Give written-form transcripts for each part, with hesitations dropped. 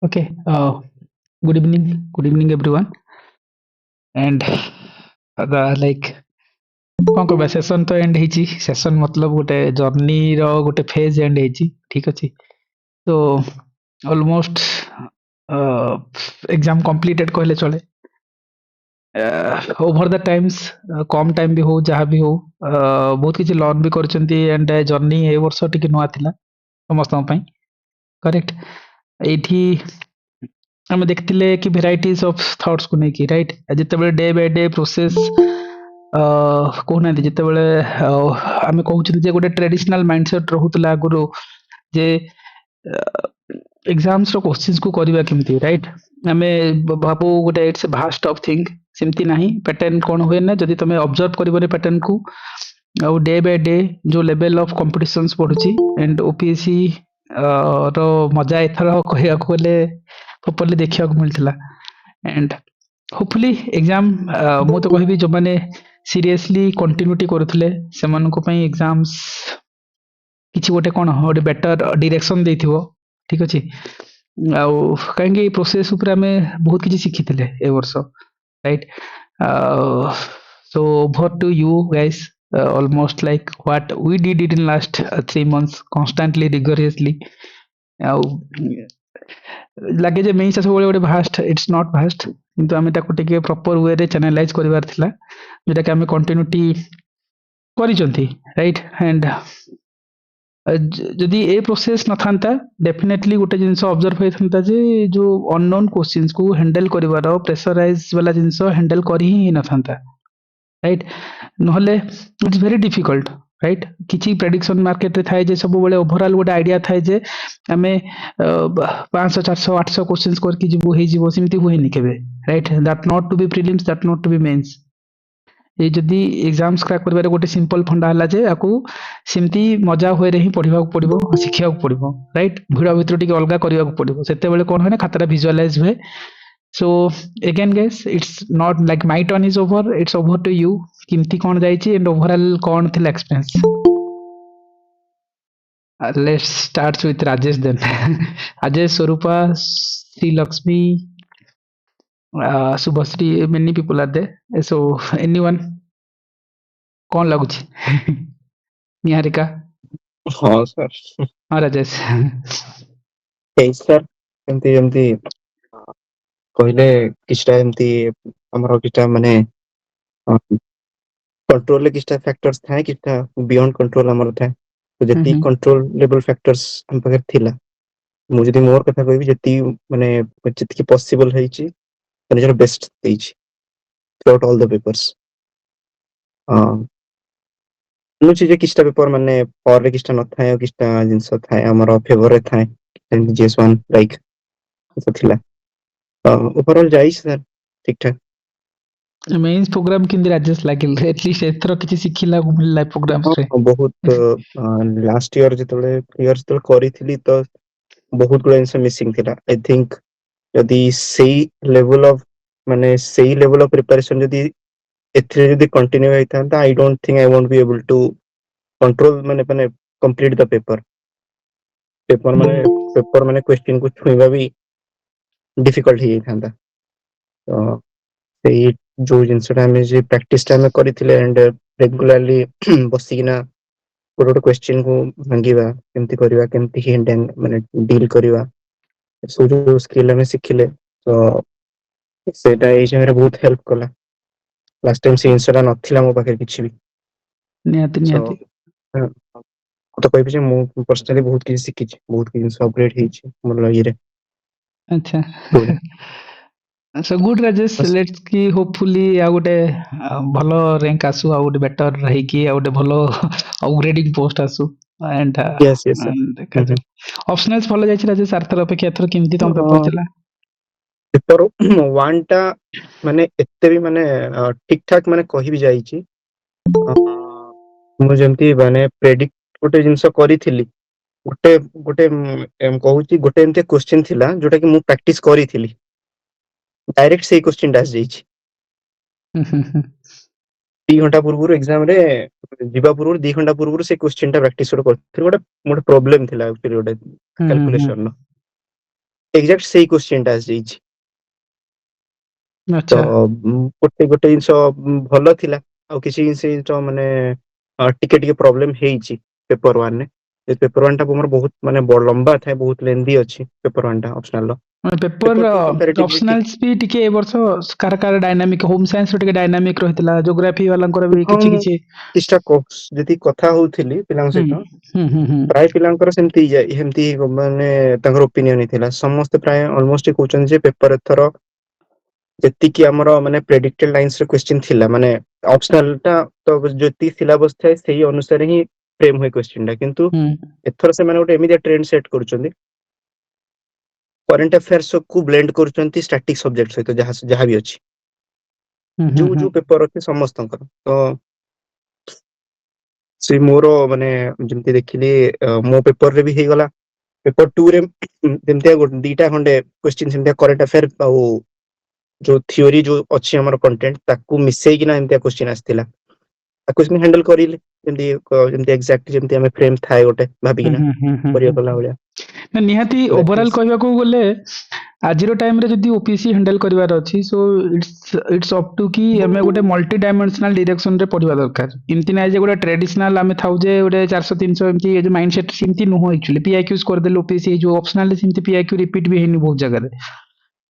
Okay. Good evening. Good evening, everyone. And like କଣ କହିବା session ତ ଏଣ୍ଡ ହେଇଛି ସେସନ ମତଲବ ଗୋଟେ ଜର୍ଣ୍ଣିର ଗୋଟେ ଫେଜ୍ ଏଣ୍ଡ ହେଇଛି ଠିକ ଅଛି ତ ଅଲମୋଷ୍ଟ ଏକ୍ଜାମ କମ୍ପ୍ଲିଟେଡ୍ କହିଲେ ଚଳେ ଓଭର ଦ ଟାଇମ୍ସ କମ୍ ଟାଇମ୍ ବି ହଉ ଯାହା ବି ହଉ ବହୁତ କିଛି ଲର୍ନ ବି କରିଛନ୍ତି ଏଣ୍ଡ ଜର୍ଣ୍ଣି ଏ ବର୍ଷ ଟିକେ ନୂଆ ଥିଲା ସମସ୍ତଙ୍କ ପାଇଁ କରେକ୍ଟ ଏଇଠି ଆମେ ଦେଖିଥିଲେ କି ଭେରାଇଟିଜ ଅଫ ଥଟ୍ସକୁ ନେଇକି ରାଇଟ୍ ଯେତେବେଳେ ଡେ ବାଇ ଡେ ପ୍ରୋସେସ କହୁନାହାନ୍ତି ଯେତେବେଳେ ଆମେ କହୁଛନ୍ତି ଯେ ଗୋଟେ ଟ୍ରେଡିସନାଲ ମାଇଣ୍ଡସେଟ୍ ରହୁଥିଲା ଆଗରୁ ଯେ ଏକ୍ସାମ୍ସର କୋଶ୍ଚିନ୍ସକୁ କରିବା କେମିତି ରାଇଟ୍ ଆମେ ଭାବୁ ଗୋଟେ ଇଟ୍ସ ଭାଷ୍ଟ ଅଫ୍ ଥିଙ୍ଗ ସେମିତି ନାହିଁ ପ୍ୟାଟର୍ନ କ'ଣ ହୁଏ ନା ଯଦି ତମେ ଅବଜର୍ଭ କରିବନି ପ୍ୟାଟର୍ନକୁ ଆଉ ଡେ ବାଇ ଡେ ଯୋଉ ଲେଭେଲ ଅଫ କମ୍ପିଟିସନ୍ସ ବଢୁଛି ଏଣ୍ଡ ଓପିଏସସି ର ମଜା ଏଥର କହିବାକୁ ଗଲେ ପ୍ରପରଲି ଦେଖିବାକୁ ମିଳିଥିଲା ଏଣ୍ଡ ହୋପଫୁଲି ଏକ୍ଜାମ ମୁଁ ତ କହିବି ଯୋଉମାନେ ସିରିୟସଲି କଣ୍ଟିନ୍ୟୁଟି କରୁଥିଲେ ସେମାନଙ୍କ ପାଇଁ ଏକ୍ଜାମ୍ସ କିଛି ଗୋଟେ କ'ଣ ଗୋଟେ ବେଟର ଡିରେକ୍ସନ ଦେଇଥିବ ଠିକ ଅଛି ଆଉ କାହିଁକି ଏଇ ପ୍ରୋସେସ ଉପରେ ଆମେ ବହୁତ କିଛି ଶିଖିଥିଲେ ଏ ବର୍ଷ right so over to you guys almost like what we did it in last 3 months constantly rigorously ଆଉ ଲାଗେ ଯେ ମେଇଁସା ସବୁବେଳେ ଗୋଟେ ଭାଷ୍ଟ ଇଟ୍ସ ନଟ୍ ଭାଷ୍ଟ କିନ୍ତୁ ଆମେ ତାକୁ ଟିକେ ପ୍ରପର ୱେରେ ଚ୍ୟାନେଲାଇଜ କରିବାର ଥିଲା ଯୋଉଟାକି ଆମେ କଣ୍ଟିନ୍ୟୁଟି କରିଛନ୍ତି ରାଇଟ୍ ଆଣ୍ଡ ଯଦି ଏ ପ୍ରୋସେସ ନଥାନ୍ତା ଡେଫିନେଟଲି ଗୋଟେ ଜିନିଷ ଅବଜର୍ଭ ହେଇଥାନ୍ତା ଯେ ଯୋଉ ଅନନୋନ୍ କୋଶ୍ଚିନ୍ସକୁ ହ୍ୟାଣ୍ଡେଲ କରିବାର ପ୍ରେସରାଇଜ ବାଲା ଜିନିଷ ହ୍ୟାଣ୍ଡେଲ କରି ହିଁ ନଥାନ୍ତା ରାଇଟ୍ ନହେଲେ ଇଟ୍ସ ଭେରି ଡିଫିକଲ୍ଟ ରାଇଟ୍ କିଛି ପ୍ରେଡିକ୍ସନ ମାର୍କେଟରେ ଥାଏ ଯେ ସବୁବେଳେ ଓଭରଅଲ୍ ଗୋଟେ ଆଇଡିଆ ଥାଏ ଯେ ଆମେ 500 400 800 କୋଶ୍ଚିନ୍ସ କରିକି ଯିବୁ ହେଇଯିବ ସେମିତି ହୁଏନି କେବେ right that not to be prelims that not to be mains ଏଇ ଯଦି ଏକ୍ସାମ୍ସ କ୍ରାକ୍ କରିବାରେ ଗୋଟେ ସିମ୍ପଲ ଫଣ୍ଡା ହେଲା ଯେ ଆକୁ ସେମିତି ମଜା ହୁଏରେ ହିଁ ପଢିବାକୁ ପଡିବ ଶିଖିବାକୁ ପଡିବ ରାଇଟ୍ ଭିଡ ଭିତରୁ ଟିକେ ଅଲଗା କରିବାକୁ ପଡିବ ସେତେବେଳେ କ'ଣ ହୁଏ ନା ଖାତାଟା ଭିଜୁଆଲାଇଜ ହୁଏ so again guys it's not like my turn is over it's over to you କେମିତି କ'ଣ ଯାଇଛି and overall କ'ଣ ଥିଲା experience let's start with Rajesh then Rajesh Swarupa Sri Lakshmi Subhasri many people are there so anyone କ'ଣ ଲାଗୁଛି ନିହାରିକା ହଁ sir ହଁ Rajesh sir ଏମିତି ଯେମିତି କହିଲେ କିଛିଟା ଏମିତି ଆମର କିଛିଟା ମାନେ କଣ୍ଟ୍ରୋଲରେ କିଛିଟା ଫ୍ୟାକ୍ଟର୍ସ ଥାଏ କିଛିଟା ବିୟଣ୍ଡ କଣ୍ଟ୍ରୋଲ ଆମର ଥାଏ ତ ଯେତିକି କଣ୍ଟ୍ରୋଲ ଲେବଲ ଫ୍ୟାକ୍ଟର୍ସ ଆମ ପାଖରେ ଥିଲା ମୁଁ ଯଦି ମୋର କଥା କହିବି ଯେତିକି ମାନେ ଯେତିକି ପସିବଲ ହେଇଛି ନିଜର ବେଷ୍ଟ ଦେଇଛି throughout all the papers ଶୁଣୁଛି ଯେ କିଛିଟା ପେପର ମାନେ ପରେ କିଛିଟା ନଥାଏ ଆଉ କିଛିଟା ଜିନିଷ ଥାଏ ଆମର ଫେଭରରେ ଥାଏ GS1 ଲାଇକ୍ ଥିଲା ଓଭରଅଲ୍ ଯାଇଛି ସାର୍ ଠିକ ଠାକ मेंस प्रोग्राम केंदी राजेश लागिल एटलीस्ट एथरो किछि सिखिला को मिलला प्रोग्राम्स रे बहुत लास्ट ईयर जेतबेले क्लियर जेतबेले करिथिली तो बहुत गुड जिनिस मिसिंग थिला आई थिंक यदि सेही लेवल ऑफ माने सेही लेवल ऑफ प्रिपरेशन यदि एथरे यदि कंटिन्यू होइथांता I don't think I won't be able to control माने माने कंप्लीट द पेपर माने क्वेश्चन को छुईबा भी डिफिकल्ट ही थांता तो सेही जो जिनसटा हमें जे प्रैक्टिस टाइम में करिथिले एंड रेगुलरली बसिकिना गोटे क्वेश्चन को भांगिबा केमती करबा केमती हैंडल माने डील करबा सो जो स्किल हमें सिखिले तो सेटा एई जगह बहुत हेल्प कला लास्ट टाइम से इंसटा नथिला मो पाखे किछि भी निहाती निहाती तो कहबी जे मो पर्सनली बहुत किछि सिखिछि बहुत किछि अपग्रेड हेछि मोर लागिरे अच्छा so good Rajesh let's की hopefully आ गोटे भलो रैंक आसु आ गोटे बेटर रही की आ गोटे भलो अपग्रेडिंग पोस्ट आसु and yes yes sir optionals भलो जायछि राजेश आरथर अपेक्षा एथर केमती तम पेपर थिला पेपर 1 टा माने एते भी माने ठीक ठाक माने कहि भी जायछि मु जेमती माने प्रेडिक्ट गोटे जिंस करिथिली गोटे गोटे कहूची गोटे एमते क्वेश्चन थिला जोटा कि मु प्रैक्टिस करिथिली डायरेक्ट से क्वेश्चन डास जायछि 2 घंटा पूर्व एग्जाम रे जीवा पूर्व 2 घंटा पूर्व से क्वेश्चन टा प्रैक्टिस कर गोटे प्रॉब्लम थिला पीरियड कैलकुलेशन एग्जैक्ट सही क्वेश्चन टा आसी तो अच्छा गोटे गोटे जिनस भल थिला आ किसी जिनस माने टिके टिके प्रॉब्लम हेइची पेपर 1 ने पेपर 1 टा हमर बहुत माने लंबा थाए बहुत लेंदी अछि पेपर 1 टा ऑप्शनल लो पेपर पेपर 2 कंपैरेटिवली ठीक ऑप्शनल्स भी टिके ए वर्ष कार डायनामिक होम साइंस टिके डायनामिक रहितला ज्योग्राफी वाला भी किछि हम किछि किछटा जदि कथा होउथिली पिलांग सहित हम्म प्राय पिलांकर सेमती हेमती माने तांकर ओपिनियन हिथिला समस्त प्राय ऑलमोस्ट कहउछन जे पेपर एथरो जति कि हमर माने प्रेडिक्टेड लाइंस रे क्वेश्चन थिला माने ऑप्शनल टा तो जति सिलेबस थाए सही अनुसार ही फ्रेम होय क्वेश्चन टा किंतु एथर से माने गोटे एमिदिया ट्रेंड सेट करूछन्ती करंट अफेयर्स को ब्लेंड करूछन्ती स्टैटिक सब्जेक्ट सहित जहां भी अछि जो जो पेपर अछि समस्त तो से मोरो माने जमती देखिली मो पेपर रे भी हे गला पेपर 2 रे जेमते दीटा खंडे क्वेश्चन सेमते करंट अफेयर जो थियोरी जो अच्छी हमर कंटेंट ताकू मिसई कि ना एमते क्वेश्चन आस्थिला ताकू इसमें हैंडल करिले जेमती एग्जैक्ट जेमती हमें फ्रेम थाए गोटे भाबिकिना करिया कला होया ना निहाती दैट ओवरऑल इज कहबा को बोले आजिरो टाइम रे जदी ओपीसी हैंडल करिवार अछि सो इट्स अप टू कि हमें गोटे मल्टी डायमेंशनल डायरेक्शन रे पढिबा दरकार इमति नै जे गोटे ट्रेडिशनल हमें थाउ जे गोटे 400 300 एमति जे माइंडसेट सिमति नो एक्चुअली पीआईक्यूज कर देलो ओपीसी जो ऑप्शनल सिमति पीआईक्यू रिपीट भी हेनी बहुत जगह रे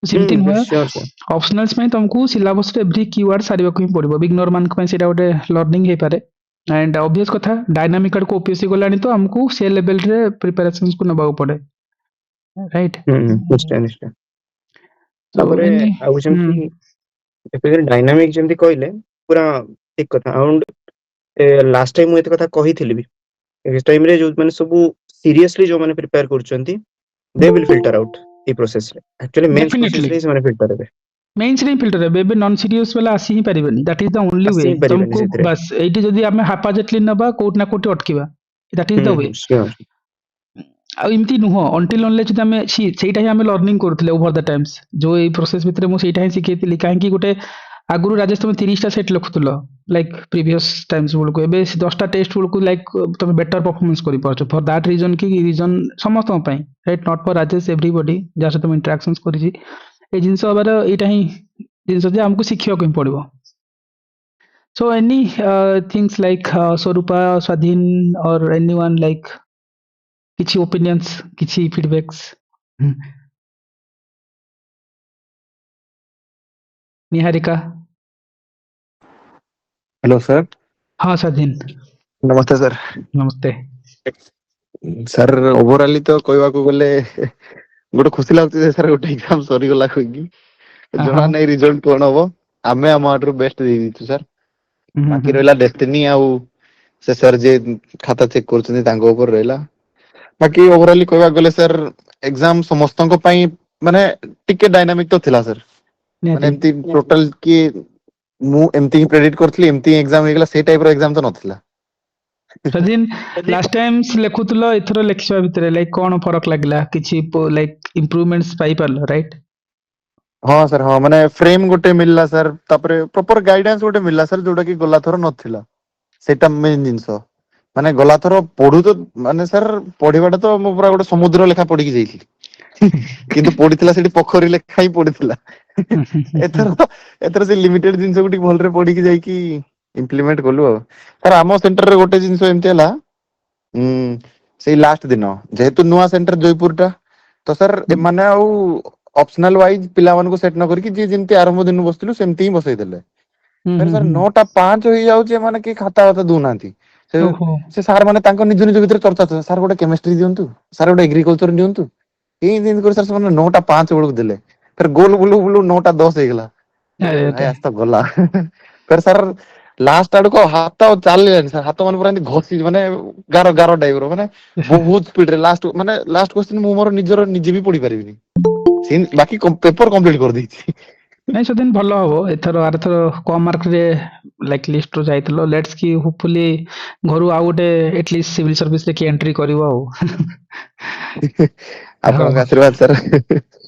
सिमति नुहे श्योर सर ऑप्शनल्स में तुमको सिलेबस रे एवरी कीवर्ड सारिबा को पड़िबो बिगनर मान को सेटा गोटे लर्निंग हे पारे एंड ऑब्वियस कथा डायनामिक को ओपीसी गलानी तो हमको से लेवल रे प्रिपरेशंस को नबाउ पड़े राइट निश्चय निश्चय तो तापरे एनी आउ जेमती एपे डायनामिक जेमती कहले पूरा ठीक कथा अराउंड लास्ट टाइम मु एते कथा कहिथिली भी इस टाइम रे जो माने सब सीरियसली जो माने प्रिपेयर करछन्ती दे विल फिल्टर आउट ए प्रोसेस रे एक्चुअली मेंस प्रोसेस डेफिनेटली रे से माने फिल्टर हेबे मेन्स रे फिल्टर है बेबे नॉन सीरियस वाला आसी ही परिबनी that is the only way आसी परिबेनी तुमको सेतरे बस एटी जदी हमें हापाजेटली नबा कोट ना कोट अटकीबा that is the way sure आ इमती नुह अंटिल अनलेस जदी हमें सेटा ही हमें लर्निंग करथले ओवर द टाइम्स जो ए प्रोसेस भितरे मु सेटा ही सिखेतिली काहे कि गोटे आगुरु राजेश तुम 30 टा सेट लिखुतलो लाइक प्रीवियस टाइम्स को एबे 10 टा टेस्ट को लाइक तुम बेटर परफॉर्मेंस करि पाछो फॉर दैट रीजन की रीजन समस्त पई right not for Rajesh everybody जा तुम इंटरेक्शंस करिछि ए जिंस हबार एटा ही जिंस जे हमको शिखिया को पड़िबो सो एनी थिंग्स लाइक स्वरूपा स्वाधीन और एनीवन लाइक किछि ओपिनियंस किछि फीडबैक्स निहारिका हेलो सर हाँ स्वाधीन नमस्ते सर नमस्ते सर ओवरऑली तो कहवा को गले गोटे खुशी लागुଛି जे सर गोटे एग्जाम सरी गला कहि जणा हाँ नै रिजल्ट कोन हबो आमे आमाटर बेस्ट दे दिछु सर बाकी रहला डेस्टिनी आउ से सर जे खाता चेक करछनी तांको ऊपर रहला बाकी ओवरऑली कहवा गले सर एग्जाम समस्तन को पई माने टिके डायनामिक तो थिला सर माने एमती टोटल की मु एमती ही प्रेडिक्ट करथली एमती एग्जाम हेगला से टाइप रो एग्जाम तो नथिला स्वाधीन लास्ट टाइम लेखुतलो एथरो लेखिबा भितरे लाइक कोन फरक लागला किछि लाइक इंप्रूवमेंट्स पाई परलो राइट हाँ सर हाँ माने फ्रेम गोटे मिलला सर तापरे प्रॉपर गाइडेंस गोटे मिलला सर जोटा कि गला थरो नथिला सेटा मेन जिंस माने गला थरो पढु तो माने सर पढिबाटा तो मु पूरा गोटे समुद्र लेखा पढि कि जाईथि किंतु पढितला सेठी पोखरी लेखा ही पढितला एथर से लिमिटेड जिंस गुटी भलरे पढि कि जाई कि इम्प्लीमेंट कलु सर आमो सेंटर रे गोटे जिंस एमते हला से लास्ट दिन जेहेतु नुआ सेंटर जयपुर टा तो सर माने आउ ऑप्शनल वाइज पिला मन को सेट न करके जे जिंते आरंभ दिन बसतिलु सेमती ही बसई देले फिर सर 9टा 5 होई जाउ जे माने कि खाता खाता दउ नांती से सर माने तांको निज निज भितर चर्चा सर गोटे केमिस्ट्री दियंतु सर गोटे एग्रीकल्चर दियंतु ए दिन कर सर माने 9टा 5 बेलक देले फिर गोल बुलु बुलु 9टा 10 हे गेला भाई आज तो गला फिर सर लास्ट आड़ को हाथ चल सर हाथ मन पूरा घसी माने गार गार टाइप रो माने बहुत स्पीड रे लास्ट माने लास्ट क्वेश्चन मु मोर निजर निजे भी पढ़ी परिबिनी बाकी पेपर कंप्लीट कर देछि नहीं सदिन भलो हबो एथरो आर थरो कम मार्क रे लाइक लिस्ट रो जाइतलो लेट्स की होपफुली घरु आ गोटे एटलीस्ट सिविल सर्विस रे की एंट्री करिवो आपन आशीर्वाद सर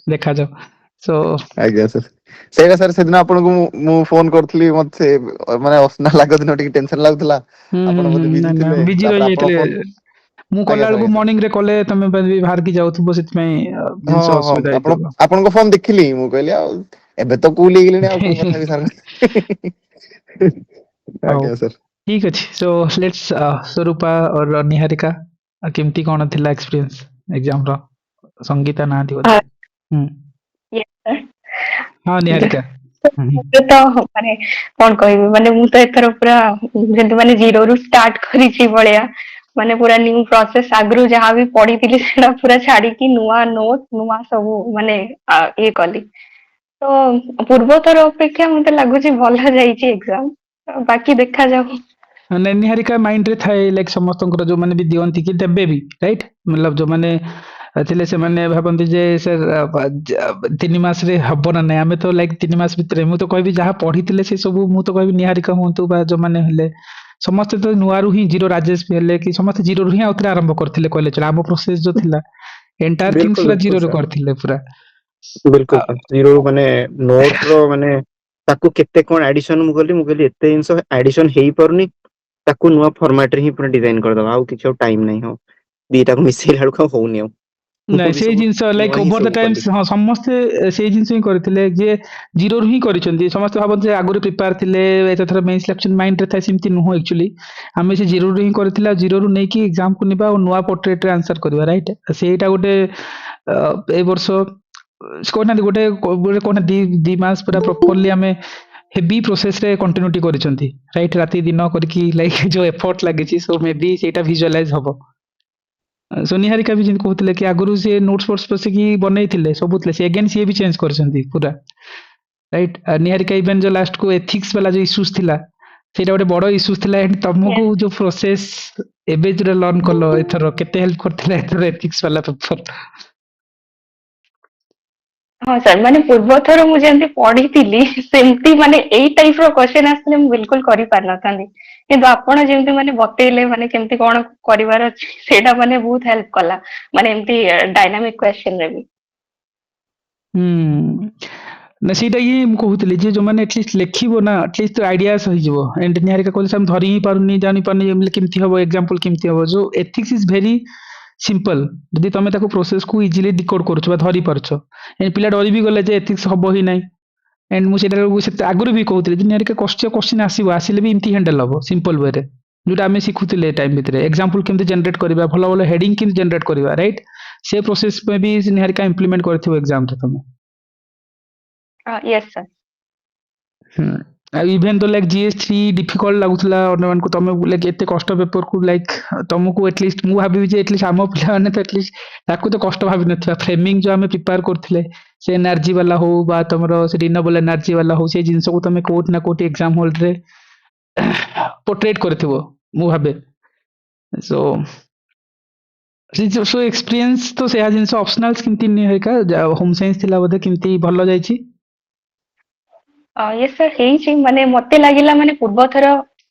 देखा जाओ सो आज्ञा सर सेगा सर सेदिन आपन को मु फोन करथली मते माने असना लागो दिन टिक टेंशन लागुतला आपन मते बिजी थिले बिजी रहि तापर आपन जाइतले फोन ମୁଁ ଆଜ୍ଞା କଲା sir, ବେଳକୁ ଆଜ୍ଞା sir. ମର୍ଣ୍ଣିଂ ରେ କଲେ ତମେ ବି ବାହାରିକି ଯାଉଥିବ, ସେଥିପାଇଁ ହଁ ଜିନିଷ ହଁ ଅସୁବିଧା ଆପଣ ହେଇଥିବ। ଆପଣଙ୍କ ଫୋନ ଦେଖିଲି, ମୁଁ କହିଲି ଆଉ ଏବେ ତ କୁଲ ହେଇଗଲେଣି ଆଉ କଣ କଥା ହେବି ସାର୍। ହଉ ଆଜ୍ଞା ସାର୍। ଠିକ ଅଛି। ସୋ ଲେଟ୍ସ स्वरूपा और निहारिका केमती कौन थिला एक्सपीरियंस एग्जाम रो? संगीता नांती बोधे। हाँ निहारिका। हम्म, ମୁଁ ତ ମାନେ କଣ କହିବି, ମାନେ ମୁଁ ତ ଏଥର ପୁରା ଯେମିତି ମାନେ ଜିରୋ ରୁ ଷ୍ଟାର୍ଟ କରିଛି ଭଳିଆ, ମାନେ ପୁରା ନ୍ୟୁ ପ୍ରୋସେସ। ଆଗରୁ ଯାହା ବି ପଢିଥିଲି ସେଟା ପୁରା ଛାଡିକି ନୂଆ ନୋଟ ନୂଆ ସବୁ ମାନେ ଇଏ କଲି। ତ ପୂର୍ବ ଥର ଅପେକ୍ଷା ମତେ ଲାଗୁଛି ଭଲ ଯାଇଛି ଏକ୍ସାମ, ବାକି ଦେଖାଯାଉ। ନାଇଁ ନିହାରିକା ମାଇंड ରେ थाए लाइक समस्तଙ୍କର जो माने भी दियंती कि देबे भी राइट, मतलब जो माने ଥିଲେ ସେମାନେ ଭାବନ୍ତି ଯେ ସାର୍ 3 ମାସରେ ହବ ନା ନାଇଁ। ଆମେ ତ ଲାଇକ୍ 3 ମାସ ଭିତରେ, ମୁଁ ତ କହିବି ଯାହା ପଢିଥିଲେ ସେ ସବୁ, ମୁଁ ତ କହିବି ନିହାରିକା ହୁଅନ୍ତୁ ବା ଯୋଉମାନେ ହେଲେ ସମସ୍ତେ ତ ନୂଆରୁ ହିଁ ଜିରୋ, ରାଜେଶ ବି ହେଲେ କି ସମସ୍ତେ ଜିରୋରୁ ହିଁ ଆଉଥରେ ଆରମ୍ଭ କରିଥିଲେ କହିଲେ ଚଳେ। ଆମ ପ୍ରୋସେସ ଯୋଉ ଥିଲା ଏଣ୍ଟାୟାର ଥିଙ୍ଗସ ବିଲକୁଲ ପୁରା ବିଲକୁଲ ଜିରୋରୁ ସାର୍, କରିଥିଲେ ପୁରା। ବିଲକୁଲ ଆ- ସାର୍। ଜିରୋ ମାନେ ନୋଟ ର ମାନେ ତାକୁ କେତେ କଣ ଆଡିସନ, ମୁଁ କହିଲି ଏତେ ଜିନିଷ ଆଡିସନ ହେଇପାରୁନି, ତାକୁ ନୂଆ ଫର୍ମାଟ ରେ ହିଁ ପୁରା ଡିଜାଇନ କରିଦବା। ଆଉ କିଛି ଆଉ ଟାଇମ ନାହିଁ। ହଉ ଦିଟାକୁ ମିଶେଇଲା ବେଳକୁ ଆଉ ହଉନି ଆଉ। ମୁଁ ନାଇଁ ବି ସେଇ ସବୁ ଜିନିଷ ଲାଇକ୍ ନୂଆ ହିଁ ଓଭର ଦ ସବୁ କଲି। ଟାଇମ୍ସ, ହଁ ସମସ୍ତେ ସେଇ ଜିନିଷ ହିଁ କରିଥିଲେ ଯିଏ ଜିରୋରୁ ହିଁ କରିଛନ୍ତି। ସମସ୍ତେ ଭାବନ୍ତି ଯେ ଆଗରୁ ପ୍ରିପେୟାର ଥିଲେ ଏଥର ମେନ୍ ସିଲେକ୍ସନ ମାଇଣ୍ଡରେ ଥାଏ, ସେମିତି ନୁହଁ ଆକ୍ଚୁଆଲି। ଆମେ ସେ ଜିରୋରୁ ହିଁ କରିଥିଲେ, ଆଉ ଜିରୋରୁ ନେଇକି ଏକ୍ସାମକୁ ନେବା ଆଉ ନୂଆ ପୋର୍ଟ୍ରେଟରେ ଆନ୍ସର କରିବା, ରାଇଟ୍। ସେଇଟା ଗୋଟେ ଏଇ ବର୍ଷ କହୁନାହାନ୍ତି ଗୋଟେ ଗୋଟେ କଣ ଦି ମାସ ପୁରା ପ୍ରପରଲି ଆମେ ହେଭି ପ୍ରୋସେସରେ କଣ୍ଟିନ୍ୟୁଟି କରିଛନ୍ତି, ରାଇଟ୍। ରାତି ଦିନ କରିକି ଲାଇକ୍ ଯୋଉ ଏଫର୍ଟ ଲାଗିଛି, ସୋ ମେ ବି ସେଇଟା ଭିଜୁଆଲାଇଜ ହବ। ସୋନିହାରିକା ବି ଯେମିତି କହୁଥିଲେ କି ଆଗରୁ ସିଏ ନୋଟ୍ସ ଫୋଟ୍ସ ବସିକି ବନେଇଥିଲେ ସବୁ ଥିଲେ, ସେ ଏଗେନ୍ ସିଏ ବି ଚେଞ୍ଜ କରିଛନ୍ତି ପୁରା, ରାଇଟ୍। ନିହାରିକା ଇଭେନ୍ ଯୋଉ ଲାଷ୍ଟକୁ ଏଥିକ୍ସ ବାଲା ଯୋଉ ଇସ୍ୟୁଜ ଥିଲା, ସେଇଟା ଗୋଟେ ବଡ ଇସ୍ୟୁଜ ଥିଲା। ଏଣ୍ଡ ତମକୁ ଯୋଉ ପ୍ରୋସେସ ଏବେ ଯୋଉଟା ଲର୍ନ କଲ ଏଥର, କେତେ ହେଲ୍ପ କରିଥିଲା ଏଥର ଏଥିକ୍ସ ବାଲା ପେପର? ହଁ ସାର୍, ମାନେ ପୂର୍ବ ଥର ମୁଁ ଯେମିତି ପଢିଥିଲି ସେମିତି ମାନେ ଏଇ ଟାଇପ ର କ୍ୱେଶ୍ଚନ ଆସିଥିଲେ ମୁଁ ବିଲକୁଲ କରିପାରିନଥାନ୍ତି। କିନ୍ତୁ ଆପଣ ଯେମିତି ମାନେ ବତେଇଲେ ମାନେ କେମିତି କଣ କରିବାର ଅଛି, ସେଇଟା ମାନେ ବହୁତ ହେଲ୍ପ କଲା, ମାନେ ଏମିତି ଡାଇନାମିକ କ୍ୱେଶ୍ଚନ ରେ ବି। ନା ସେଇଟା ହିଁ ମୁଁ କହୁଥିଲି ଯେ ଯୋଉମାନେ ଆଟଲିଷ୍ଟ ଲେଖିବ ନା, ଆଟଲିଷ୍ଟ ଆଇଡିଆସ ହେଇଯିବ। ଏଣ୍ଡ ନିହାରିକା କହିଲେ ଆମେ ଧରି ହିଁ ପାରୁନି, ଜାଣିପାରୁନି ଏମିତି କେମିତି ହବ, ଏକ୍ସାମ୍ପଲ କେମିତି ହବ। ଯୋଉ ଏଥିକ୍ସ ଇଜ ଭେରି ସିମ୍ପଲ, ଯଦି ତମେ ତାକୁ ପ୍ରୋସେସକୁ ଇଜିଲି ଡିକୋଡ କରୁଛ ବା ଧରି ପାରୁଛ। ପିଲା ଡରି ବି ଗଲେ ଯେ ଏଥିକ୍ସ ହବ ହିଁ ନାହିଁ। एंड मुझे आगुरी भी कहते निहारिका क्वेश्चन आसो, आसिले भी इमती हैंडल हम सिंपल वे जोटा आम शिखुले टाइम भितर एग्जांपल केमती जनरेट करबा, भल भल हेडिंग केमती जनरेट करबा, राइट। से प्रोसेस में भी निहारिका इंप्लीमेंट करथिबो एग्जाम रे तुम। Yes sir. इभेन तो लाइक जीएस3 डिफिकल्ट लगुला अन्य को, तुम लाइक एत कष्ट पेपर को लाइक तुमको एटलिस्ट मु भाभी जे एटलिस्ट आम पिला तो एटलिस्ट ताकू तो कष्ट भावी नथिबा। फ्रेमिंग जो आम प्रिपेयर करथिले से एनर्जी वाला हो बा तुमर से रिन्यूएबल एनर्जी वाला हो, से जिनस को तुम कोट ना कोट एग्जाम हॉल रे पोर्ट्रेट करथिबो मु भाबे। सो सो एक्सपीरियंस तो से जिनस ऑप्शनल्स केमती नि है होम साइंस थिला बोधे केमती भलो जाईची? यस सर, ହେଇଛି ମାନେ ମତେ ଲାଗିଲା ମାନେ ପୂର୍ବ ଥର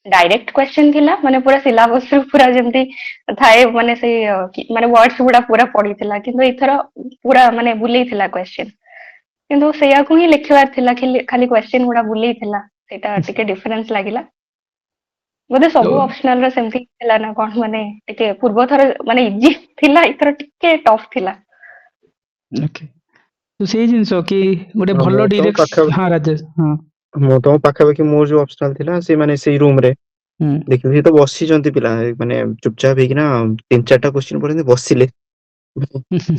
ଡାଇରେକ୍ଟ କ୍ୱେଶ୍ଚନ ଥିଲା, ମାନେ ପୁରା ସିଲାବସ ରୁ ପୁରା ଯେମିତି ଥାଏ ମାନେ ସେଇ ମାନେ ୱାର୍ଡସ ଗୁଡା ପୁରା ପଡିଥିଲା, କିନ୍ତୁ ଏଥର ପୁରା ମାନେ ବୁଲେଇଥିଲା କ୍ୱେଶ୍ଚନ। କିନ୍ତୁ ସେଇଆକୁ ହିଁ ଲେଖିବାର ଥିଲା, ଖାଲି କ୍ୱେଶ୍ଚନ ଗୁଡା ବୁଲେଇଥିଲା, ସେଇଟା ଟିକେ ଡିଫରେନ୍ସ ଲାଗିଲା। ବୋଧେ तो ସବୁ ଅପସନାଲ ର ସେମିତି ଥିଲା ନା କଣ, ମାନେ ଟିକେ ପୂର୍ବ ଥର ମାନେ ଇଜି ଥିଲା, ଏଥର ଟିକେ ଟଫ୍ ଥିଲା। ओके, तो ସେଇ ଜିନିଷ କି ଗୋଟେ ହଁ, ଭଲ ଡିରେକ୍ସ, ହଁ ରାଜେଶ, ହଁ ମୁଁ ତମ ପାଖାପାଖି ମୋର ଯୋଉ ଅପସନାଲ ଥିଲା ସେ ମାନେ ସେଇ ରୁମ ରେ ହୁଁ ଦେଖିବି ତ ବସିଛନ୍ତି ପିଲା, ମାନେ ଚୁପଚାପ ହେଇକିନା 3-4ଟା କ୍ୱେଶ୍ଚିନ୍ ପର୍ଯ୍ୟନ୍ତ ବସିଲେ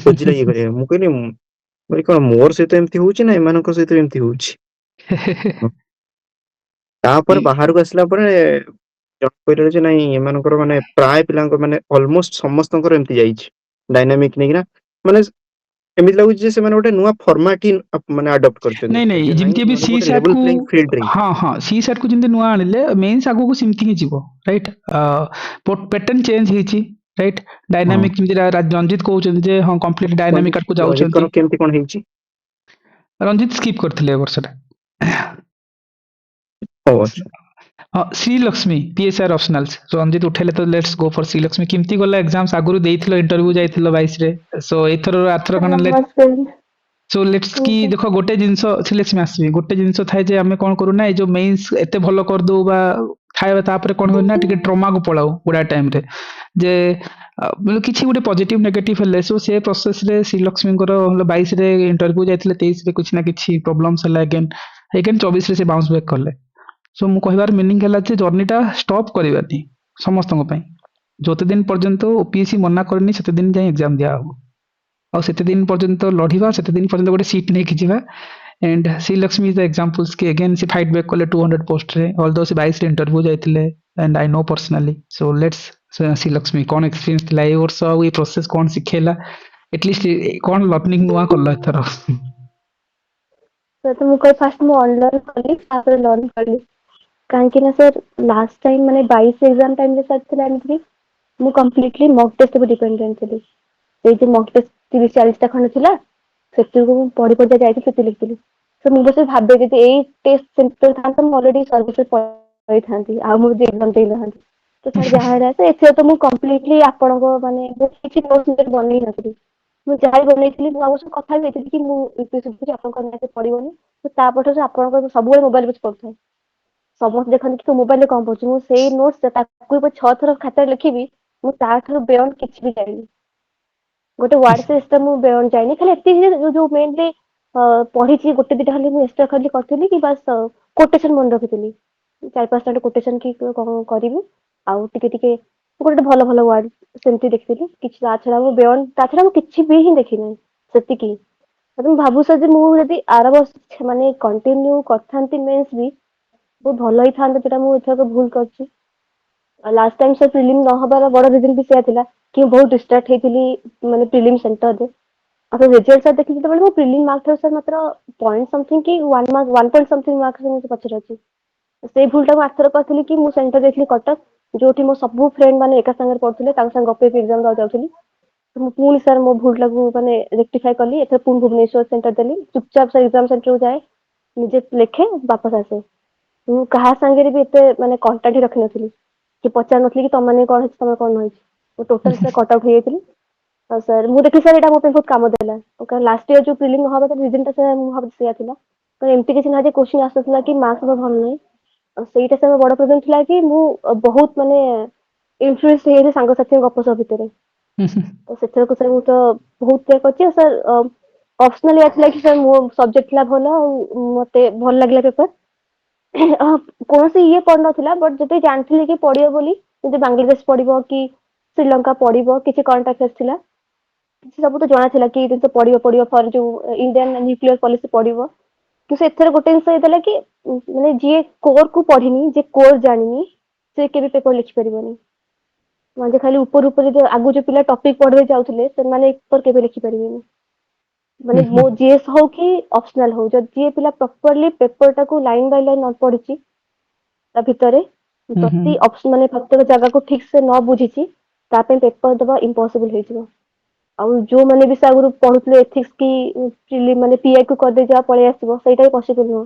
ଖୋଜିଲା ଇଏ କରିବା। ମୁଁ କହିଲି କଣ ମୋର ସହିତ ଏମିତି ହଉଛି ନା ଏମାନଙ୍କ ସହିତ ଏମିତି ହଉଛି। ତାପରେ ବାହାରକୁ ଆସିଲା ପରେ ଜଣା ପଡିଲା ଯେ ନାଇଁ ଏମାନଙ୍କର ମାନେ ପ୍ରାୟ ପିଲାଙ୍କ ମାନେ ଅଲମୋଷ୍ଟ ସମସ୍ତଙ୍କର ଏମିତି ଯାଇଛି ଡାଇନାମିକ ନେଇକିନା। ମାନେ ଏମିତି ଲାଗୁଛି ଯେ ସେମାନେ ଗୋଟେ ନୂଆ ଫର୍ମାଟ ହିଁ ମାନେ ଆଡପ୍ଟ କରିଛନ୍ତି ନାଇଁ ଏଥର, ନାଇଁ ଯେ ନାଇଁ ଯେମିତି ଏବେ ଏମାନଙ୍କୁ ସି ଗୋଟେ ସାର୍ଟ ଲେଭେଲ କୁ, ପ୍ଲେଇଙ୍ଗ ଫିଲ୍ଡ ରେ। ହଁ ହଁ ସି ସାର୍ଟ କୁ ଯେମିତି ନୂଆ ଆଣିଲେ ମେନ୍ସ ଆଗକୁ ସେମିତି ହିଁ ଯିବ, ରାଇଟ। ପ୍ୟାଟର୍ନ ଚେଞ୍ଜ ହେଇଛି, ରାଇଟ। ହଁ, ଡାଇନାମିକ ଯେମିତି ରଞ୍ଜିତ କହୁଛନ୍ତି ଯେ ହଁ କମ୍ପ୍ଲିଟ ଡାଇନାମିକ ଆଡକୁ ଯାଉଛନ୍ତି। ରଞ୍ଜିତଙ୍କର କେମିତି କଣ ହେଇଛି? ରଞ୍ଜିତ ସ୍କିପ୍ କରିଥିଲେ ଏ ବର୍ଷଟା। ହଉ ଆଚ୍ଛା। ହଁ ଶ୍ରୀଲକ୍ଷ୍ମୀ ପିଏସଆର ଅପସନାଲ, ରଞ୍ଜିତ ଉଠେଇଲେ ତ ଲେଟ୍ସ ଗो ଫର ଶ୍ରୀଲକ୍ଷ୍ମୀ। କେମିତି ଗଲା ଏକ୍ସାମ୍ସ? ଆଗରୁ ଦେଇଥିଲ, ଇଣ୍ଟରଭ୍ୟୁ ଯାଇଥିଲ 22 ରେ, ସୋ ଏଥର ଆରଥର କଣ ସୋ ଲେଟ୍ସ କି ଦେଖ ଗୋଟେ ଜିନିଷ ସିଲେକ୍ସନ ଆସିବି, ଗୋଟେ ଜିନିଷ ଥାଏ ଯେ ଆମେ କଣ କରୁନା ଏଇ ଯୋଉ ମେନ୍ସ ଏତେ ଭଲ କରିଦଉ ବା ଖାଇବା, ତାପରେ କଣ ହୁଏ ନା ଟିକେ ଟ୍ରମାକୁ ପଳାଉ ଗୁଡା ଟାଇମରେ, ଯେ मतलब किसी गोटे पॉजिटिव नेगेटिव हेले सो से प्रोसेस रे श्रीलक्ष्मी 22 रे इंटरव्यू जाइथिले 23 रे कुछ ना किछि प्रॉब्लम्स हला अगेन 24 रे से बाउंस बैक करले सो मु कहबार मीनिंग हला जे जर्नीटा स्टॉप करबानी समस्त पई जोते दिन पर्यंत ओपीएससी मना करनी सेते दिन जाय एग्जाम दिया हो और सेते दिन पर्यंत लढिबा सेते दिन पर्यंत गोटे सीट नै खिजिबा and Shrilakshmi is the examples कि अगेन से फाइट बैक कले 200 पोस्ट रे ऑल्दो से 22 रे इंटरव्यू जाइथिले and I know personally so let's Shrilakshmi कौन एक्सपीरियंस थिला ए वर्ष आ ये प्रोसेस कौन सिखेला एटलीस्ट कौन लर्निंग नुआ करला एथर तो ମୁଁ କହି ଫାଷ୍ଟ ମୁଁ ଅନଲର୍ନ କଲି ତାପରେ ଲର୍ନ କଲି କାହିଁକି ନା ସାର୍ ଲାଷ୍ଟ ଟାଇମ୍ ମାନେ 22 ଏକ୍ଜାମ ଟାଇମରେ ସାର୍ ଥିଲା ଏମିତି ମୁଁ କମ୍ପ୍ଲିଟଲି ମକ୍ ଟେଷ୍ଟ ଉପରେ ଡିପେଣ୍ଡେଣ୍ଟ ଥିଲି ସେଇ ଯେ ମକ୍ ଟେଷ୍ଟ 30-40ଟା ଖଣ୍ଡେ ଥିଲା ସେଥିରୁ ମୁଁ ପଢି ଯାଇଥିଲି ସେଠି ଲେଖିଥିଲି ତ ମୁଁ ବସି ଭାବେ ଯଦି ଏଇ ଟେଷ୍ଟ ସେଣ୍ଟର ଥାନ୍ତା ମୁଁ ଅଲରେଡି ସର୍ଭିସରେ ପଳେଇଥାନ୍ତି ଆଉ ମୁଁ ଯଦି ଏକ୍ଜାମ ଦେଇନଥାନ୍ତି ତ ସାର୍ ଯାହା ହେଲା ସେ ଏଥିରେ ତ ମୁଁ କମ୍ପ୍ଲିଟଲି ଆପଣଙ୍କ ମାନେ କିଛି ନୋଟ୍ସ ବନେଇ ନଥିଲି ମୁଁ ଯାହା ବନେଇଥିଲି ମୁଁ ଆପଣଙ୍କ କଥା ହେଇଥିଲି କି ମୁଁ ୟୁପିଏସସି ଆପଣଙ୍କ ନିହାତି ପଡିବନି ତ ତାପରଠୁ ଆପଣଙ୍କ ସବୁବେଳେ ମୋବାଇଲ ବସି ପଢୁଥାଏ ସମସ୍ତେ ଦେଖନ୍ତି କି ତୁ ମୋବାଇଲରେ କଣ ପଢୁଛୁ ମୁଁ ସେଇ ନୋଟ୍ସ ତାକୁ 6 ଥର ଖାତାରେ ଲେଖିବି ମୁଁ ତାଠାରୁ ବେୟଣ୍ଡ କିଛି ବି ଜାଣିନି ଗୋଟେ ୱାର୍ଡ ସିଷ୍ଟମ ମୁଁ ବେୟଣ୍ଡ ଯାଇନି ଖାଲି ଏତିକି ଯୋଉ ମେନଲି ପଢିଛି ଗୋଟେ ଦିଟା ଖାଲି ମୁଁ ଏକ୍ସଟ୍ରା ଖାଲି କରିଥିଲି କି ବାସ୍ କୋଟେସନ ମନେ ରଖିଥିଲି 4-5ଟା କୋଟେସନ କି କଣ କରିବି ଆଉ ଟିକେ ଗୋଟେ ଭଲ ଭଲ ୱାର୍ଡ ସେମିତି ଦେଖିଥିଲି କିଛି ତା ଛଡା ମୁଁ ବେୟଣ୍ଡ ତା ଛଡା ମୁଁ କିଛି ବି ହିଁ ଦେଖିନି ସେତିକି ମୁଁ ଭାବୁଛି ଯେ ମୁଁ ଯଦି ଆର ବର୍ଷ ମାନେ କଣ୍ଟିନ୍ୟୁ କରିଥାନ୍ତି ମେନ୍ସ ବି ବହୁତ ଭଲ ହେଇଥାନ୍ତା ଯୋଉଟା ମୁଁ ଏଥରକ ଭୁଲ କରିଛି ଲାଷ୍ଟ ଟାଇମ ସେ ପ୍ରିଲିମ ନ ହବାର ବଡ ରିଜନ ବି ସେଇଆ ଥିଲା କି ମୁଁ ବହୁତ ଡିଷ୍ଟ୍ରାକ୍ଟ ହେଇଥିଲି ମାନେ ପ୍ରିଲିମ ସେଣ୍ଟରରେ ଆଉ ରେଜଲ୍ଟ ସାର୍ ଦେଖିଲି ଯେତେବେଳେ ମୁଁ ପ୍ରିଲିମ ମାର୍କ ଠାରୁ ସାର୍ ମାତ୍ର ପଏଣ୍ଟ ସମଥିଙ୍ଗ କି 1 ମାର୍କ 1 ପଏଣ୍ଟ ସମଥିଙ୍ଗ ମାର୍କ ପଛରେ ଅଛି ସେଇ ଭୁଲଟା ମୁଁ ଆରଥର କରିଥିଲି କି ମୁଁ ସେଣ୍ଟର ଯାଇଥିଲି କଟକ ଯୋଉଠି ମୋ ସବୁ ଫ୍ରେଣ୍ଡ ମାନେ ଏକା ସାଙ୍ଗରେ ପଢୁଥିଲେ ତାଙ୍କ ସାଙ୍ଗେ ଗପେଇକି ଏକ୍ଜାମ ଦବାକୁ ଯାଉଥିଲି ମୁଁ ପୁଣି ସାର୍ ମୋ ଭୁଲଟାକୁ ମାନେ ରେକ୍ଟିଫାଏ କଲି ଏଥର ପୁଣି ଭୁବନେଶ୍ୱର ସେଣ୍ଟର ଦେଲି ଚୁପଚାପ ସେ ଏକ୍ଜାମ ସେଣ୍ଟରକୁ ଯାଏ ନିଜେ ଲେଖେ ବାପସ ଆସେ ମୁଁ କାହା ସାଙ୍ଗରେ ବି ଏତେ ମାନେ କଣ୍ଟାକ୍ଟ ରଖିନଥିଲି କି ପଚାରୁନଥିଲି କି ତମମାନେ କଣ ହେଇଛି ତମେ କଣ ହେଇଛି ମୁଁ ଟୋଟାଲ ସାର୍ କଟ୍ ଆଉଟ୍ ହେଇଯାଇଥିଲି ଆଉ ସାର୍ ମୁଁ ଦେଖି ସାର୍ ଏଇଟା ମୋ ପାଇଁ ବହୁତ କାମ ଦେଲା ଲାଷ୍ଟ ଇୟର ଯୋଉ ପ୍ରିଲିମ ହବା କଥା ରିଜନଟା ସାର୍ ମୁଁ ଭାବୁଛି ସେଇଆ ଥିଲା ତ ଏମିତି କିଛି ନାହିଁ ଯେ କୋଶ୍ଚିନ୍ ଆସୁଥିଲା କି ମାର୍କସ ଭଲ ନାହିଁ ଆଉ ସେଇଟା ସାର୍ ବଡ ପ୍ରୋବ୍ଲେମ ଥିଲା କି ମୁଁ ବହୁତ ମାନେ ଇନଫ୍ଲୁଏନ୍ସ ହେଇଯାଇଛି ସାଙ୍ଗସାଥି ଗପ ସହ ଭିତରେ ତ ସେଥିରେ ସାର୍ ମୁଁ ତ ବହୁତ ଟ୍ରାଏ କରିଛି ସାର୍ ଅପସନାଲି ଆସିଲା କି ସାର୍ ମୋ ସବଜେକ୍ଟ ଥିଲା ଭଲ ଆଉ ମତେ ଭଲ ଲାଗିଲା ପେପର କୌଣସି ଇଏ ପଢିନଥିଲା ବଟ୍ ଯଦି ଜାଣିଥିଲି କି ପଢିବ ବୋଲି ଯଦି ବାଂଲାଦେଶ ପଢିବ କି ଶ୍ରୀଲଙ୍କା ପଢିବ କିଛି କରେଣ୍ଟ ଆଫେୟାର୍ସ ଥିଲା ସବୁ ତ ଜଣା ଥିଲା କି ଜିନିଷ ପଢିବ ଫର ଯୋଉ ଇଣ୍ଡିଆନ ନ୍ୟୁକ୍ଲିୟର ପଲିସି ପଢିବ କିନ୍ତୁ ସେଥିରେ ଗୋଟେ ଜିନିଷ ହେଇଥିଲା କି ମାନେ ଯିଏ କୋର କୁ ପଢିନି ଯିଏ କୋର ଜାଣିନି ସେ କେବେ ପେପର ଲେଖିପାରିବନି ମାନେ ଖାଲି ଉପରୁ ଆଗକୁ ଯୋଉ ପିଲା ଟପିକ ପଢିବେ ଯାଉଥିଲେ ସେମାନେ ପେପର କେବେ ଲେଖିପାରିବେନି ମାନେ ମୋ ଜିଏସ୍ ହଉ କି ଅପସନାଲ ହଉ ଯଦି ଯିଏ ପିଲା ପ୍ରପରଲି ପେପର ଟାକୁ ଲାଇନ ବାଇ ଲାଇନ ନ ପଢିଛି ତା ଭିତରେ ପ୍ରତି ମାନେ ପ୍ରତ୍ୟେକ ଜାଗାକୁ ଠିକ ସେ ନ ବୁଝିଛି ତା ପାଇଁ ପେପର ଦବା ଇମ୍ପସିବଲ ହେଇଯିବ ଆଉ ଯୋଉମାନେ ବି ସେ ଆଗରୁ ପଢୁଥିଲେ ଏଥିକ୍ସ କି ମାନେ ପିଆଇ କୁ କରିଦେଇ ଯାହା ପଳେଇ ଆସିବ ସେଇଟା ବି ପସିବଲ ନୁହଁ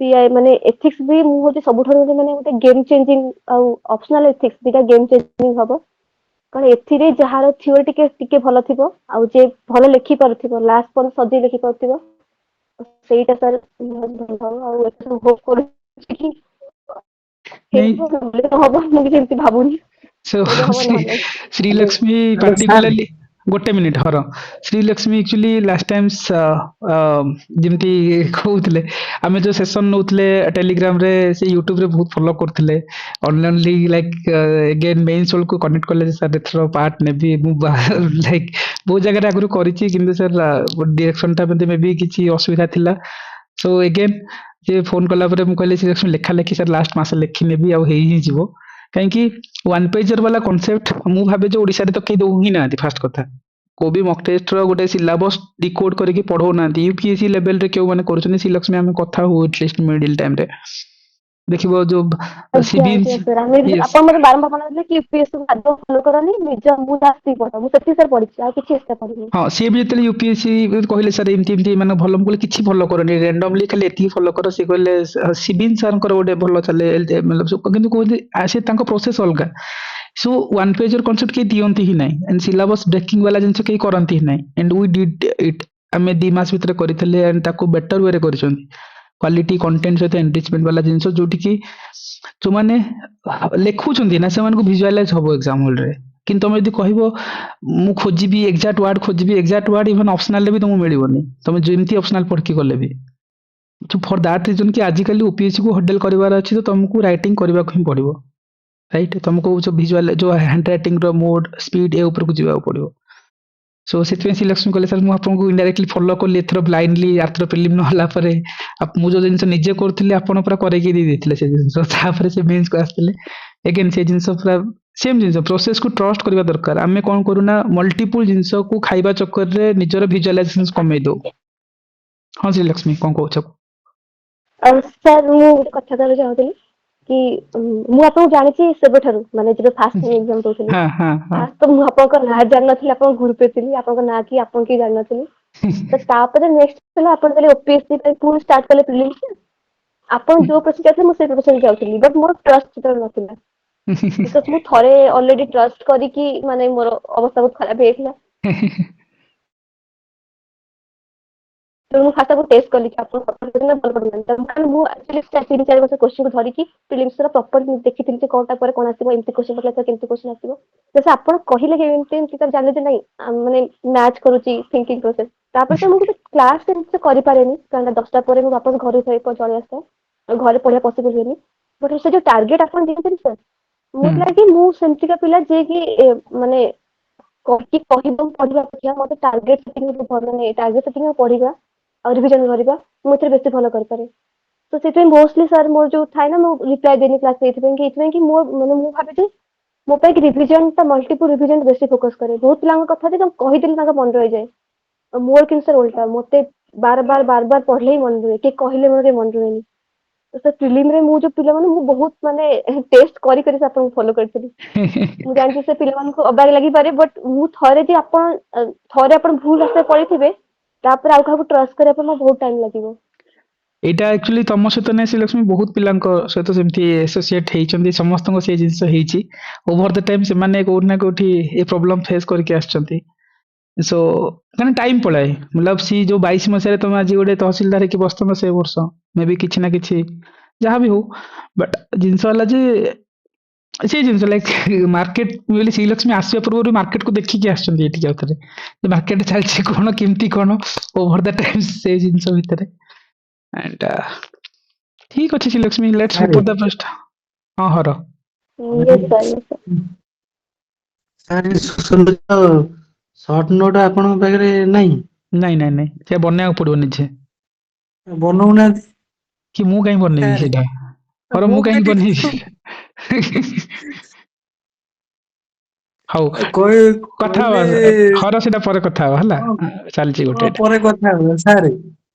ପିଆଇ ମାନେ ଏଥିକ୍ସ ବି ମୁଁ ହଉଛି ସବୁଠାରୁ ମାନେ ଗୋଟେ ଗେମ୍ ଚେଞ୍ଜିଂ ଆଉ ଅପସନାଲ ଏଥିକ୍ସ ଦିଟା ଗେମ୍ ଚେଞ୍ଜିଂ ହବ କାରଣ ଏଥିରେ ଯାହାର ଥିଓରି ଟିକେ ଭଲ ଥିବ ଆଉ ଯିଏ ଭଲ ଲେଖି ପାରୁଥିବ ଲାଷ୍ଟ ପର୍ଯ୍ୟନ୍ତ ସଜେଇ ଲେଖି ପାରୁଥିବ ସେଇଟା ସାର୍ ଭଲ ହବ ଆଉ ଏତେ ସବୁ ହୋପ କରୁଛି କି नहीं ହବ ମୁଁ କିଛି ଏମିତି ଭାବୁନି सो ହେଲେ ହବ ନହେଲେ ନାହିଁ। श्रीलक्ष्मी पार्टिकुलरली गोटे मिनिट हर श्रीलक्ष्मी एक्चुअली लास्ट टाइम्स जमती कहते आम जो सेशन नौले टेलीग्राम रे से यूट्यूब रे बहुत फॉलो करते ऑनलाइनली लाइक अगेन मेन सोल को कनेक्ट कले सर एथर पार्ट ने लाइक बहुत जगह आगु करी सर डायरेक्शन टा मे भी किसी असुविधा थिला सो अगेन जे फोन कला कहली श्रीलक्ष्मी लेखा लेखी सर लास्ट मास लेखी नेबी आउ ही जीवो कहीं वन पेजर वाला कॉन्सेप्ट मु भावे जो ओडिसा रे तो कई दो ही ना फास्ट कथा को भी मॉक टेस्ट रो गोटे सिलेबस डिकोड करके पढ़ो ना यूपीएससी लेवल रे क्यों माने करूछन श्रीलक्ष्मी आमे कथा हो एटलीस्ट मिडिल टाइम रे देखिबो जो सिबिन सर ଆପଣ ମତେ ବାରମ୍ବାର ମନା କରିଥିଲେ କି ୟୁପିଏସସି ଆଦୌ ଫଲୋ କରନି ନିଜ ମୁଁ ଆସିକି ପଢ ମୁଁ ସେଠି ସାର୍ ପଢିଛି ଆଉ କିଛି ଏକ୍ସଟ୍ରା ପଢିନି हाँ सी भी जो यूपीएससी कहले सर एमती माने भल मुझे किसी भल करनी रेंडमली खाली एति फॉलो कर सी कहले सिबिन सर गोटे भल चले मतलब किंतु कहते से प्रोसेस अलग सो वन पेजर कॉन्सेप्ट के दियंती ही नहीं एंड सिलेबस ब्रेकिंग वाला जिनस कहीं करती ही नहीं एंड वी डिड इट आम 2 मास भितर करते एंड ताको बेटर वे क्वालिटी कंटेंट सहित एनरिचमेंट वाला जिनस जोटि कि जो माने लेखुचंदी ना से मानको विजुअलाइज हबो एग्जाम हॉल रे କିନ୍ତୁ ତମେ ଯଦି କହିବ ମୁଁ ଖୋଜିବି ଏକ୍ଜାକ୍ଟ ୱାର୍ଡ ଇଭେନ୍ ଅପସନାଲରେ ବି ତମକୁ ମିଳିବନି, ତମେ ଯେମିତି ଅପସନାଲ ପଢିକି ଗଲେ ବି। ଫର ଦ୍ୟାଟ ରିଜନ କି ଆଜିକାଲି ଓପିଏସସି କୁ ହଡେଲ କରିବାର ଅଛି, ତ ତମକୁ ରାଇଟିଂ କରିବାକୁ ହିଁ ପଡିବ, ରାଇଟ୍? ତମକୁ ଯୋଉ ଭିଜୁଆଲ ଯୋଉ ହ୍ୟାଣ୍ଡ ରାଇଟିଂ ର ମୋଡ ସ୍ପିଡ ଏ ଉପରକୁ ଯିବାକୁ ପଡିବ। ସୋ ସେଥିପାଇଁ ଶ୍ରୀଲକ୍ଷ୍ମୀ କହିଲେ ସାର୍ ମୁଁ ଆପଣଙ୍କୁ ଇନଡାଇରେକ୍ଟଲି ଫଲୋ କଲି ଏଥର ବ୍ଲାଇଣ୍ଡଲି, ଆରଥର ପ୍ରିଲିମ୍ ନହେଲା ପରେ ମୁଁ ଯୋଉ ଜିନିଷ ନିଜେ କରୁଥିଲି ଆପଣ ପୁରା କରେଇକି ଦେଇ ଦେଇଥିଲେ ସେ ଜିନିଷ, ତାପରେ ସେ ମେନ୍ସକୁ ଆସିଥିଲେ ଏଗେନ୍ ସେ ଜିନିଷ ପୁରା ସେମ୍ ଜିନିଷ। ପ୍ରୋସେସକୁ ଟ୍ରଷ୍ଟ କରିବା ଦରକାର। ଆମେ କଣ କରୁନା ମଲ୍ଟିପୁଲ ଜିନିଷକୁ ଖାଇବା ଚକ୍କରରେ ନିଜର ଭିଜୁଆଲାଇଜେସନ କମେଇ ଦଉ। ହଁ ଶ୍ରୀଲକ୍ଷ୍ମୀ କଣ କହୁଛ? ଆଉ ସାର୍ ମୁଁ ଗୋଟେ କଥା କହିବାକୁ ଚାହୁଁଥିଲି କି ମୁଁ ଆପଣଙ୍କୁ ଜାଣିଛି ସେବେଠାରୁ, ମାନେ ଯେବେ ଫାଷ୍ଟ ଟାଇମ୍ ଏକ୍ଜାମ ଦଉଥିଲି, ହଁ ହଁ ହଁ ଫାଷ୍ଟ ତ ମୁଁ ଆପଣଙ୍କ ନାଁ ଜାଣିନଥିଲି, ଆପଣଙ୍କ ଗ୍ରୁପରେ ଥିଲି, ଆପଣଙ୍କ ନାଁ କି ଆପଣ କିଏ ଜାଣିନଥିଲି। ତ ତାପରେ ନେକ୍ସଟ ଥିଲା ଆପଣ କହିଲେ ଓପିଏସସି ପାଇଁ ପୁଣି ଷ୍ଟାର୍ଟ କଲେ ପ୍ରିଲିମ୍ସ। ଆପଣ ଯୋଉ ପ୍ରୋସେସ ଯାଉଥିଲେ ମୁଁ ସେଇ ପ୍ରୋସେସ ଯାଉଥିଲି, ବଟ୍ ମୋର ଟ୍ରଷ୍ଟ ସେତେବେଳେ ନଥିଲା। ବିକଜ ମୁଁ ଥରେ ଅଲରେଡି ଟ୍ରଷ୍ଟ କରିକି ମାନେ ମୋର ଅବସ୍ଥା ବହୁତ ଖରାପ ହେଇଯାଇଥିଲା। ମୁଁ ଫାଷ୍ଟ ତାକୁ ଟେଷ୍ଟ କଲି କି ଆପଣ ଭଲ ପଢୁନାହାନ୍ତି। ମୁଁ ଆକ୍ଚୁଆଲି 3-4 ବର୍ଷ କୋଶ୍ଚିନ୍ ଧରିକି ପ୍ରିଲିମ୍ସର ପ୍ରପର ଦେଖିଥିଲି ଯେ କଣଟା ପରେ କଣ ଆସିବ, ଏମିତି କୋଶ୍ଚିନ୍ ପଡିଲା ତ କେମିତି କୋଶ୍ଚିନ୍ ଆସିବ। ତ ଆପଣ କହିଲେ କି ଏମିତି ତ ଜାଣିଲେ ଯେ ନାଇଁ ମାନେ ମ୍ୟାଚ୍ କରୁଛି ଥିଙ୍କିଂ ପ୍ରୋସେସ। ତାପରେ ତ ମୁଁ ଗୋଟେ କ୍ଲାସ ଜିନିଷ କରିପାରେନି, କାରଣ 10ଟା ପରେ ମୁଁ ବାପା ଘରେ ଚଳି ଆସିଥାଏ, ଘରେ ପଢିବା ପସିବଲ ହୁଏନି। ବଟ୍ ସେ ଯୋଉ ଟାର୍ଗେଟ ଆପଣ ଦେଇଛନ୍ତି ସାର୍, ମତେ ଲାଗେ ମୁଁ ସେମିତିକା ପିଲା ଯିଏ କି ମାନେ କହିବ ପଢିବା ଅପେକ୍ଷା ମତେ ଟାର୍ଗେଟ ସେଟିଂ ପଢିବା ଆଉ ରିଭିଜନ କରିବା, ମୁଁ ଏଥିରେ ବେଶୀ ଭଲ କରିପାରେ। ତ ସେଥିପାଇଁ ମୋଷ୍ଟଲି ସାର୍ ମୋର ଯୋଉ ଥାଏ ନା, ମୁଁ ରିପ୍ଲାଏ ଦେନି କ୍ଲାସ ଏଇଥିପାଇଁ କି ମୋ ମାନେ ମୁଁ ଭାବିଛି ମୋ ପାଇଁ ରିଭିଜନ ଟା ମଲ୍ଟିପୁଲ ରିଭିଜନ ବେଶୀ ଫୋକସ କରେ। ବହୁତ ପିଲାଙ୍କ କଥା ଯେ କହିଦେଲି ତାଙ୍କ ମନେ ରହିଯାଏ, ମୋର କିନ୍ତୁ ସାର୍ ଓଲଟା, ମତେ ବାର ବାର ପଢିଲେ ହିଁ ମନେ ରୁହେ, କିଏ କହିଲେ ମୋର କେହି ମନେ ରୁହେନି। ତ ପ୍ରିଲିମରେ ମୁଁ ଯୋଉ ପିଲାମାନେ ମୁଁ ବହୁତ ମାନେ ଟେଷ୍ଟ କରି ଆପଣଙ୍କୁ ଫଲୋ କରିଥିଲି। ମୁଁ ଜାଣିଛି ସେ ପିଲାମାନଙ୍କୁ ଅବାଗ ଲାଗିପାରେ, ବଟ୍ ମୁଁ ଥରେ ଯେ ଆପଣ ଭୁଲ ରାସ୍ତାରେ ପଳେଇଥିବେ, ତାପରେ ଆଉ କାହାକୁ ଟ୍ରଷ୍ଟ କରିବା ପାଇଁ ବହୁତ ଟାଇମ ଲାଗିବ। ଏଇଟା ଆକ୍ଚୁଆଲି ତମ ସହିତ ନାହିଁ ଶ୍ରୀଲକ୍ଷ୍ମୀ, ବହୁତ ପିଲାଙ୍କ ସହିତ ସେମିତି ଆସୋସିଏଟ ହେଇଛନ୍ତି, ସମସ୍ତଙ୍କ ସେଇ ଜିନିଷ ହେଇଛି। ଓଭର ଦ ଟାଇମ ସେମାନେ କୋଉଠି ନା କୋଉଠି ଏ ପ୍ରୋବ୍ଲେମ ଫେସ୍ କରିକି ଆସିଛନ୍ତି। ସୋ କାରଣ ଟାଇମ ପଳାଏ, ମତଲବ ସି ଯୋଉ 22 ମସିହାରେ ତମେ ଆଜି ଗୋଟେ ତହସିଲଦାର ହେଇକି ବସିଥାନ୍ତ, ସେ ବର୍ଷ ମେ ବି କିଛି ନା କିଛି ଯାହା ବି ହଉ, ବଟ୍ ଜିନିଷ ହେଲା ଯେ ସେଇ ଜିନିଷ ଲାଇକ ମାର୍କେଟ ଶ୍ରୀଲକ୍ଷ୍ମୀ ଆସିବା ପୂର୍ବରୁ ମାର୍କେଟକୁ ଦେଖିକି ଆସିଛନ୍ତି ଏଠିକି, ଆଉଥରେ ମାର୍କେଟ ଚାଲିଛି କଣ କେମିତି କଣ ଓଭର ଦ ଟାଇମ ସେଇ ଜିନିଷ ଭିତରେ। And ଠିକ ଅଛି Shrilakshmi, let's hope for the best. ହଁ ହର Yes sir, yes sir. Sir ସୋସିଓଲୋଜିର ସର୍ଟ ନୋଟ ଆପଣଙ୍କ ପାଖରେ ନାହିଁ? ନାଇଁ ସେ ବନେଇବାକୁ ପଡିବ ନିଜେ। ବନଉନାହାନ୍ତି। କି ମୁଁ କାହିଁ ବନେଇବି ସାର୍ ସେଇଟା, ହର ମୋ ମୁଁ ପାଇଁ କାହିଁକି ଟିକେ ବନେଇବି? ହଉ କଥା ହବା, କହିଲେ ହର ସେଟା ପରେ କଥା ହବା ହେଲା, ହଁ ଚାଲିଛି ଗୋଟେ ହଁ ଏଇଟା। ପରେ କଥା ହବା ସାର୍।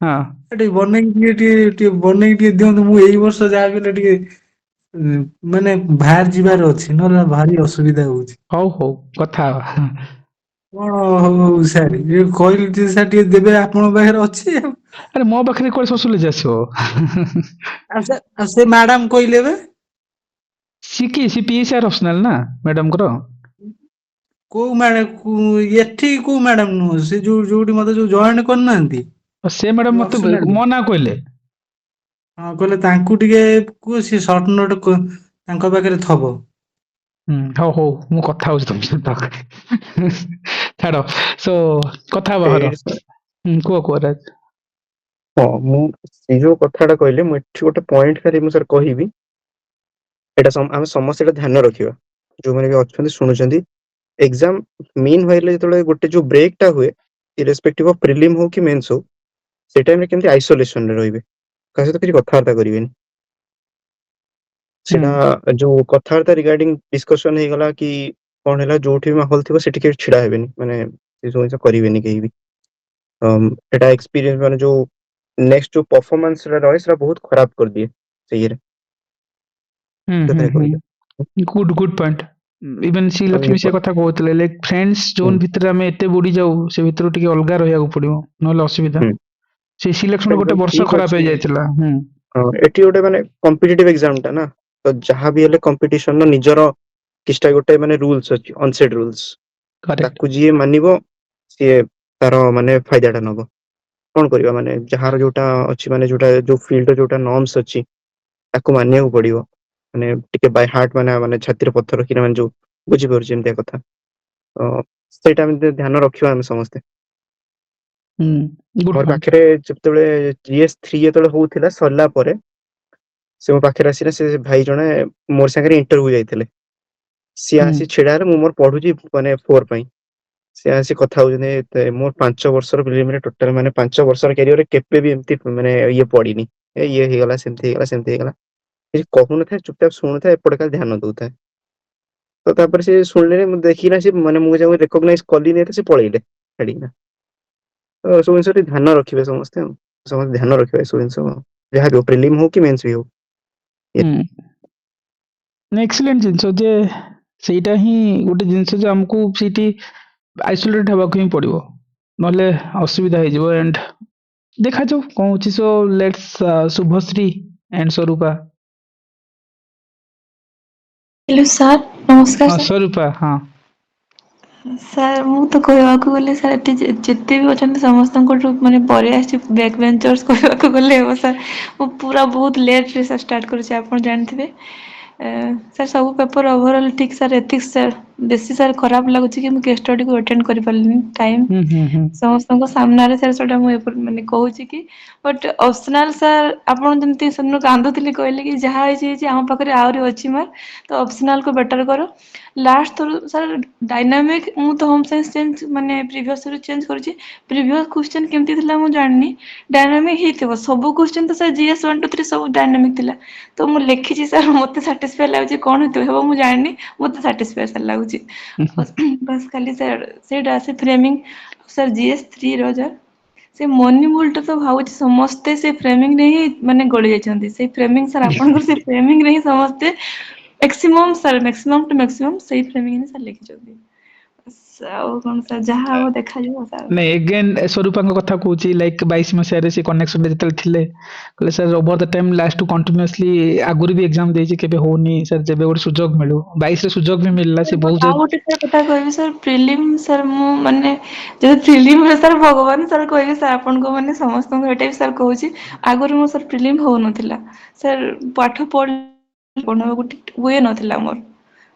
ହଁ ଟିକେ ବନେଇକି ଟିକେ ବନେଇକି ଟିକେ ଦିଅନ୍ତୁ। ମୁଁ ଏଇ ବର୍ଷ ଯାହା ବି ହେଲେ ଟିକେ ମାନେ ବାହାରି ଯିବାର ଅଛି, ନହେଲେ ଭାରି ଅସୁବିଧା ହଉଛି। ହଉ କଥା ହବା। କଣ ହଉ ସାର୍, କହିଲି ଯେ ସାର୍ ଟିକେ ଦେବେ, ଆପଣଙ୍କ ପାଖରେ ଅଛି ଆଉ। ଆରେ ମୋ ପାଖରେ କୁଆଡେ ସୋସିଓଲୋଜି ଆସିବ? ଆଉ ସେ ମ୍ୟାଡାମ କହିଲେ ବା ସି ପିଏସ୍ଆର ଅପସନାଲ ନା ମ୍ୟାଡାମଙ୍କର। କୋଉ ମ୍ୟାଡାମ? ଏଠି କୋଉ ମ୍ୟାଡାମ ନୁହଁ, ସେ ଯୋଉଠି ମତେ ଯୋଉ ଜଏନ କରିନାହାନ୍ତି ସେ ମ୍ୟାଡାମ ଯୋଉ ମତେ ଅପସନାଲ। ମୋ ନାଁ କହିଲେ। ହଁ କହିଲେ ତାଙ୍କୁ ଟିକେ କୁହ, ସେ ସର୍ଟ ନୋଟ ତାଙ୍କ ପାଖରେ ଥବ। ହଉ ମୁଁ କଥା ହଉଛି ତମ ସହିତ। ଛାଡ, ସୋ କଥା ହବା ହର। ସେଇଠି କୁହ ରାଜ। ହଁ, ମୁଁ ସେଇ ଯୋଉ କଥାଟା କହିଲେ, ମୁଁ ଏଠି ଗୋଟେ ପଏଣ୍ଟ ଖାଲି ମୁଁ ସାର୍ କହିବି, ଏଇଟା ଆମେ ସମସ୍ତେ ଏଇଟା ଧ୍ୟାନ ରଖିବା, ଯୋଉମାନେ ବି ଅଛନ୍ତି ଶୁଣୁଛନ୍ତି। ଏକ୍ସାମ ମିନ୍ ହଇଲେ ଯେତେବେଳେ ଗୋଟେ ଯୋଉ ବ୍ରେକ୍ ଟା ହୁଏ, ଇରେସ୍ପେକ୍ଟିଭ ଅଫ ପ୍ରିଲିମ୍ ହଉ କି ମେନ୍ସ ହଉ, ସେ ଟାଇମରେ କେମିତି ଆଇସୋଲେସନରେ ରହିବେ, କାହା ସହିତ କିଛି କଥାବାର୍ତ୍ତା କରିବେନି। ସେଟା ଯୋଉ କଥାବାର୍ତ୍ତା ରିଗାର୍ଡିଂ ଡିସ୍କସନ ହେଇଗଲା କି କଣ ହେଲା, ଯୋଉଠି ବି ମାହୋଲ ଥିବ ସେଠି କେହି ଛିଡା ହେବେନି, ମାନେ ସେ ସବୁ ଜିନିଷ କରିବେନି କେହି ବି। ଏଟା ଏକ୍ସପିରିଏନ୍ସ ମାନେ ଯୋଉ ନେକ୍ସଟ ଯୋଉ ପରଫରମାନ୍ସ ରହେ, ସେଟା ବହୁତ ଖରାପ କରିଦିଏ ସେଇ ଇଏରେ। ସେଥିପାଇଁ କହିଲେ ଗୁଡ ପଏଣ୍ଟ। ଇଭେନ ଆଉ ଇଏ ଶ୍ରୀଲକ୍ଷ୍ମୀ ସେ କଥା କହୁଥିଲେ, ଲାଇକ ଫ୍ରେଣ୍ଡସ ଜୋନ ଭିତରେ ଆମେ ଏତେ ବୁଡି ଯାଉ, ସେ ଭିତରୁ ଟିକେ ଅଲଗା ରହିବାକୁ ପଡିବ, ନହେଲେ ଅସୁବିଧା। ସେ ସିଲେକ୍ସନ ଗୋଟେ ବର୍ଷ ଠିକ ଖରାପ ଅଛି। ହେଇଯାଇଥିଲା। ଏଠି ଗୋଟେ ମାନେ କମ୍ପିଟିଟିଭ ଏକ୍ସାମ ଟା ନା, ତ ଯାହା ବି ହେଲେ କମ୍ପିଟିସନ ର ନିଜର କିଛିଟା ଗୋଟେ ମାନେ ରୁଲ୍ସ ଅଛି, ଅନସେଟ ରୁଲ୍ସ। କରେକ୍ଟ। ତାକୁ ଯିଏ ମାନିବ, ସିଏ ତାର ମାନେ ଫାଇଦା ଟା ନବ। କଣ କରିବା, ମାନେ ଯାହାର ଯୋଉଟା ଅଛି, ମାନେ ଯୋଉଟା ଯୋଉ ଫିଲ୍ଡର ଯୋଉଟା ନର୍ମସ ଅଛି, ତାକୁ ମାନିବାକୁ ପଡିବ। ମାନେ ଟିକେ ବାଇ ହାର୍ଟ, ମାନେ ଛାତିରେ ପଥର ରଖିନା, ମାନେ ଯୋଉ ବୁଝିପାରୁଛି ଏମିତିଆ କଥା। ସେଇଟା ଆମେ ଧ୍ୟାନ ରଖିବା ଆମେ ସମସ୍ତେ। ଗୁଡ୍ ମୋର ପଏଣ୍ଟ। ପାଖରେ ଯେତେବେଳେ GS3 ଯେତେବେଳେ ହଉଥିଲା ସରିଲା ପରେ ସେ ମୋ ପାଖରେ ଆସିଲେ, ସେ ଭାଇ ଜଣେ ମୋର ସାଙ୍ଗରେ ଇଣ୍ଟରଭ୍ୟୁ ଯାଇଥିଲେ, ସିଏ ଆସି ଛିଡା ହେଲେ, ମୁଁ ମୋର ପଢୁଛି ମାନେ 4 ପାଇଁ, ସେ ଆସି କଥା ହଉଛନ୍ତି ମୋର 5 ବର୍ଷର ପ୍ରିଲିମିନାରୀ ଟୋଟାଲ ମାନେ 5 ବର୍ଷର କ୍ୟାରିୟରରେ କେବେ ବି ଏମିତି ମାନେ ଇଏ ପଡିନି, ଇଏ ହେଇଗଲା ସେମିତି ହେଇଗଲା ସେମିତି ହେଇଗଲା, କିଛି କହୁନଥାଏ, ଚୁପଚାପ ଶୁଣୁଥାଏ, ଏପଟେ ଖାଲି ଧ୍ୟାନ ଦଉଥାଏ। ତ ତାପରେ ସେ ଶୁଣିଲେ, ମୁଁ ଦେଖିକିନା ସେ ମାନେ ମୁଁ ଯାକୁ ରେକଗ୍ନାଇଜ କଲିନି, ସେ ପଳେଇଲେ ଛାଡିକିନା। ତ ଏସବୁ ଜିନିଷ ଟିକେ ଧ୍ୟାନ ରଖିବେ ସମସ୍ତେ, ସମସ୍ତେ ଧ୍ୟାନ ରଖିବେ ଏସବୁ ଜିନିଷ, ଯାହା ବି ହଉ ପ୍ରିଲିମ୍ ହଉ କି ମେନ୍ସ ବି ହଉ। ଏକ୍ସିଲେଣ୍ଟ ଜିନିଷ ଯେ ସେଇଟା ହିଁ ଗୋଟେ ଜିନିଷ ଯେ ଆମକୁ ସେଇଠି ଆଇସୋଲେଟ୍ ହେବାକୁ ହିଁ ପଡିବ, ନହେଲେ ଅସୁବିଧା ହେଇଯିବ। ଏଣ୍ଡ ଦେଖାଯାଉ କଣ ହଉଛି। So let's Shubhashree and Swarupa. Hello sir, नमस्कार सर। ସ୍ୱରୂପା, ହଁ ସାର୍ ମୁଁ ତ କହିବାକୁ ଗଲେ ସାର୍ ଏଠି ଯେତେ ବି ଅଛନ୍ତି ସମସ୍ତଙ୍କଠୁ ମାନେ ପରେ ଆସିଛି ବ୍ୟାକ୍ ବେଞ୍ଚର୍ସ କହିବାକୁ ଗଲେ ହେବ ସାର୍। ମୁଁ ପୁରା ବହୁତ ଲେଟ୍ରେ ସାର୍ ଷ୍ଟାର୍ଟ କରୁଛି, ଆପଣ ଜାଣିଥିବେ। ସାର୍ ସବୁ ପେପର ଓଭରଅଲ୍ ଠିକ୍ ସାର୍, ଏଥିକ୍ସ ସାର୍ ବେଶୀ ସାର୍ ଖରାପ ଲାଗୁଛି କି ମୁଁ କେସ୍ ଷ୍ଟଡିକୁ ଆଟେଣ୍ଡ କରିପାରିଲିନି ଟାଇମ୍ ସମସ୍ତଙ୍କ ସାମ୍ନାରେ ସାର୍, ସେଇଟା ମୁଁ ମାନେ କହୁଛି କି ବଟ୍ ଅପସନାଲ୍ ସାର୍, ଆପଣ ଯେମିତି ସେଦିନ କାନ୍ଦୁଥିଲି କହିଲେ କି ଯାହା ହେଇଛି ହେଇଛି, ଆମ ପାଖରେ ଆହୁରି ଅଛି ମାର୍କ, ତ ଅପସନାଲ୍କୁ ବେଟର୍ କର। ଲାଷ୍ଟ ଥର ସାର୍ ଡାଇନାମିକ୍ ମୁଁ ତ ହୋମ୍ ସାଇନ୍ସ ଚେଞ୍ଜ ମାନେ ପ୍ରିଭିୟସ୍ ରୁ ଚେଞ୍ଜ କରିଛି, ପ୍ରିଭିୟସ୍ କ୍ୱେଶ୍ଚନ୍ କେମିତି ଥିଲା ମୁଁ ଜାଣିନି, ଡାଇନାମିକ୍ ହେଇଥିବ ସବୁ କ୍ୱେଶ୍ଚନ୍ ତ ସାର୍ GS 1 2 3 ସବୁ ଡାଇନାମିକ୍ ଥିଲା। ତ ମୁଁ ଲେଖିଛି ସାର୍, ମୋତେ ସାଟିସ୍ଫାଏ ଲାଗୁଛି, କ'ଣ ହେଇଥିବ ମୁଁ ଜାଣିନି, ମୋତେ ସାଟିସ୍ଫାଏ ସାର୍ ଲାଗୁଛି। ବାସ୍ ଖାଲି ସାର୍ ସେଇଟା ସେ ଫ୍ରେମିଂ ସାର୍ GS3 ର ସାର୍ ସେ ମନି ଭୁଲଟା ତ ଭାବୁଛି ସମସ୍ତେ ସେ ଫ୍ରେମିଂରେ ହିଁ ମାନେ ଗଳି ଯାଇଛନ୍ତି। ସେଇ ଫ୍ରେମିଂ ସାର୍ ଆପଣଙ୍କର ସେ ଫ୍ରେମିଂରେ ହିଁ ସମସ୍ତେ maximum sir, maximum to maximum ସେଇ ଫ୍ରେମିଂ ହିଁ ସାର୍ ଲେଖିଛନ୍ତି। ଆଉ କ'ଣ ସାର୍, ଯାହା ହବ ଦେଖାଯିବ ସାର୍। ନାଇଁ ଏଗେନ୍ ସ୍ୱରୂପାଙ୍କ କଥା କହୁଛି, ଲାଇକ୍ 22 ମସିହାରେ ସେ କନେକ୍ସନରେ ଯେତେବେଳେ ଥିଲେ, କହିଲେ sir over the time last continuously ଆଗରୁ ବି ଏକ୍ଜାମ ଦେଇଛି, କେବେ ହଉନି ସାର୍, ଯେବେ ଗୋଟେ ସୁଯୋଗ ମିଳୁ। 22ରେ ସୁଯୋଗ ବି ମିଳିଲା, ସେ ବହୁତ ଆଉ ଗୋଟେ ସାର୍ କଥା କହିବି ସାର୍, ପ୍ରିଲିମ୍ ସାର୍ ମୁଁ ମାନେ ଯଦି ପ୍ରିଲିମ୍ରେ ସାର୍ ଭଗବାନ ସାର୍ କହିବି ସାର୍, ଆପଣଙ୍କୁ ମାନେ ସମସ୍ତଙ୍କୁ ଏଇଟା ବି ସାର୍ କହୁଛି, ଆଗରୁ ମୋ ସାର୍ ପ୍ରିଲିମ୍ ହଉନଥିଲା ସାର୍, ପାଠ ପଢ଼ିବାକୁ ହୁଏ ନଥିଲା ମୋର,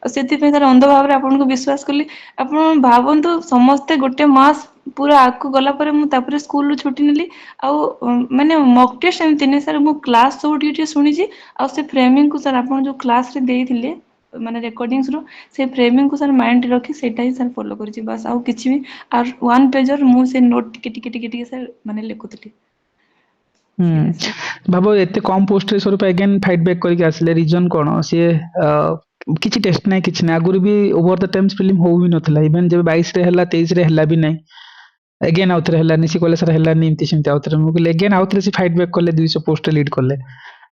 ଆଉ ସେଥିପାଇଁ ସାର୍ ଅନ୍ଧ ଭାବରେ ଆପଣଙ୍କୁ ବିଶ୍ୱାସ କଲି। ଆପଣ ଭାବନ୍ତୁ, ସମସ୍ତେ ଗୋଟେ ମାସ ପୁରା ଆଗକୁ ଗଲା ପରେ ମୁଁ ତାପରେ ସ୍କୁଲରୁ ଛୁଟି ନେଲି। ଆଉ ମାନେ ମକ୍ ଟେଷ୍ଟ ଏମିତି ନାହିଁ ସାର୍, ମୁଁ କ୍ଲାସ୍ ସବୁ ଟିକେ ଟିକେ ଶୁଣିଛି, ଆଉ ସେ ଫ୍ରେମିଂକୁ ସାର୍ ଆପଣ ଯେଉଁ କ୍ଲାସ୍ରେ ଦେଇଥିଲେ ମାନେ ରେକର୍ଡ଼ିଂସରୁ, ସେ ଫ୍ରେମିଂକୁ ସାର୍ ମାଇଣ୍ଡରେ ରଖି ସେଇଟା ହିଁ ସାର୍ ଫଲୋ କରିଛି, ବାସ୍ ଆଉ କିଛି ବି। ଆଉ 1 ପେଜର ମୁଁ ସେ ନୋଟ୍ ଟିକେ ଟିକେ ଟିକେ ଟିକେ ସାର୍ ମାନେ ଲେଖୁଥିଲି। ସେଇଟା ସାର୍ ଭାବ ଏତେ କମ ପୋଷ୍ଟରେ ସ୍ୱରୂପ ଏଗେନ୍ ଫାଇଟ୍ ବ୍ୟାକ୍ କରିକି ଆସିଲେ, ରିଜନ କ'ଣ? ସିଏ କିଛି ଟେଷ୍ଟ ନାହିଁ, କିଛି ନାହିଁ, ଆଗରୁ ବି ଓଭର ଦ ଟାଇମ୍ସ ଫିଲ୍ମ ହଉ ବି ନଥିଲା, ଇଭେନ୍ ଯେବେ 22ରେ ହେଲା 23ରେ ହେଲା ବି ନାହିଁ, ଏଗେନ୍ ଆଉଥରେ ହେଲାନି, ସେ କହିଲେ ସାର୍ ହେଲାନି, ଏମିତି ସେମିତି ଆଉଥରେ। ମୁଁ କହିଲି ଏଗେନ୍ ଆଉଥରେ ସେ ଫାଇଟ୍ ବ୍ୟାକ୍ କଲେ, 200 ପୋଷ୍ଟରେ ଲିଡ୍ କଲେ।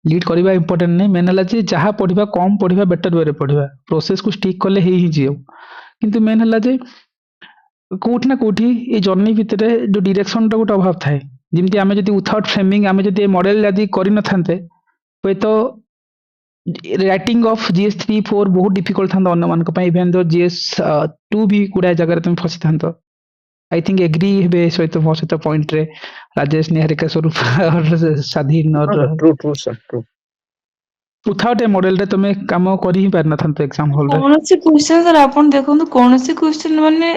ଲିଡ୍ କରିବା ଇମ୍ପୋର୍ଟାଣ୍ଟ ନାହିଁ, ମେନ୍ ହେଲା ଯେ ଯାହା ପଢିବା କମ୍ ପଢିବା, ବେଟର ୱେରେ ପଢିବା, ପ୍ରୋସେସକୁ ଷ୍ଟିକ୍ କଲେ ହେଇ ହିଁ ଯିବ। କିନ୍ତୁ ମେନ୍ ହେଲା ଯେ କୋଉଠି ନା କୋଉଠି ଏଇ ଜର୍ଣ୍ଣି ଭିତରେ ଯୋଉ ଡିରେକ୍ସନଟା ଗୋଟେ ଅଭାବ ଥାଏ। ଯେମିତି ଆମେ ଯଦି ୱିଥାଉଟ୍ ଫ୍ରେମିଂ ଆମେ ଯଦି ଏ ମଡେଲ ଯଦି କରିନଥାନ୍ତେ, ହୁଏତ ରାଇଟିଂ ଅଫ୍ GS3 4 ବହୁତ ଡିଫିକଲ୍ଟ ଥାନ୍ତା ଅନ୍ୟମାନଙ୍କ ପାଇଁ, ଇଭେନ୍ ଦୋ GS2 ବି ଗୁଡ଼ାଏ ଜାଗାରେ ତମେ ଫସିଥାନ୍ତ। ଆଇ ଥିଙ୍କ ଏଗ୍ରି ହେବେ ସହିତ ମୋ ସହିତ ପଏଣ୍ଟରେ Rajesh, Niharika, Swarup, Swadhin. True true sir, true. Without a ମଡେଲରେ ତମେ କାମ କରି ହିଁ ପାରିନଥାନ୍ତ ଏକ୍ସାମ ହଲରେ। କୌଣସି କ୍ୱେଶ୍ଚନ୍ ସାର୍ ଆପଣ ଦେଖନ୍ତୁ, କୌଣସି କ୍ୱେଶ୍ଚନ୍ ମାନେ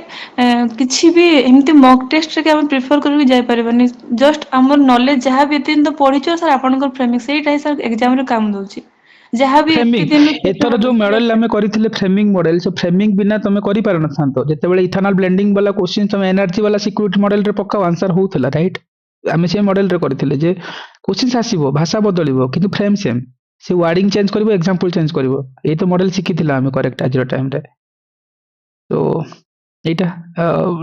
କିଛି ବି ଏମିତି ମକ୍ ଟେଷ୍ଟରେ ଆମେ ପ୍ରିଫର କରିକି ଯାଇପାରିବାନି। ଜଷ୍ଟ ଆମର ନଲେଜ ଯାହା ବି ଏତେ ଦିନ ତ ପଢିଛ ସାର୍, ଆପଣଙ୍କର ଫ୍ରେମିଂ ସେଇଟା ହିଁ ସାର୍ ଏକ୍ଜାମରେ କାମ ଦଉଛି। ଯାହା ବି ଏତେ ଫ୍ରେମିଂ ଦିନ ଏଥର ଯୋଉ ମଡେଲ ଆମେ କରିଥିଲେ ଫ୍ରେମିଂ ମଡେଲ, ସେ ଫ୍ରେମିଂ ବିନା ତମେ କରିପାରିନଥାନ୍ତ। ଯେତେବେଳେ ଇଥାନଲ ବ୍ଲେଣ୍ଡିଂ ବାଲା କ୍ୱେଶ୍ଚିନ୍ ତମେ ଏନର୍ଜି ବାଲା ସିକ୍ୟୁରିଟି ମଡେଲରେ ପକାଅ, ଆନ୍ସର ହଉଥିଲା, ରାଇଟ୍? ଆମେ ସେ ମଡେଲରେ କରିଥିଲେ ଯେ କ୍ୱେଶ୍ଚିନ୍ସ ଆସିବ, ଭାଷା ବଦଳିବ, କିନ୍ତୁ ଫ୍ରେମ୍ ସେମ୍, ସେ ୱାର୍ଡିଂ ଚେଞ୍ଜ କରିବ, ଏକ୍ସାମ୍ପଲ ଚେଞ୍ଜ କରିବ। ଏଇ ତ ମଡେଲ ଶିଖିଥିଲା ଆମେ କରେକ୍ଟ ଆଜିର ଟାଇମରେ। ତ এইটা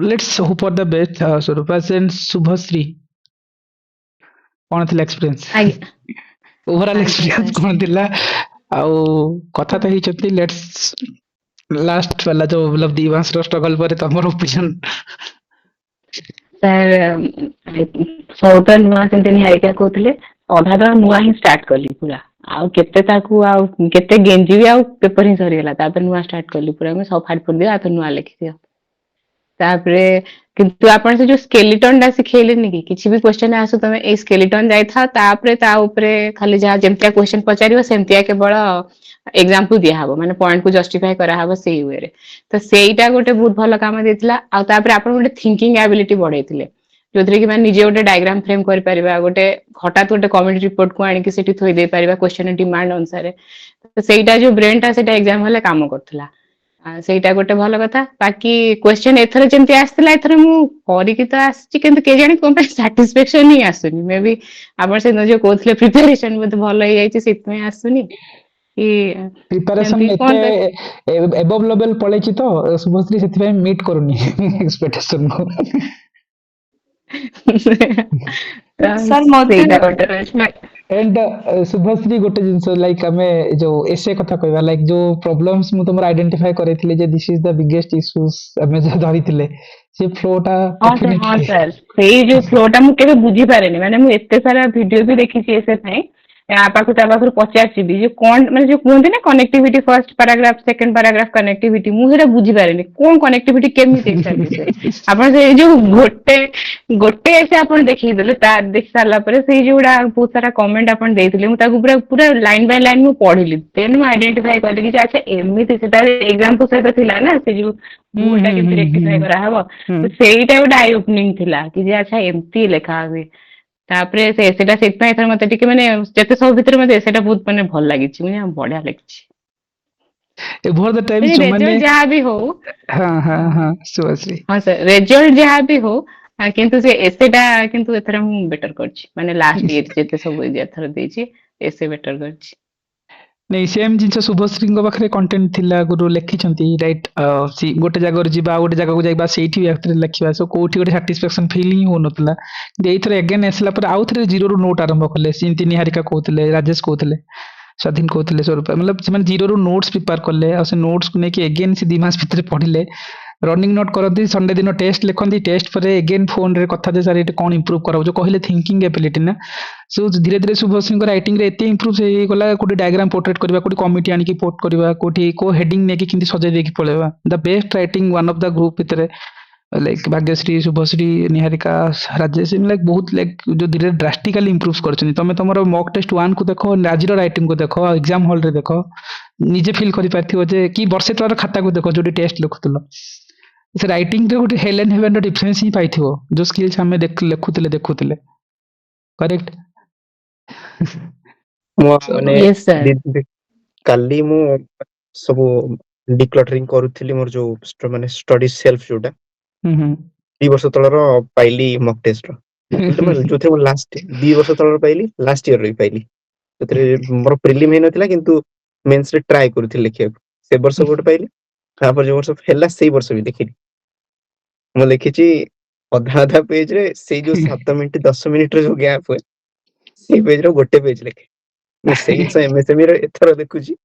let's hope for the best. Swarupa Sen Shubhashree କ'ଣ ଥିଲା ଏକ୍ସପିରିଏନ୍ସ, ଆଜ୍ଞା ଓଭରାଲ ଆଜ୍ଞା ଏକ୍ସପିରିଏନ୍ସ ସାର୍ କ'ଣ ସେ ଥିଲା? ଆଉ କଥା ତ ହେଇଛନ୍ତି, ଲେଟ୍ସ ଲାଷ୍ଟ ବାଲା ଯୋଉ मतलब 2 ମାସର ଷ୍ଟ୍ରଗଲ ପରେ ତମର ଓପିନିଅନ। ସାର୍ ସବୁଟା ନୂଆ ସେମିତି ନିହାରିକା କହୁଥିଲେ, ଅଧା ତ ନୂଆ ହିଁ ଷ୍ଟାର୍ଟ କଲି ପୁରା। ଆଉ କେତେ ତାକୁ ଆଉ କେତେ ଗେଞ୍ଜିବି, ଆଉ ପେପର ହିଁ ସରିଗଲା, ତାପରେ ନୂଆ ଷ୍ଟାର୍ଟ କଲି ପୁରା। ଆମେ ସବୁ ଫାଟ କରିଦିଅ, ଆଉ ନୂଆ ଲେଖିଦିଅ। तापरे किंतु आपण से जो स्केलेटन टा सिखेलेनी कि किछि भी क्वेश्चन आसु तमे ए स्केलेटन जाय था तापरे ता ऊपरे खाली जहा जेमतिया क्वेश्चन पचारियो सेमतिया केवल एग्जांपल दिया हबो माने पॉइंट को जस्टिफाई करा हबो सेही वे रे तो सेईटा गोटे बहुत भलो काम देथिला आ तापरे आपण गोटे थिंकिंग एबिलिटी बढ़ेइथिले जोथरे कि माने निजे गोटे डायग्राम फ्रेम करि परिबा गोटे हठात गोटे कमेंट रिपोर्ट को आनी कि सेठी थोइ दे परिबा क्वेश्चन डिमांड अनुसार तो सेईटा जो ब्रेन टा सेटा एग्जाम हले काम करथला ସେଇଟା ଗୋଟେ ଭଲ କଥା ବାକି କ୍ୱେଶ୍ଚନ ଏଥର ଯେମିତି ଆସିଥିଲା ଏଥର ମୁଁ କରିକି ତ ଆସିଛି କିନ୍ତୁ କେଜାଣି କଣ ପାଇଁ ସାଟିସ୍ଫାକ୍ସନ ହିଁ ଆସୁନି ମେ ବି ଆପଣ ସେଦିନ ଯୋଉ କହୁଥିଲେ ପ୍ରିପାରେସନ ବୋଧେ ଭଲ ହେଇଯାଇଛି ସେଥିପାଇଁ ଆସୁନି କି ପ୍ରିପାରେସନ ସେମିତି କଣ ଏତେ ଏବଭ ଲେଭେଲ ପଳେଇଛି ତ ଶୁଭଶ୍ରୀ ସେଥିପାଇଁ ମିଟ୍ କରୁନି ଏକ୍ସପେକ୍ଟେସନ କୁ ସାର୍ ମତେ ସେଇଟା ଗୋଟେ ରହିଛି एंड शुभश्री गोटे जिनस लाइक आमे जो एसे कथा कहबा लाइक जो प्रॉब्लम्स मु तुमर आइडेंटिफाई करैथिले जे this is the biggest issues आमे जो धरिथिले से फ्लोटा हाँ सर ସେଇ ଯୋଉ ଫ୍ଲୋ ଟା ମୁଁ କେବେ ବୁଝି ପାରେନି ମାନେ ମୁଁ ଏତେ ସାରା ଭିଡିଓ ବି ଦେଖିଛି ଏସେ ପାଇଁ ଆ ପାଖରୁ ତା ପାଖରୁ ପଚାରିଛି ବି ଯେ କଣ ମାନେ ଯୋଉ କୁହନ୍ତି ନା connectivity first paragraph second paragraph connectivity ମୁଁ ସେଟା ବୁଝିପାରେନି କଣ କନେକ୍ଟିଭିଟି କେମିତି ଏକ୍ସାକ୍ଟଲି ସେ ଆପଣ ସେ ଯୋଉ ଗୋଟେ ଏସେ ଆପଣ ଦେଖେଇଦେଲେ ତା ଦେଖି ସାରିଲା ପରେ ସେଇ ଯୋଉଟା ବହୁତ ସାରା କମେଣ୍ଟ ଆପଣ ଦେଇଥିଲେ ମୁଁ ତାକୁ ପୁରା ପୁରା ଲାଇନ ବାଇ ଲାଇନ ମୁଁ ପଢିଲି ଦେନ୍ ମୁଁ ଆଇଡେଣ୍ଟିଫାଇ କଲି କି ଆଚ୍ଛା ଏମିତି ସେଟା ଏକ୍ସାମ୍ପଲ ସହିତ ଥିଲା ନା ସେ ଯୋଉ ଭୁଲଟା କେମିତି ରେକ୍ଟିଫାଇ କରାହବ ତ ସେଇଟା ଗୋଟେ ଆଇ ଓପନିଂ ଥିଲା କି ଯେ ଆଚ୍ଛା ଏମିତି ଲେଖା ହୁଏ ତାପରେ ସେଟା ସେଥିପାଇଁ ଏଥର ମତେ ଟିକେ ମାନେ ଯେତେ ସବୁ ଭିତରେ ମତେ ସେଇଟା ବହୁତ ମାନେ ଭଲ ଲାଗିଛି ମାନେ ବଢିଆ ଲାଗିଛି ओवर द टाइम जो माने ରେଜଲ୍ଟ ଯାହା ବି ହଉ हां शुभश्री ହଁ ସାର୍ ରେଜଲ୍ଟ ଯାହା ବି ହଉ କିନ୍ତୁ ସେ ଏସେଟା କିନ୍ତୁ ଏଥର ମୁଁ ବେଟର କରିଛି ମାନେ ଲାଷ୍ଟ ଇୟର ଯେତେ ସବୁ ଏଥର ଦେଇଛି ଏସେ ବେଟର କରିଛି नहीं सेम जिनस शुभश्री पाखे कंटेंट थिला गुरु लिखिछंती राइट गोटे जगह जीवा गोटे जगह को जाइबा सेठी एक्चुअली लिखिबा सो कोठी गोटे सैटिस्फैक्शन फील ही हो नतला एथर अगेन आसला पर आउ थरे जीरो रू नोट आरंभ कले सिंती निहारिका कहउतले राजेश कहउतले स्वाधीन कहउतले स्वरूप मतलब से जीरो रू नोट्स प्रिपेयर कले आ से नोट्स को नेकी अगेन से 2 मास भितर पढिले रनिंग नोट करती संडे दिन टेस्ट लिखती टेस्ट पर अगेन फोन रे कथा जे सर ये कौन इम्प्रूव करा जो कहले थिंकिंग एबिलिटी ना सो धीरे धीरे शुभश्री राइटिंग रे एते इम्प्रूव हो गला कोटी डायग्राम पोर्ट्रेट करबा कोटी कमिटी आनी की पोस्ट करबा कोटी को हेडिंग नेकी किंती सजे देकी पळेबा the best writing one of the group भितर लाइक भाग्यश्री शुभश्री निहारिका राजेश लाइक बहुत लाइक जो धीरे ड्रास्टिकली इम्प्रूव करछनी तमे तमरो मॉक टेस्ट 1 को देखो आजिरो राइटिंग को देखो एग्जाम हॉल रे देखो निजे फील करि पाथियो जे की वर्षे तोर खाता को देखो जोडी टेस्ट लिखुतलो से राइटिंग रे गोटे हेल एंड हेवन डिफरेंस ही पाइथिबो जो स्किल्स हमें देखुतले करेक्ट माने yes sir काली मु सब डिक्लटरिंग करूथिली मोर जो माने स्टडी सेल्फ जोटा 2 वर्ष तळर पाइली मॉक टेस्ट रो जो थे लास्ट 2 वर्ष तळर पाइली लास्ट ईयर रे पाइली ततरे मोर प्रीलिम हे नथिला किंतु मेंस रे ट्राई करूथिली लिखिया से वर्ष गोटे पाइली तापर जो वर्ष फेला सेही वर्ष भी देखिली मु लिखिची अधा आधा पेज रे से जो 7 मिनिट 10 मिनिट रे जो गैप हुए से पेज रो गोटे पेज लिखे मु सेही से एमएसएमई रे एथरो देखुची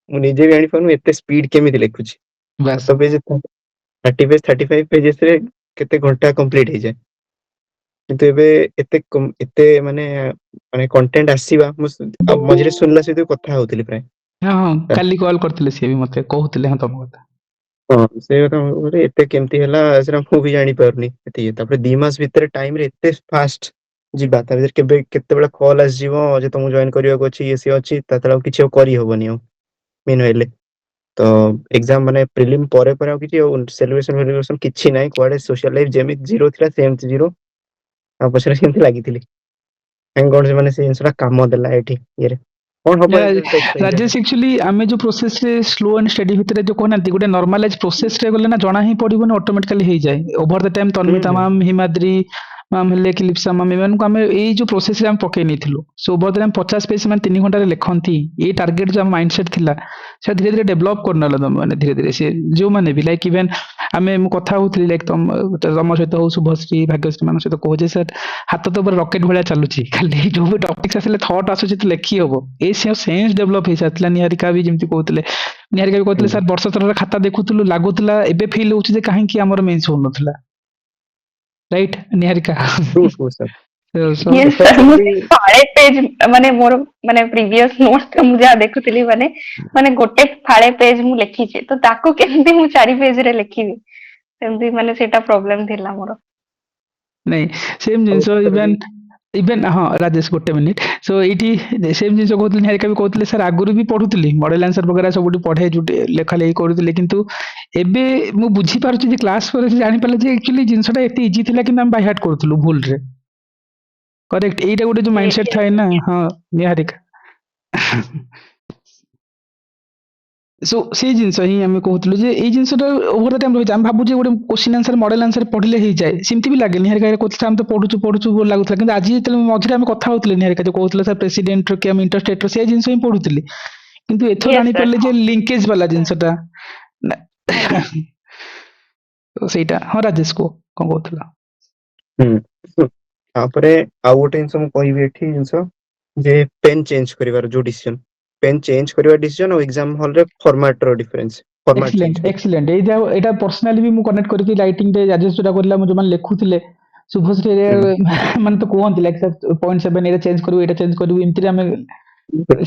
मु निजे भी आनी पानु एते स्पीड केमिति लिखुची बस तो पेज 30 पेज 35 पेजेस रे केते घंटा कंप्लीट हे जाय किंतु एबे एते माने माने कंटेंट आसीबा मझरे सुनला से कथा होतिली प्राय हां काली कॉल करथिले से भी मते कहउतले हां तम कथा हाँ से कथा एते केमती हला सेरा मु भी जानी परनी एते तापर 2 मास भीतर टाइम रे एते फास्ट जिबा ता भीतर केबे केते बेला कॉल आस जीवो जे तुम जॉइन करियो को अछि एसी अछि तातला किछि करी होबनी मेन होइले तो एग्जाम माने प्रीलिम परे परे किछि सेलिब्रेशन किछि नै कोडे सोशल लाइफ जेमि जीरो थिला सेम जीरो आ पछरे केमती लागिथिली एंगोड से माने से इंसरा काम देला एठी ये कौन हो राजेश एक्चुअली आमे जो प्रोसेस रे स्लो एंड स्टडी भितर जो कहना गोटे नॉर्मलाइज प्रोसेस रे गले ना जणा ही पड़िबो ऑटोमेटिकली हो जाए over the time Tanmita ma'am Himadri ma'am हेले कि लिप्सा मैम एमन को हमें ए जो प्रोसेस रे हम पके नै थिलो so over the time 50 page में 3 घंटा रे लिखंती ए टारगेट जो माइंडसेट थिला से धीरे धीरे डेवलप करनल तम माने धीरे धीरे से जो माने भी लाइक इवन आमे मु कथा होथली लाइक तम सहित हो शुभश्री भाग्यश्री मान सहित कहो जे सर हाथ तो ऊपर रॉकेट भलिया चालुची खाली जो भी टॉपिक्स आसले थॉट आसुची तो लिखी हबो ए सेंस डेवलप हे सातला निहारिका भी जेमति कहउतले निहारिका भी कहउतले सर वर्ष तरर खाता देखुतलु लागुतला एबे फील होउची जे काहे कि हमर मेंस हो नथला right Niharika true sir yes sir मुझे फाळे पेज माने मोर माने प्रीवियस नोट्स मु जा देखुतली माने गोटे फाळे पेज मु लिखी छे तो ताको केमती मु 4 पेज रे लिखीबी ସେମିତି ମାନେ ସେଇଟା ପ୍ରୋବ୍ଲେମ ଥିଲା ମୋର। ନାଇଁ ସେମ୍ ଆଉ ଜିନିଷ ଏଥର ବି ଇଭେନ୍ ହଁ ରାଜେଶ ଗୋଟେ ମିନିଟ୍ ସୋ ଏଇଠି ସେମ୍ ଜିନିଷ କହୁଥିଲି ନିହାରିକା ବି କହୁଥିଲେ ସାର୍ ଆଗରୁ ବି ପଢୁଥିଲି ମଡେଲ ଆନ୍ସର ବଗେରା ସବୁଠି ପଢେ ଯୋଉଠି ଲେଖା ଲେଖି କରୁଥିଲି କିନ୍ତୁ ଏବେ ମୁଁ ବୁଝିପାରୁଛି ଯେ କ୍ଲାସ୍ ପରେ ସେ ଜାଣିପାରିଲେ ଯେ ଆକ୍ଚୁଆଲି ଜିନିଷଟା ଏତେ ଇଜି ଥିଲା କିନ୍ତୁ ଆମେ ବାଇ ହାର୍ଟ କରୁଥିଲୁ ଭୁଲରେ କରେକ୍ଟ ଏଇଟା ଗୋଟେ ଯୋଉ ମାଇଣ୍ଡ ସେଟ୍ ଥାଏ ନା ହଁ ନିହାରିକା ସୋ ସେଇ ଜିନିଷ ହିଁ ଆମେ କହୁଥିଲୁ ଯେ ଏଇ ଜିନିଷଟା ଓଭର ଟାଇମ୍ ରହିଛି ଆମେ ଭାବୁଛେ ଗୋଟେ କ୍ୱେଶ୍ଚିନ୍ ଆନ୍ସର ମଡେଲ ଆନ୍ସର ପଢିଲେ ହେଇଯାଏ ସେମିତି ବି ଲାଗେ ନିହାରିକା କହୁଥିଲେ ଆମେ ତ ପଢୁଛୁ ବୋଲି ଲାଗୁଥିଲା କିନ୍ତୁ ଆଜି ଯେତେବେଳେ ମଝିରେ ଆମେ କଥା ହଉଥିଲେ ନିହାରିକା ଯୋଉ କହୁଥିଲେ ସାର୍ ପ୍ରେସିଡେଣ୍ଟର କି ଆମେ ଇଣ୍ଟରଷ୍ଟେଟର ସେ ଜିନିଷ ହିଁ ପଢୁଥିଲି କିନ୍ତୁ ଏଥର Yes, sir. ଜାଣିପାରିଲେ ଯେ ହଁ ଲିଙ୍କେଜ ବାଲା ଜିନିଷଟା ଆଜ୍ଞା। ତ ସେଇଟା ହଁ ରାଜେଶ କୁହ କଣ କହୁଥିଲ ହୁଁ ତାପରେ ଆଉ ଗୋଟେ ଜିନିଷ ମୁଁ କହିବି ଏଠି ଜିନିଷ ଯେ ପେନ୍ ଚେଞ୍ଜ କରିବାର ଯୋଉ ଡିସିଜନ ପେନ୍ ଚେଞ୍ଜ କରିବା ଡିସିଜନ ଆଉ ଏକ୍ସାମ ହଲରେ ଫର୍ମାଟ ର difference format change excellent excellent ଏଇଟା ପର୍ସନାଲି ବି ମୁଁ କନେକ୍ଟ କରିକି ରାଇଟିଂରେ ରାଜେଶ ଯୋଉଟା କରିଲା ମୁଁ ଯୋଉମାନେ ଲେଖୁଥିଲେ ଶୁଭଶ୍ରୀ ହୁଁ ମାନେ ତ କୁହନ୍ତି ଲାଇକ୍ ପଏଣ୍ଟ 7 ଏଇଟା ଚେଞ୍ଜ କରିବୁ ଏଇଟା ଚେଞ୍ଜ କରିବୁ ଏମିତିରେ ଆମେ